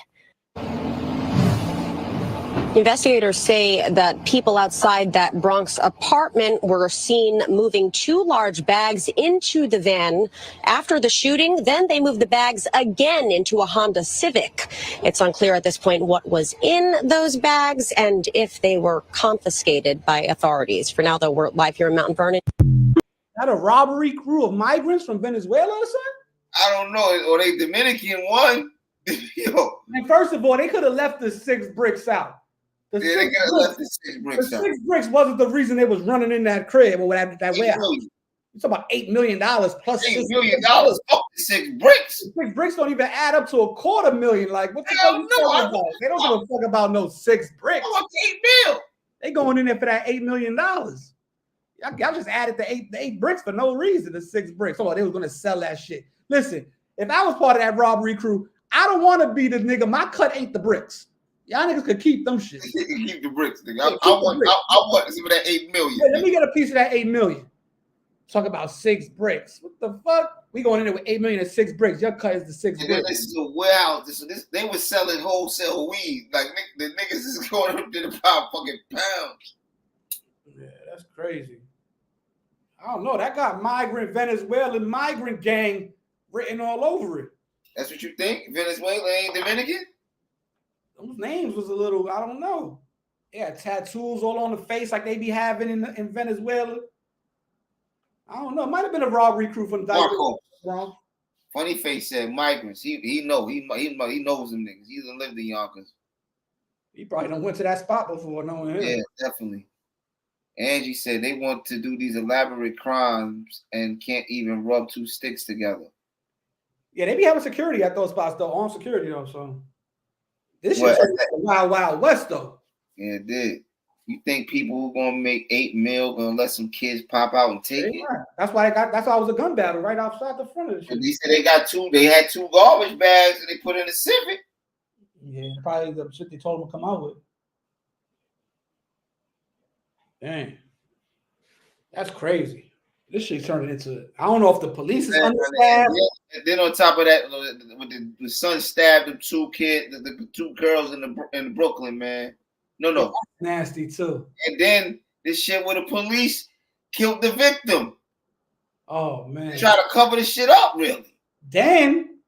Speaker 17: Investigators say that people outside that Bronx apartment were seen moving 2 large bags into the van after the shooting. Then they moved the bags again into a Honda Civic. It's unclear at this point what was in those bags and if they were confiscated by authorities. For now, though, we're live here in Mount Vernon.
Speaker 3: Not a robbery crew of migrants from Venezuela or something?
Speaker 4: I don't know. Or they Dominican one. Yo.
Speaker 3: And first of all, they could have left the 6 bricks out.
Speaker 4: They could have left the 6 bricks out.
Speaker 3: The 6 bricks wasn't the reason they was running in that crib or that warehouse. It's about $8 million plus
Speaker 4: $8 million off the 6 bricks.
Speaker 3: The 6 bricks don't even add up to $250,000. Like, what the hell you talking about? They don't give a fuck about no 6 bricks.
Speaker 4: I want $8 million.
Speaker 3: They going in there for that $8 million. Y'all just added the 8 bricks for no reason, the 6 bricks. Oh, they was gonna sell that shit. Listen, if I was part of that robbery crew, I don't want to be the nigga. My cut ain't the bricks. Y'all niggas could keep them shit.
Speaker 4: Keep the bricks, nigga. I want some of that $8 million.
Speaker 3: Yeah, let me get a piece of that $8 million. Talk about 6 bricks. What the fuck? We going in there with $8 million and 6 bricks. Your cut is the 6 bricks.
Speaker 4: This is a warehouse. They were selling wholesale weed. Like the niggas is going up to the fucking pounds.
Speaker 3: Yeah, that's crazy. I don't know. That got Venezuelan migrant gang written all over it.
Speaker 4: That's what you think? Venezuela ain't Dominican?
Speaker 3: Those names was a little, I don't know. Yeah, tattoos all on the face like they be having in Venezuela. I don't know. It might have been a robbery crew from
Speaker 4: Marco. Funny Face said migrants. He knows them niggas. He done lived in Yonkers.
Speaker 3: He probably done went to that spot before knowing him.
Speaker 4: Yeah, definitely. Angie said they want to do these elaborate crimes and can't even rub 2 sticks together.
Speaker 3: Yeah, they be having security at those spots though, armed security though. So this shit turned into Wild Wild West though.
Speaker 4: Yeah, it did. You think people who gonna make $8 million gonna let some kids pop out and take it?
Speaker 3: That's why it was a gun battle right outside the front of the shit.
Speaker 4: And they said they had 2 garbage bags and they put in a Civic.
Speaker 3: Yeah, probably the shit they told them to come out with. Dang. That's crazy. This shit turned into, I don't know if the police is understaffed.
Speaker 4: Yeah. Then on top of that, the son stabbed the 2 kids, the 2 girls in Brooklyn, man. No.
Speaker 3: That's nasty too.
Speaker 4: And then this shit where the police killed the victim.
Speaker 3: Oh man.
Speaker 4: Try to cover this shit up, really.
Speaker 3: Then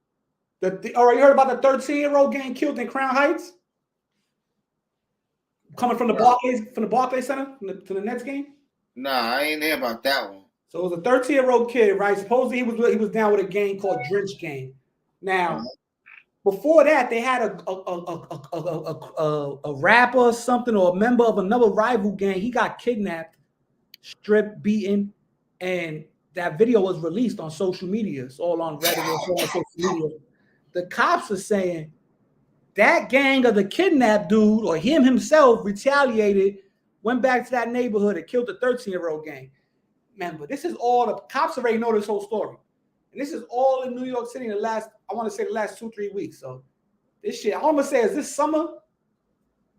Speaker 3: you heard about the 13-year-old getting killed in Crown Heights? Coming from the Barclays Center to the Nets game?
Speaker 4: Nah, I ain't hear about that one.
Speaker 3: So it was a 13-year-old kid, right? Supposedly he was down with a gang called Drench Gang. Now, before that, they had a rapper or something or a member of another rival gang. He got kidnapped, stripped, beaten, and that video was released on social media. It's all on Reddit, it's all on social media. The cops are saying that gang of the kidnapped dude or him himself retaliated, went back to that neighborhood and killed the 13-year-old gang. Remember, this is all the cops already know this whole story. And this is all in New York City in the last 2-3 weeks. So this shit, all I'm gonna say is this summer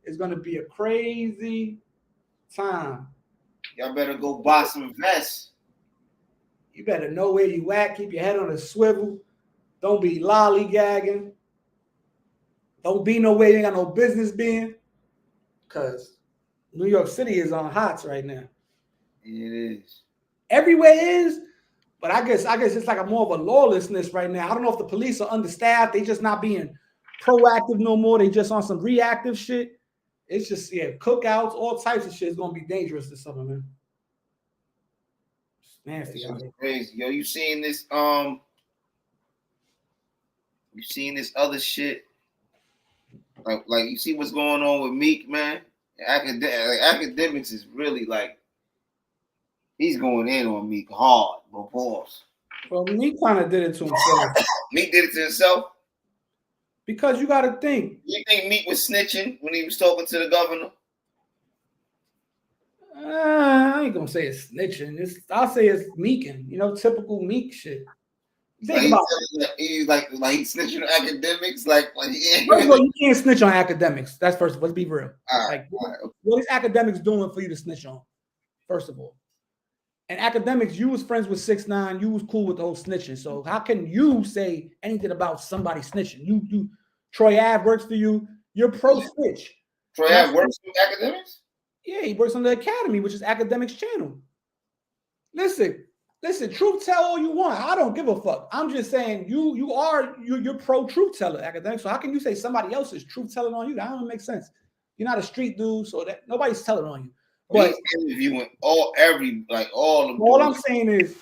Speaker 3: is gonna be a crazy time.
Speaker 4: Y'all better go buy some vests.
Speaker 3: You better know where you at, keep your head on a swivel. Don't be lollygagging. Don't be nowhere you ain't got no business being. Cause New York City is on hots right now.
Speaker 4: It is.
Speaker 3: Everywhere is, but I guess it's like a more of a lawlessness right now. I don't know if the police are understaffed. They just not being proactive no more. They just on some reactive shit. It's just cookouts, all types of shit is gonna be dangerous this summer, man. It's nasty.
Speaker 4: Crazy. Yo, you seen this? You seen this other shit? Like you see what's going on with Meek, man? Academics is really like he's going in on Meek hard, bro. Pause.
Speaker 3: Well, Meek kind of did it to himself.
Speaker 4: Meek did it to himself?
Speaker 3: Because you got to think.
Speaker 4: You think Meek was snitching when he was talking to the governor?
Speaker 3: I ain't gonna say it's snitching. I'll say it's meeking. Typical Meek shit. Think about
Speaker 4: he's like he's snitching on academics. First
Speaker 3: of all, you can't snitch on academics. That's first. Let's be real. What is academics doing for you to snitch on? First of all, and academics, you was friends with 6ix9ine. You was cool with the whole snitching. So how can you say anything about somebody snitching? You Troy Ave works for you. You're pro snitch.
Speaker 4: Troy Ave works with academics.
Speaker 3: Yeah, he works on the Academy, which is academics channel. Listen. Truth tell all you want. I don't give a fuck. I'm just saying you're pro truth teller, academic. So how can you say somebody else is truth telling on you? That don't make sense. You're not a street dude, so that nobody's telling on you. But
Speaker 4: he's interviewing all the.
Speaker 3: All I'm saying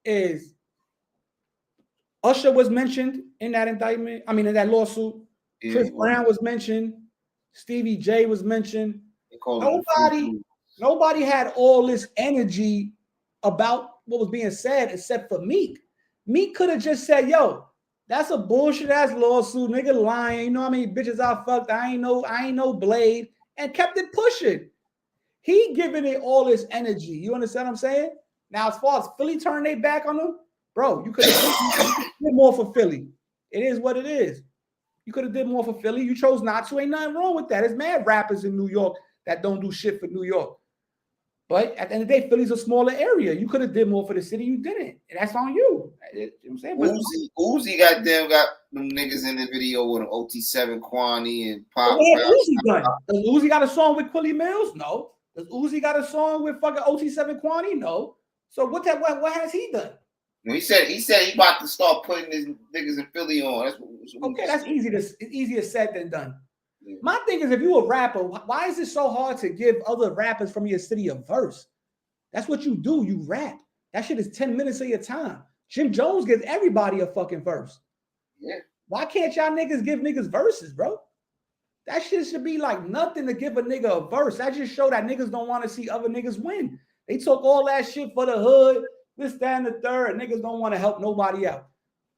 Speaker 3: is Usher was mentioned in that indictment. I mean, in that lawsuit. Yeah, Chris Brown was mentioned. Stevie J was mentioned. Nobody had all this energy about what was being said except for Meek. Meek could have just said, yo, that's a bullshit ass lawsuit, nigga lying. You know how many bitches I fucked? I ain't no Blade, and kept it pushing. He giving it all his energy. You understand what I'm saying? Now, as far as Philly turning their back on him, bro, you could have did more for Philly. It is what it is. You could have did more for Philly. You chose not to. Ain't nothing wrong with that. There's mad rappers in New York that don't do shit for New York. But at the end of the day, Philly's a smaller area. You could have did more for the city. You didn't. And that's on you. You know what I'm saying? But
Speaker 4: Uzi got them niggas in the video with OT7 Kwani and Pop.
Speaker 3: What Uzi done? Does Uzi got a song with Quilly Mills? No. Does Uzi got a song with fucking OT7 Kwani? No. So what has he done?
Speaker 4: No, he said he about to start putting his niggas in Philly on.
Speaker 3: That's easier said than done. Yeah. My thing is, if you a rapper, why is it so hard to give other rappers from your city a verse? That's what you do. You rap. That shit is 10 minutes of your time. Jim Jones gives everybody a fucking verse.
Speaker 4: Yeah.
Speaker 3: Why can't y'all niggas give niggas verses, bro? That shit should be like nothing to give a nigga a verse. That just show that niggas don't want to see other niggas win. They took all that shit for the hood, this, that, and the third, and niggas don't want to help nobody out.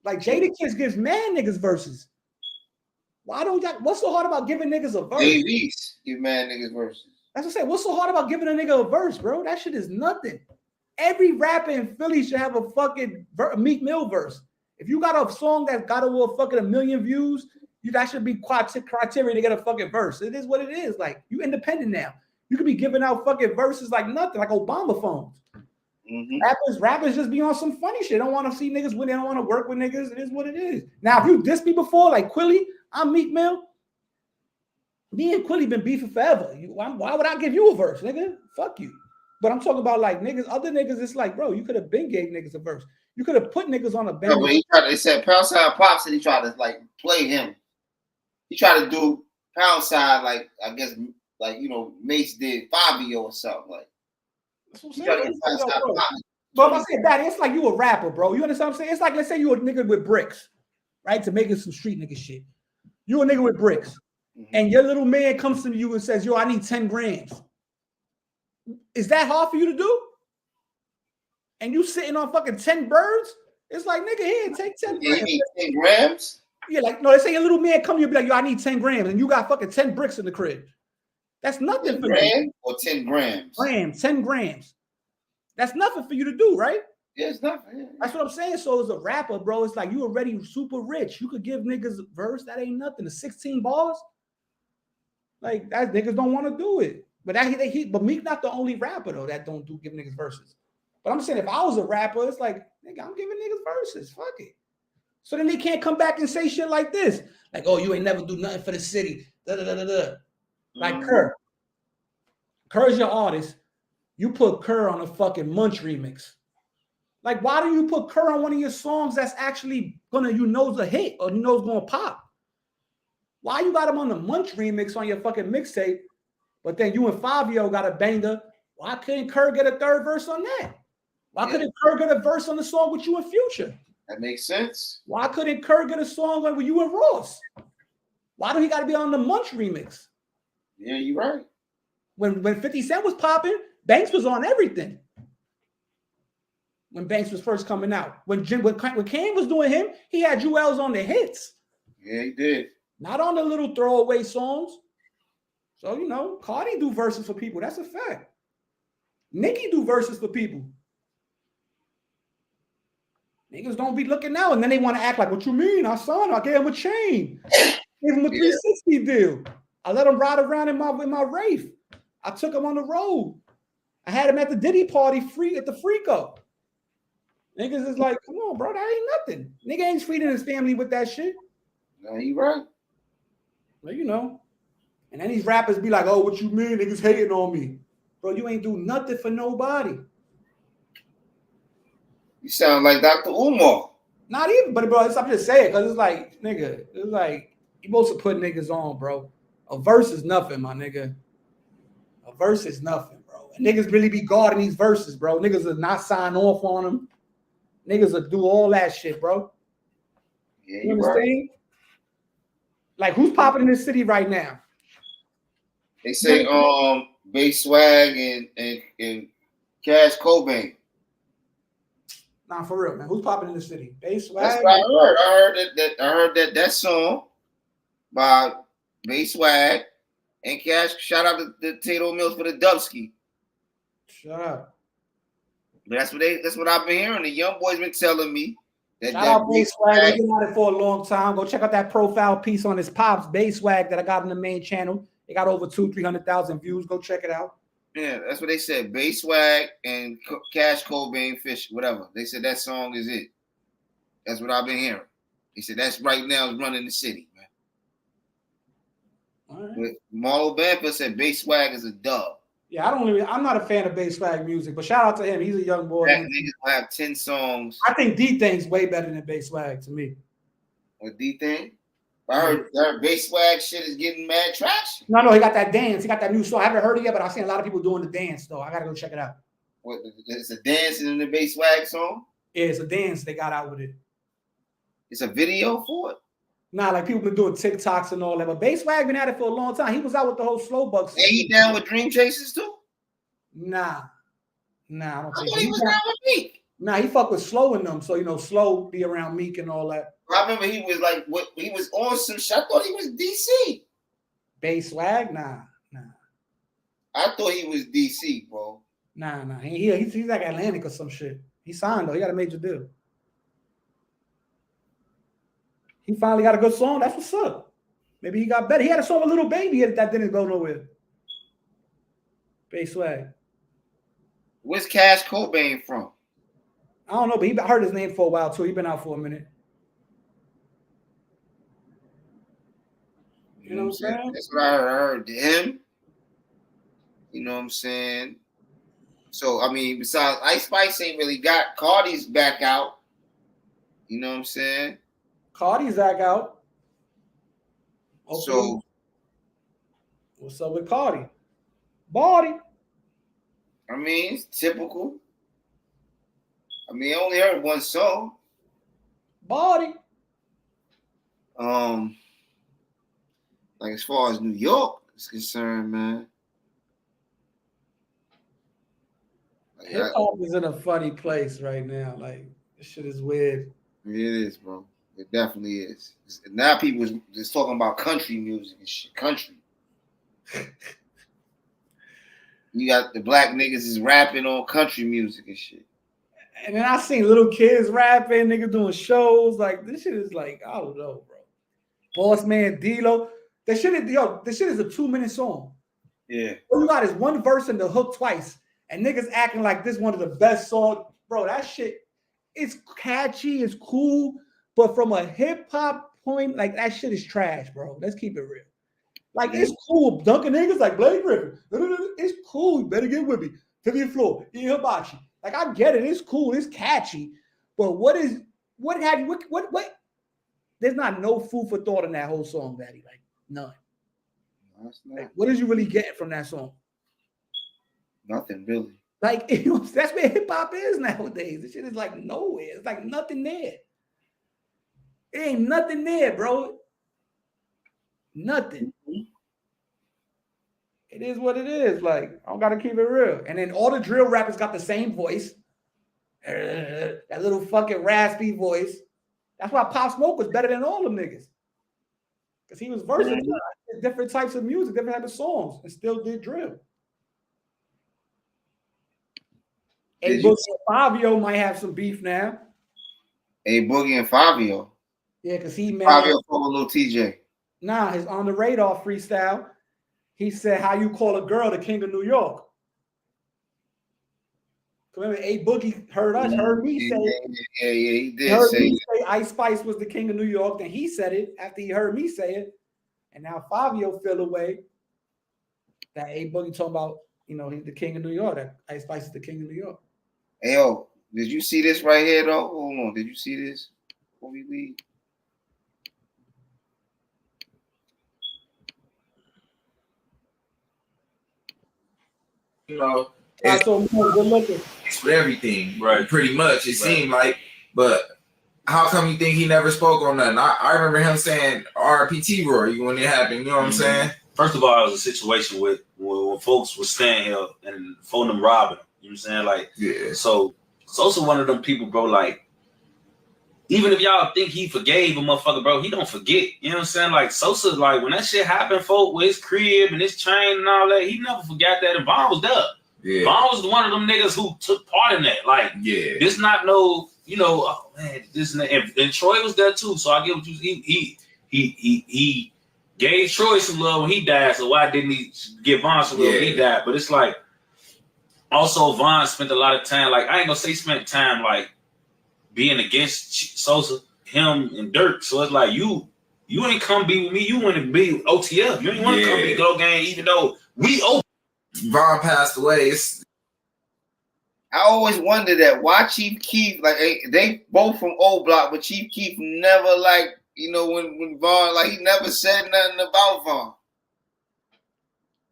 Speaker 3: Like Jadakiss gives mad niggas verses. Why don't y'all? What's so hard about giving niggas a verse?
Speaker 4: Davies give mad niggas verses.
Speaker 3: That's what I say. What's so hard about giving a nigga a verse, bro? That shit is nothing. Every rapper in Philly should have a fucking Meek Mill verse. If you got a song that got over fucking 1 million views, that should be criteria to get a fucking verse. It is what it is. Like, you independent now. You could be giving out fucking verses like nothing, like Obama phones. Mm-hmm. Rappers just be on some funny shit. They don't want to see niggas when they don't want to work with niggas. It is what it is. Now, if you dissed me before, like Quilly, I'm Meek Mill. Me and Quilly been beefing forever. Why would I give you a verse, nigga? Fuck you. But I'm talking about like niggas, other niggas. It's like, bro, you could have been gave niggas a verse. You could have put niggas on a bench.
Speaker 4: No, they said Pound Side Pop said he tried to like play him. He tried to do Pound Side like I guess like Mace did Fabio or something like.
Speaker 3: But if I say that, it's like you a rapper, bro. You understand what I'm saying? It's like, let's say you a nigga with bricks, right? To making some street nigga shit. You a nigga with bricks. And your little man comes to you and says, yo, I need 10 grams. Is that hard for you to do? And you sitting on fucking 10 birds? It's like, nigga, here, take 10 grams.
Speaker 4: You need 10 grams?
Speaker 3: Yeah, like, no, let's say your little man come to you and be like, yo, I need 10 grams. And you got fucking 10 bricks in the crib. That's nothing for you.
Speaker 4: Or 10 grams?
Speaker 3: 10 grams. That's nothing for you to do, right?
Speaker 4: Yeah, it's nothing. Yeah.
Speaker 3: That's what I'm saying. So as a rapper, bro, it's like you already super rich. You could give niggas a verse. That ain't nothing. The 16 bars. Like, that niggas don't want to do it. But but Meek not the only rapper, though, that don't give niggas verses. But I'm saying if I was a rapper, it's like, nigga, I'm giving niggas verses. Fuck it. So then they can't come back and say shit like this. Like, oh, you ain't never do nothing for the city. Da, da, da, da, da. Like Kerr. Kerr's your artist. You put Kerr on a fucking Munch remix. Like, why do you put Kerr on one of your songs that's actually gonna, is a hit or is gonna pop? Why you got him on the Munch remix on your fucking mixtape, but then you and Fabio got a banger? Why couldn't Kerr get a third verse on that? Why couldn't Kerr get a verse on the song with you and Future?
Speaker 4: That makes sense.
Speaker 3: Why couldn't Kerr get a song like with you and Ross? Why do he got to be on the Munch remix?
Speaker 4: Yeah, you're right.
Speaker 3: When 50 Cent was popping, Banks was on everything. When Banks was first coming out. When Kane was doing him, he had Jewels on the hits.
Speaker 4: Yeah, he did.
Speaker 3: Not on the little throwaway songs. So, Cardi do verses for people. That's a fact. Nicki do verses for people. Niggas don't be looking now, and then they want to act like, what you mean? I gave him a chain. Gave him a 360 deal. I let him ride around in my Wraith. I took him on the road. I had him at the Diddy party free at the Freako. Niggas is like, come on, bro, that ain't nothing. Nigga ain't feeding his family with that shit.
Speaker 4: No, you right.
Speaker 3: Well, And then these rappers be like, oh, what you mean? Niggas hating on me. Bro, you ain't do nothing for nobody.
Speaker 4: You sound like Dr. Umar.
Speaker 3: Not even, but bro, I'm just saying, because it's like, nigga, you supposed to put niggas on, bro. A verse is nothing, my nigga. A verse is nothing, bro. And niggas really be guarding these verses, bro. Niggas will not sign off on them. Niggas will do all that shit, bro.
Speaker 4: Yeah,
Speaker 3: you understand? Right. Like, who's popping in this city right now?
Speaker 4: They say Bass Swag and Cash Cobain.
Speaker 3: Nah, for real, man. Who's popping in the city? Bass Swag.
Speaker 4: That's what I heard. I heard that song by Bass Swag and Cash. Shout out to Tato Mills for the Dubski.
Speaker 3: Shut up.
Speaker 4: But that's what I've been hearing. The young boys been telling me that.
Speaker 3: Shout out Bass Swag. We've been at it for a long time. Go check out that profile piece on his pops Bass Swag that I got on the main channel. It got over 200,000-300,000 views. Go check it out.
Speaker 4: Yeah, that's what they said. Bass Swag and Cash Cobain Fish, whatever. They said that song is it. That's what I've been hearing. They said that's right now is running the city, man. All right. But Marlo Bamford said Bass Swag is a dub.
Speaker 3: Yeah, I'm not a fan of Bass Swag music, but shout out to him. He's a young boy.
Speaker 4: That niggas will have 10 songs.
Speaker 3: I think D-Thing's way better than Bass Swag to me.
Speaker 4: What D-Thing? I heard Bass Swag shit is getting mad traction.
Speaker 3: No, he got that dance. He got that new song. I haven't heard it yet, but I've seen a lot of people doing the dance, though. I got to go check it out.
Speaker 4: What? It's a dance in the Bass Swag song?
Speaker 3: Yeah, it's a dance they got out with it.
Speaker 4: It's a video for it?
Speaker 3: Nah, like people been doing TikToks and all that. But Bass Swag been at it for a long time. He was out with the whole Slow Bucks.
Speaker 4: And he down with Dream Chasers, too?
Speaker 3: Nah, I don't think
Speaker 4: he was down with Meek.
Speaker 3: Nah, he fuck with Slow in them. So, Slow be around Meek and all that.
Speaker 4: I remember he was like, he was on some shit. I thought he was DC.
Speaker 3: Bass Swag? Nah.
Speaker 4: I thought he was DC, bro.
Speaker 3: Nah. He's like Atlantic or some shit. He signed, though. He got a major deal. He finally got a good song. That's what's up. Maybe he got better. He had a song with Little Baby that didn't go nowhere. Bass Swag.
Speaker 4: Where's Cash Cobain from?
Speaker 3: I don't know, but I heard his name for a while, too. He been out for a minute. You know what I'm saying?
Speaker 4: That's what I heard. Him. You know what I'm saying? So, I mean, besides Ice Spice ain't really got Cardi's back out. You know what I'm saying?
Speaker 3: Cardi's back out. Okay.
Speaker 4: So,
Speaker 3: what's up with Cardi? Body.
Speaker 4: I mean, it's typical. I mean, I only heard one song.
Speaker 3: Body.
Speaker 4: Like as far as New York is concerned, man. Like,
Speaker 3: hip hop is in a funny place right now. Like, this shit is weird.
Speaker 4: It is, bro. It definitely is. Now people is just talking about country music and shit. Country. You got the black niggas is rapping on country music and shit.
Speaker 3: And then I seen little kids rapping, niggas doing shows. Like, this shit is like, I don't know, bro. Boss Man, D-Lo. This shit is a 2-minute song.
Speaker 4: Yeah.
Speaker 3: All you got is one verse and the hook twice. And niggas acting like this one of the best songs. Bro, that shit, it's catchy, it's cool. But from a hip-hop point, like, that shit is trash, bro. Let's keep it real. Like, it's cool. Dunking niggas like Blake Griffin. It's cool. You better get with me. To the floor. Eat hibachi. Like, I get it. It's cool. It's catchy. But what there's not no food for thought in that whole song, Daddy. Like, none. Like, what is you really getting from that song?
Speaker 4: Nothing really.
Speaker 3: Like, that's where hip hop is nowadays. This shit is like nowhere. It's like nothing there. It ain't nothing there, bro. Nothing. It is what it is. Like, I gotta keep it real. And then all the drill rappers got the same voice. That little fucking raspy voice. That's why Pop Smoke was better than all them niggas. Because he was versatile. Different types of music, different types of songs, and still did drill. A Boogie and Fabio might have some beef now.
Speaker 4: A Boogie and Fabio.
Speaker 3: Yeah, because he made
Speaker 4: Fabio for a little TJ.
Speaker 3: Nah, his On the Radar freestyle. He said, "How you call a girl the king of New York?" Remember, A Boogie heard me say it.
Speaker 4: Yeah, he did
Speaker 3: Heard
Speaker 4: say
Speaker 3: me
Speaker 4: it.
Speaker 3: say Ice Spice was the king of New York. Then he said it after he heard me say it. And now Fabio feel away that A Boogie talking about, he's the king of New York. That Ice Spice is the king of New York.
Speaker 4: Hey, yo, did you see this right here, though? Hold on. Did you see this before we leave?
Speaker 15: It's with everything, right? Pretty much, it seemed like. But how come you think he never spoke on nothing? I remember him saying RPT Roy when it happened. You know what I'm saying?
Speaker 18: First of all, it was a situation when folks were staying here and phone them robbing them. You know what I'm saying? Like, yeah. So Sosa one of them people, bro. Like, even if y'all think he forgave a motherfucker, bro, he don't forget. You know what I'm saying? Like, Sosa, like, when that shit happened, folk, with his crib and his chain and all that, he never forgot that. And Vaughn was there. Yeah. Vaughn was one of them niggas who took part in that. Like, yeah, this not no, oh man, this and Troy was there too. So I get what he gave Troy some love when he died. So why didn't he give Vaughn some love when he died? But it's like, also Vaughn spent a lot of time. Like, I ain't gonna say he spent time like being against Sosa, him and Dirk. So it's like you ain't come be with me. You want to be OTF. You ain't want to come be Go Gang, even though we
Speaker 15: Vaughn passed away.
Speaker 4: I always wondered that why Chief Keef, like they both from Old Block, but Chief Keef never when Vaughn, like, he never said nothing about Vaughn.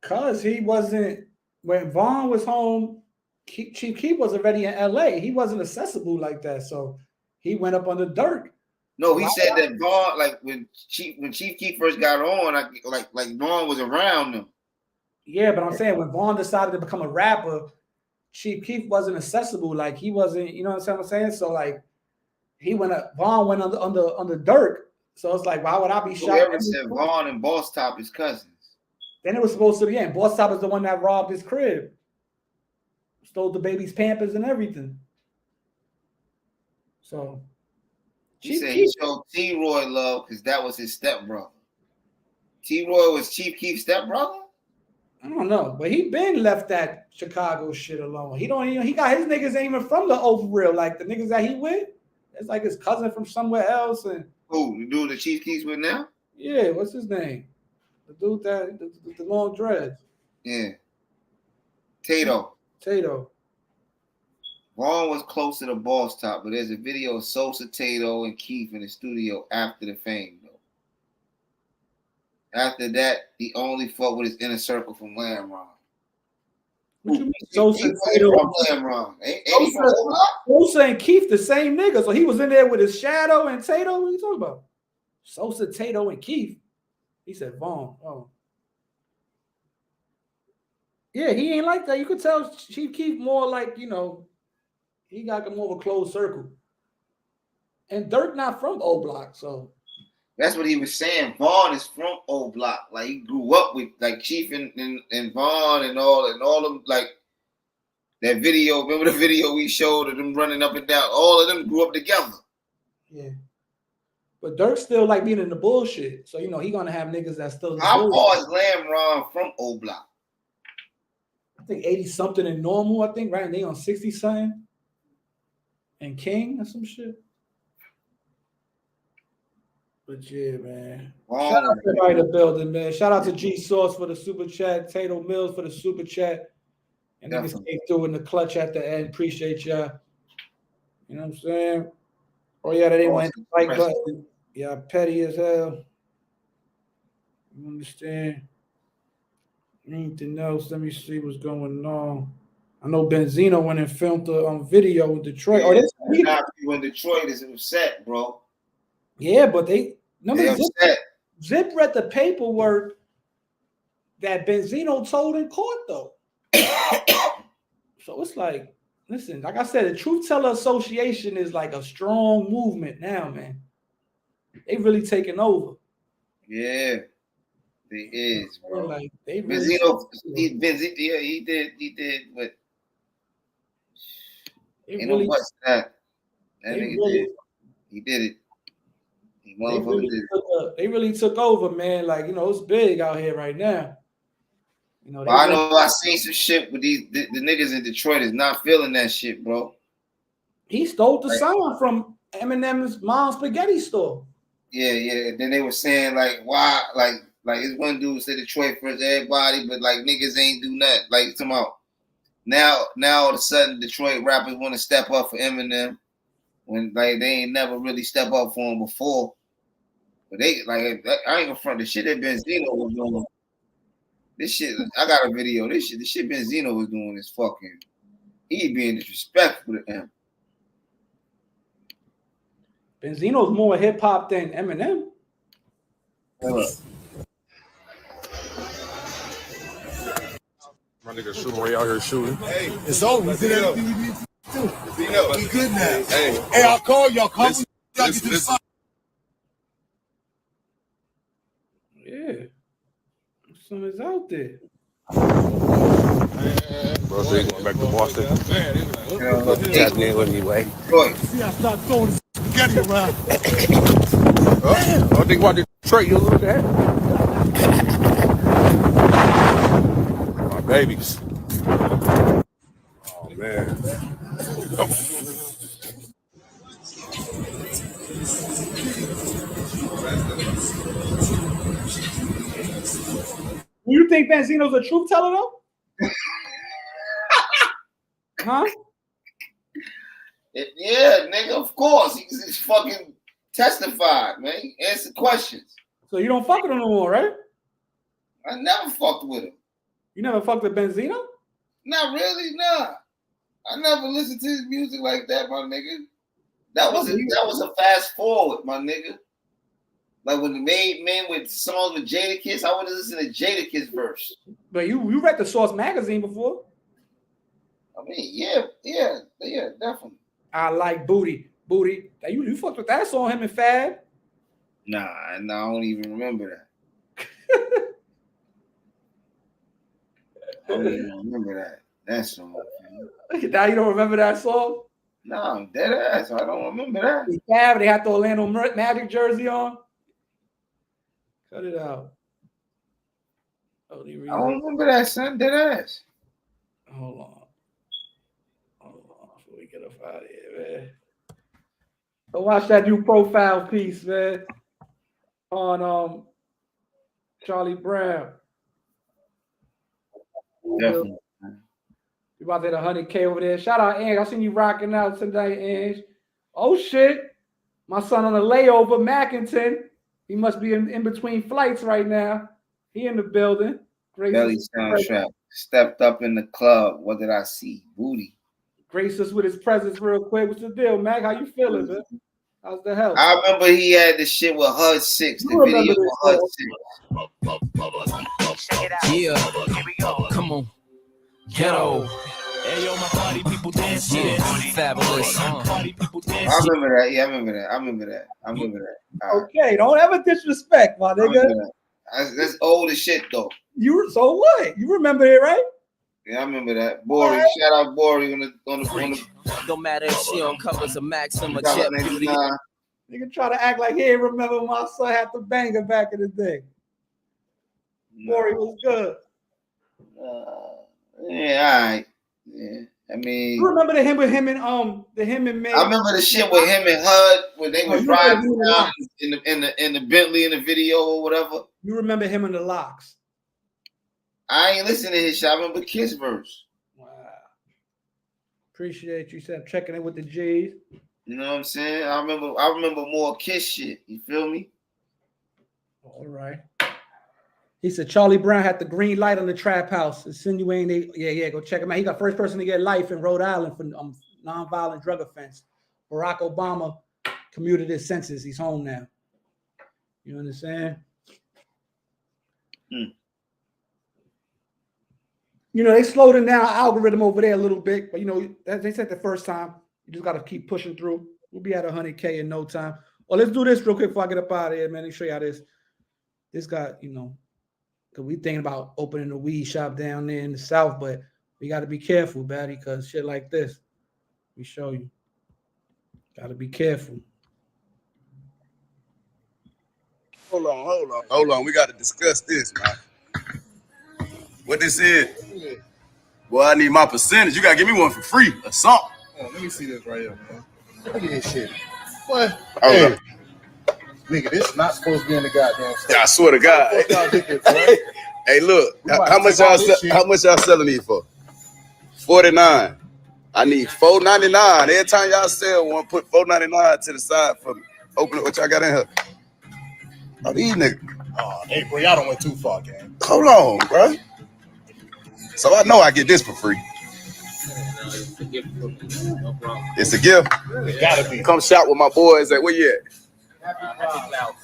Speaker 3: Cause he wasn't, when Vaughn was home, Chief Keef was already in LA. He wasn't accessible like that. So he went up under Dirk.
Speaker 4: No, he said that Vaughn, like when Chief Keef first got on, like Vaughn was around him.
Speaker 3: Yeah, but I'm saying when Vaughn decided to become a rapper, Chief Keef wasn't accessible. Like, he wasn't, you know what I'm saying? So like Vaughn went under Dirk. So it's like, why would I be shocked?
Speaker 4: Whoever said Vaughn and Boss Top is cousins.
Speaker 3: Then it was supposed to be, and Boss Top is the one that robbed his crib. Stole the baby's Pampers and everything. So
Speaker 4: he said he showed T-Roy love because that was his stepbrother. T-Roy was Chief Keef's stepbrother?
Speaker 3: I don't know, but he been left that Chicago shit alone. He got his niggas ain't even from the over real. Like, the niggas that he with, it's like his cousin from somewhere else. And
Speaker 4: who, the dude that Chief Keef's with now?
Speaker 3: Yeah, what's his name? The dude that the long dreads.
Speaker 4: Yeah. Tato. Vaughn was close to the Boss Top, but there's a video of Sosa, Tato, and Keef in the studio after the fame, though. After that, he only fought with his inner circle from Lamron.
Speaker 3: What you mean? Sosa, Tato,
Speaker 4: from Lamron.
Speaker 3: Sosa and Keef the same nigga. So he was in there with his Shadow and Tato. What are you talking about? Sosa, Tato, and Keef. He said Vaughn. Oh. Yeah, he ain't like that. You could tell Chief Keef more like, he got more of a closed circle. And Dirk not from O Block, so.
Speaker 4: That's what he was saying. Vaughn is from O Block. Like, he grew up with, like, Chief and Vaughn and all them, like, that video. Remember the video we showed of them running up and down? All of them grew up together.
Speaker 3: Yeah. But Dirk still like being in the bullshit. So, he going to have niggas that still in the
Speaker 4: How
Speaker 3: bullshit.
Speaker 4: far is Lamron from O Block?
Speaker 3: I think 80-something and Normal, I think, right? And they on 60-something. And King or some shit. But yeah, man.
Speaker 4: Long
Speaker 3: Shout out to
Speaker 4: way.
Speaker 3: everybody in the building, man. Shout out to G Source for the super chat, Tato Mills for the super chat. And niggas
Speaker 4: Definitely.
Speaker 3: came through in the clutch at the end. Appreciate y'all. You know what I'm saying? Oh yeah, they didn't want to like button. Yeah, petty as hell. You understand? Anything else? Let me see what's going on. I know Benzino went and filmed the video in Detroit.
Speaker 4: Yeah,
Speaker 3: Oh,
Speaker 4: now people in Detroit is upset, bro.
Speaker 3: yeah, but they remember
Speaker 4: They upset.
Speaker 3: Zip read the paperwork that Benzino told in court, though. So it's like, listen, like I said, the Truth Teller Association is like a strong movement now, man. They really taking over.
Speaker 4: Yeah, they is, bro.
Speaker 3: Like they really
Speaker 4: Benzino, he did, but ain't no buts to that. That nigga did. He did it. He motherfucking did it.
Speaker 3: They really took over, man. Like, you know, it's big out here right now. You know,
Speaker 4: But I know I seen some shit with the niggas in Detroit is not feeling that shit, bro.
Speaker 3: He stole the sign from Eminem's mom's spaghetti store.
Speaker 4: Yeah, yeah. And then they were saying like, why, like this one dude said Detroit for everybody, but like niggas ain't do nothing. Like come on. Now all of a sudden Detroit rappers want to step up for Eminem when like they ain't never really step up for him before. But they like I ain't gonna front the shit that Benzino was doing. This shit, I got a video. The shit Benzino was doing is fucking. He being disrespectful to him.
Speaker 3: Benzino's more hip hop than Eminem.
Speaker 19: My nigga shooting way out here shooting.
Speaker 20: Hey, it's over. We did everything we do. We good now. Hey, I'll call y'all. Call me. Y'all get to the side.
Speaker 3: Yeah. Son is out there.
Speaker 19: Bro, so he's going back to Boston.
Speaker 20: Tapping in anyway. See, I start throwing spaghetti around.
Speaker 19: I think about Detroit, you look at my babies. Oh, man.
Speaker 3: You think Benzino's a truth teller though? Huh?
Speaker 4: Yeah, nigga, of course. He's fucking testified, man. He answered questions.
Speaker 3: So you don't fuck with him no more, right?
Speaker 4: I never fucked with him.
Speaker 3: You never fucked with Benzino?
Speaker 4: Not really, nah. I never listened to his music like that, my nigga. That was a fast forward, my nigga. Like when they made men with songs with Jadakiss, I would have listened to Jadakiss verse.
Speaker 3: But you read the Source magazine before?
Speaker 4: I mean, yeah, definitely.
Speaker 3: I like booty. You fucked with that song, him and Fab?
Speaker 4: Nah, I don't even remember that. I don't even remember that song. Man.
Speaker 3: Now you don't remember that song?
Speaker 4: No, I'm dead ass. I don't remember that.
Speaker 3: Fab, they had the Orlando Magic jersey on. Cut it out.
Speaker 4: I don't remember that, son. Dead ass.
Speaker 3: Hold on. Before we get up out of here, man. So watch that new profile piece, man. On Charlie Brown.
Speaker 4: Definitely.
Speaker 3: You about to hit 100K over there. Shout out, Ange. I seen you rocking out tonight, Ange. Oh shit. My son on a layover, Mackinton. He must be in between flights right now. He in the building.
Speaker 4: Belly soundtrack. Stepped up in the club. What did I see? Booty.
Speaker 3: Grace us with his presence real quick. What's the deal, Mac? How you feeling, man? How's the health?
Speaker 4: I remember he had the shit with HUD 6. The video with HUD 6.
Speaker 21: Yeah. Come on. Ghetto. Hey, yo, my party people dance. Yeah. Fabulous. Party people dance.
Speaker 4: I remember that. Yeah, I remember that.
Speaker 3: Okay, don't ever disrespect, my nigga.
Speaker 4: That's old as shit, though.
Speaker 3: So what? You remember it, right?
Speaker 4: Yeah, I remember that. Bori, right. Shout out Bori on the
Speaker 21: Don't matter if she on covers of Maxim or Jet Beauty.
Speaker 3: Nigga try to act like he ain't remember my son had the banger back in the day. Bori was good.
Speaker 4: Yeah, all right. Yeah, I mean,
Speaker 3: you remember the him and Meg?
Speaker 4: I remember the shit with him and HUD when they was driving around in the Bentley in the video or whatever.
Speaker 3: You remember him in the Locks?
Speaker 4: I ain't listening to his shit. I remember Kiss verse.
Speaker 3: Wow. Appreciate you said checking in with the G's.
Speaker 4: You know what I'm saying? I remember more Kiss shit. You feel me?
Speaker 3: All right. He said Charlie Brown had the green light on the trap house, insinuating go check him out. He got first person to get life in Rhode Island for nonviolent drug offense. Barack Obama commuted his sentence. He's home now. You understand? You know, they slowed it down algorithm over there a little bit, but you know, they said the first time, you just got to keep pushing through. We'll be at 100K in no time. Well, let's do this real quick before I get up out of here, man. Let me show you how this got, you know, because we thinking about opening a weed shop down there in the South, but we got to be careful, Batty, because shit like this, we show you. Got to be careful.
Speaker 20: Hold on. We got to discuss this, man. What this is? Well, I need my percentage. You got to give me one for free or something.
Speaker 1: Oh, let me see this right here, man. Look at this shit. What?
Speaker 20: Hey.
Speaker 1: Nigga, this is not supposed to be in the goddamn stuff.
Speaker 20: Yeah, I swear to God. Hey, look. How much y'all selling these for? 49. I need $4.99. Every time y'all sell one, put $4.99 to the side for me. Open it. What y'all got in here? Oh, these niggas.
Speaker 1: Oh, hey, bro, y'all don't went too far, gang.
Speaker 20: Hold on, bro. So I know I get this for free. It's a gift.
Speaker 1: It gotta be.
Speaker 20: Come shop with my boys at where you at?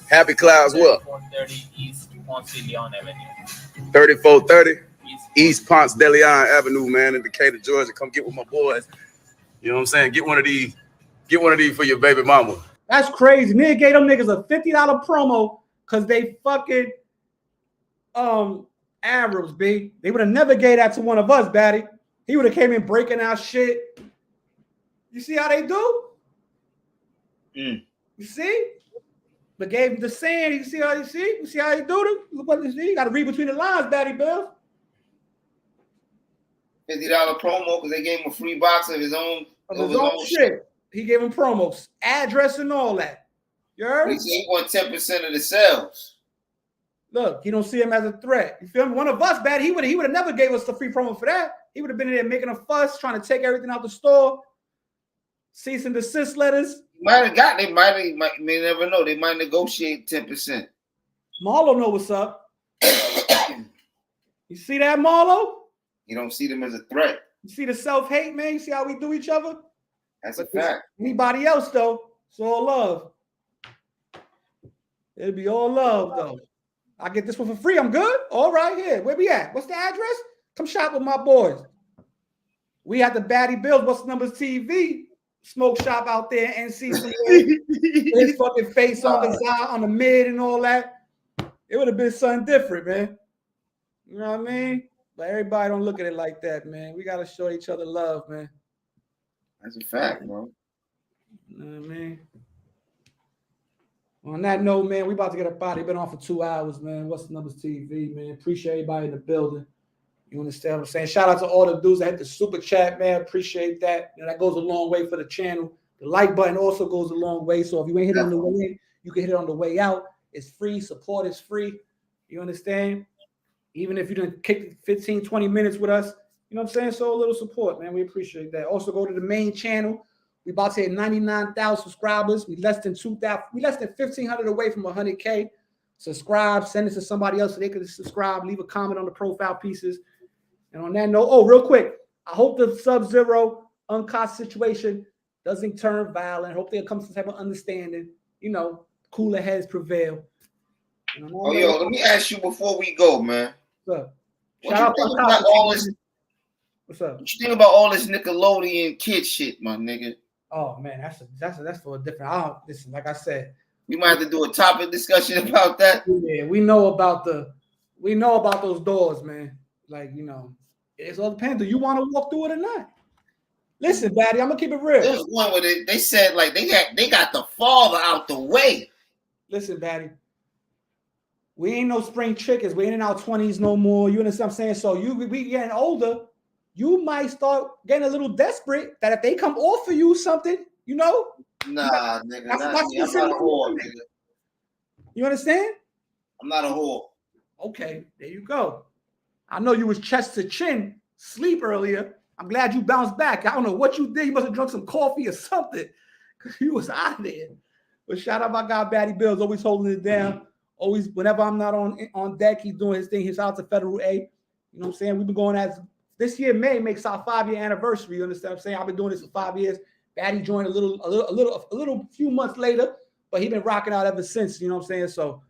Speaker 20: Happy Clouds what?
Speaker 22: 3430 East Ponce de Leon Avenue.
Speaker 20: 3430 East Ponce de Leon Avenue, man, in Decatur, Georgia. Come get with my boys. You know what I'm saying? Get one of these. Get one of these for your baby mama.
Speaker 3: That's crazy. Nigga gave them niggas a $50 promo because they fucking Arabs, B. They would have never gave that to one of us, Batty. He would have came in breaking our shit. You see how they do? You see? But gave him the sand. You see how you see? You see how he do it? Look what you see. You got to read between the lines, Batty Bill.
Speaker 4: $50 promo because they gave him a free box of his own
Speaker 3: shit. He gave him promos, address, and all that. You heard?
Speaker 4: He want 10% of the sales.
Speaker 3: Look, he don't see him as a threat. You feel me? One of us, Batty, he would have never gave us the free promo for that. He would have been in there making a fuss, trying to take everything out the store. Cease and desist letters.
Speaker 4: May never know. They might negotiate 10%.
Speaker 3: Marlo know what's up. You see that, Marlo?
Speaker 4: You don't see them as a threat.
Speaker 3: You see the self-hate, man? You see how we do each other?
Speaker 4: That's a fact.
Speaker 3: Anybody else, though, it's all love. It'll be all love, though. I get this one for free. I'm good. All right, here. Where we at? What's the address? Come shop with my boys. We at the Batty Bills, What's the Numbers TV smoke shop out there and see some his fucking face on the mid and all that. It would have been something different, man. You know what I mean? But everybody don't look at it like that, man. We got to show each other love, man.
Speaker 4: That's a fact, bro.
Speaker 3: You know what I mean? On that note, man, we about to get up out. Been on for 2 hours, man. What's the Numbers TV, man? Appreciate everybody in the building. You understand what I'm saying? Shout out to all the dudes that hit the super chat, man. Appreciate that. You know, that goes a long way for the channel. The like button also goes a long way. So if you ain't hit it on the way in, you can hit it on the way out. It's free. Support is free. You understand? Even if you didn't kick 15, 20 minutes with us, you know what I'm saying? So a little support, man. We appreciate that. Also go to the main channel. We about to hit 99,000 subscribers. We less than 2,000. We less than 1,500 away from 100K. Subscribe. Send it to somebody else so they can subscribe. Leave a comment on the profile pieces. And on that note, real quick, I hope the Sub-Zero UnKasa situation doesn't turn violent. I hope there comes some type of understanding. You know, cooler heads prevail.
Speaker 4: Let me ask you before we go, man.
Speaker 3: What's up?
Speaker 4: What's up? What you think about all this Nickelodeon kid shit, my nigga?
Speaker 3: Oh man, that's for a different. Listen, like I said,
Speaker 4: we might have to do a topic discussion about that.
Speaker 3: Yeah, we know about those doors, man. Like, you know, it's all depends. Do you want to walk through it or not? Listen, Batty, I'm gonna keep it real.
Speaker 4: There was one where they said like they got the father out the way.
Speaker 3: Listen, Batty, we ain't no spring chickens. We ain't in our 20s no more. You understand what I'm saying? So we getting older. you might start getting a little desperate that if they come offer you something, you know.
Speaker 4: Nah, nigga, not me. I'm not a whore, nigga.
Speaker 3: You understand?
Speaker 4: I'm not a whore.
Speaker 3: Okay, there you go. I know you was chest to chin, sleep earlier. I'm glad you bounced back. I don't know what you did. You must have drunk some coffee or something because you was out there. But shout out my guy, Batty Bills, always holding it down. Always, whenever I'm not on deck, he's doing his thing. He's out to Federal A. You know what I'm saying? We've been going as this year, May makes our 5-year anniversary. You understand what I'm saying? I've been doing this for 5 years. Batty joined a little few months later, but he's been rocking out ever since. You know what I'm saying? So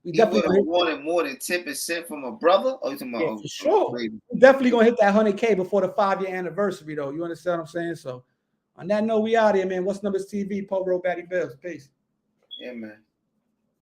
Speaker 3: we definitely
Speaker 4: wanted more than 10% from a brother. Oh, you talking about?
Speaker 3: Yeah, for sure. We're definitely gonna hit that 100K before the 5-year anniversary, though. You understand what I'm saying? So on that note, we out here, man. What's Numbers TV? Paul Rowe, Batty Bills. Peace.
Speaker 4: Yeah, man.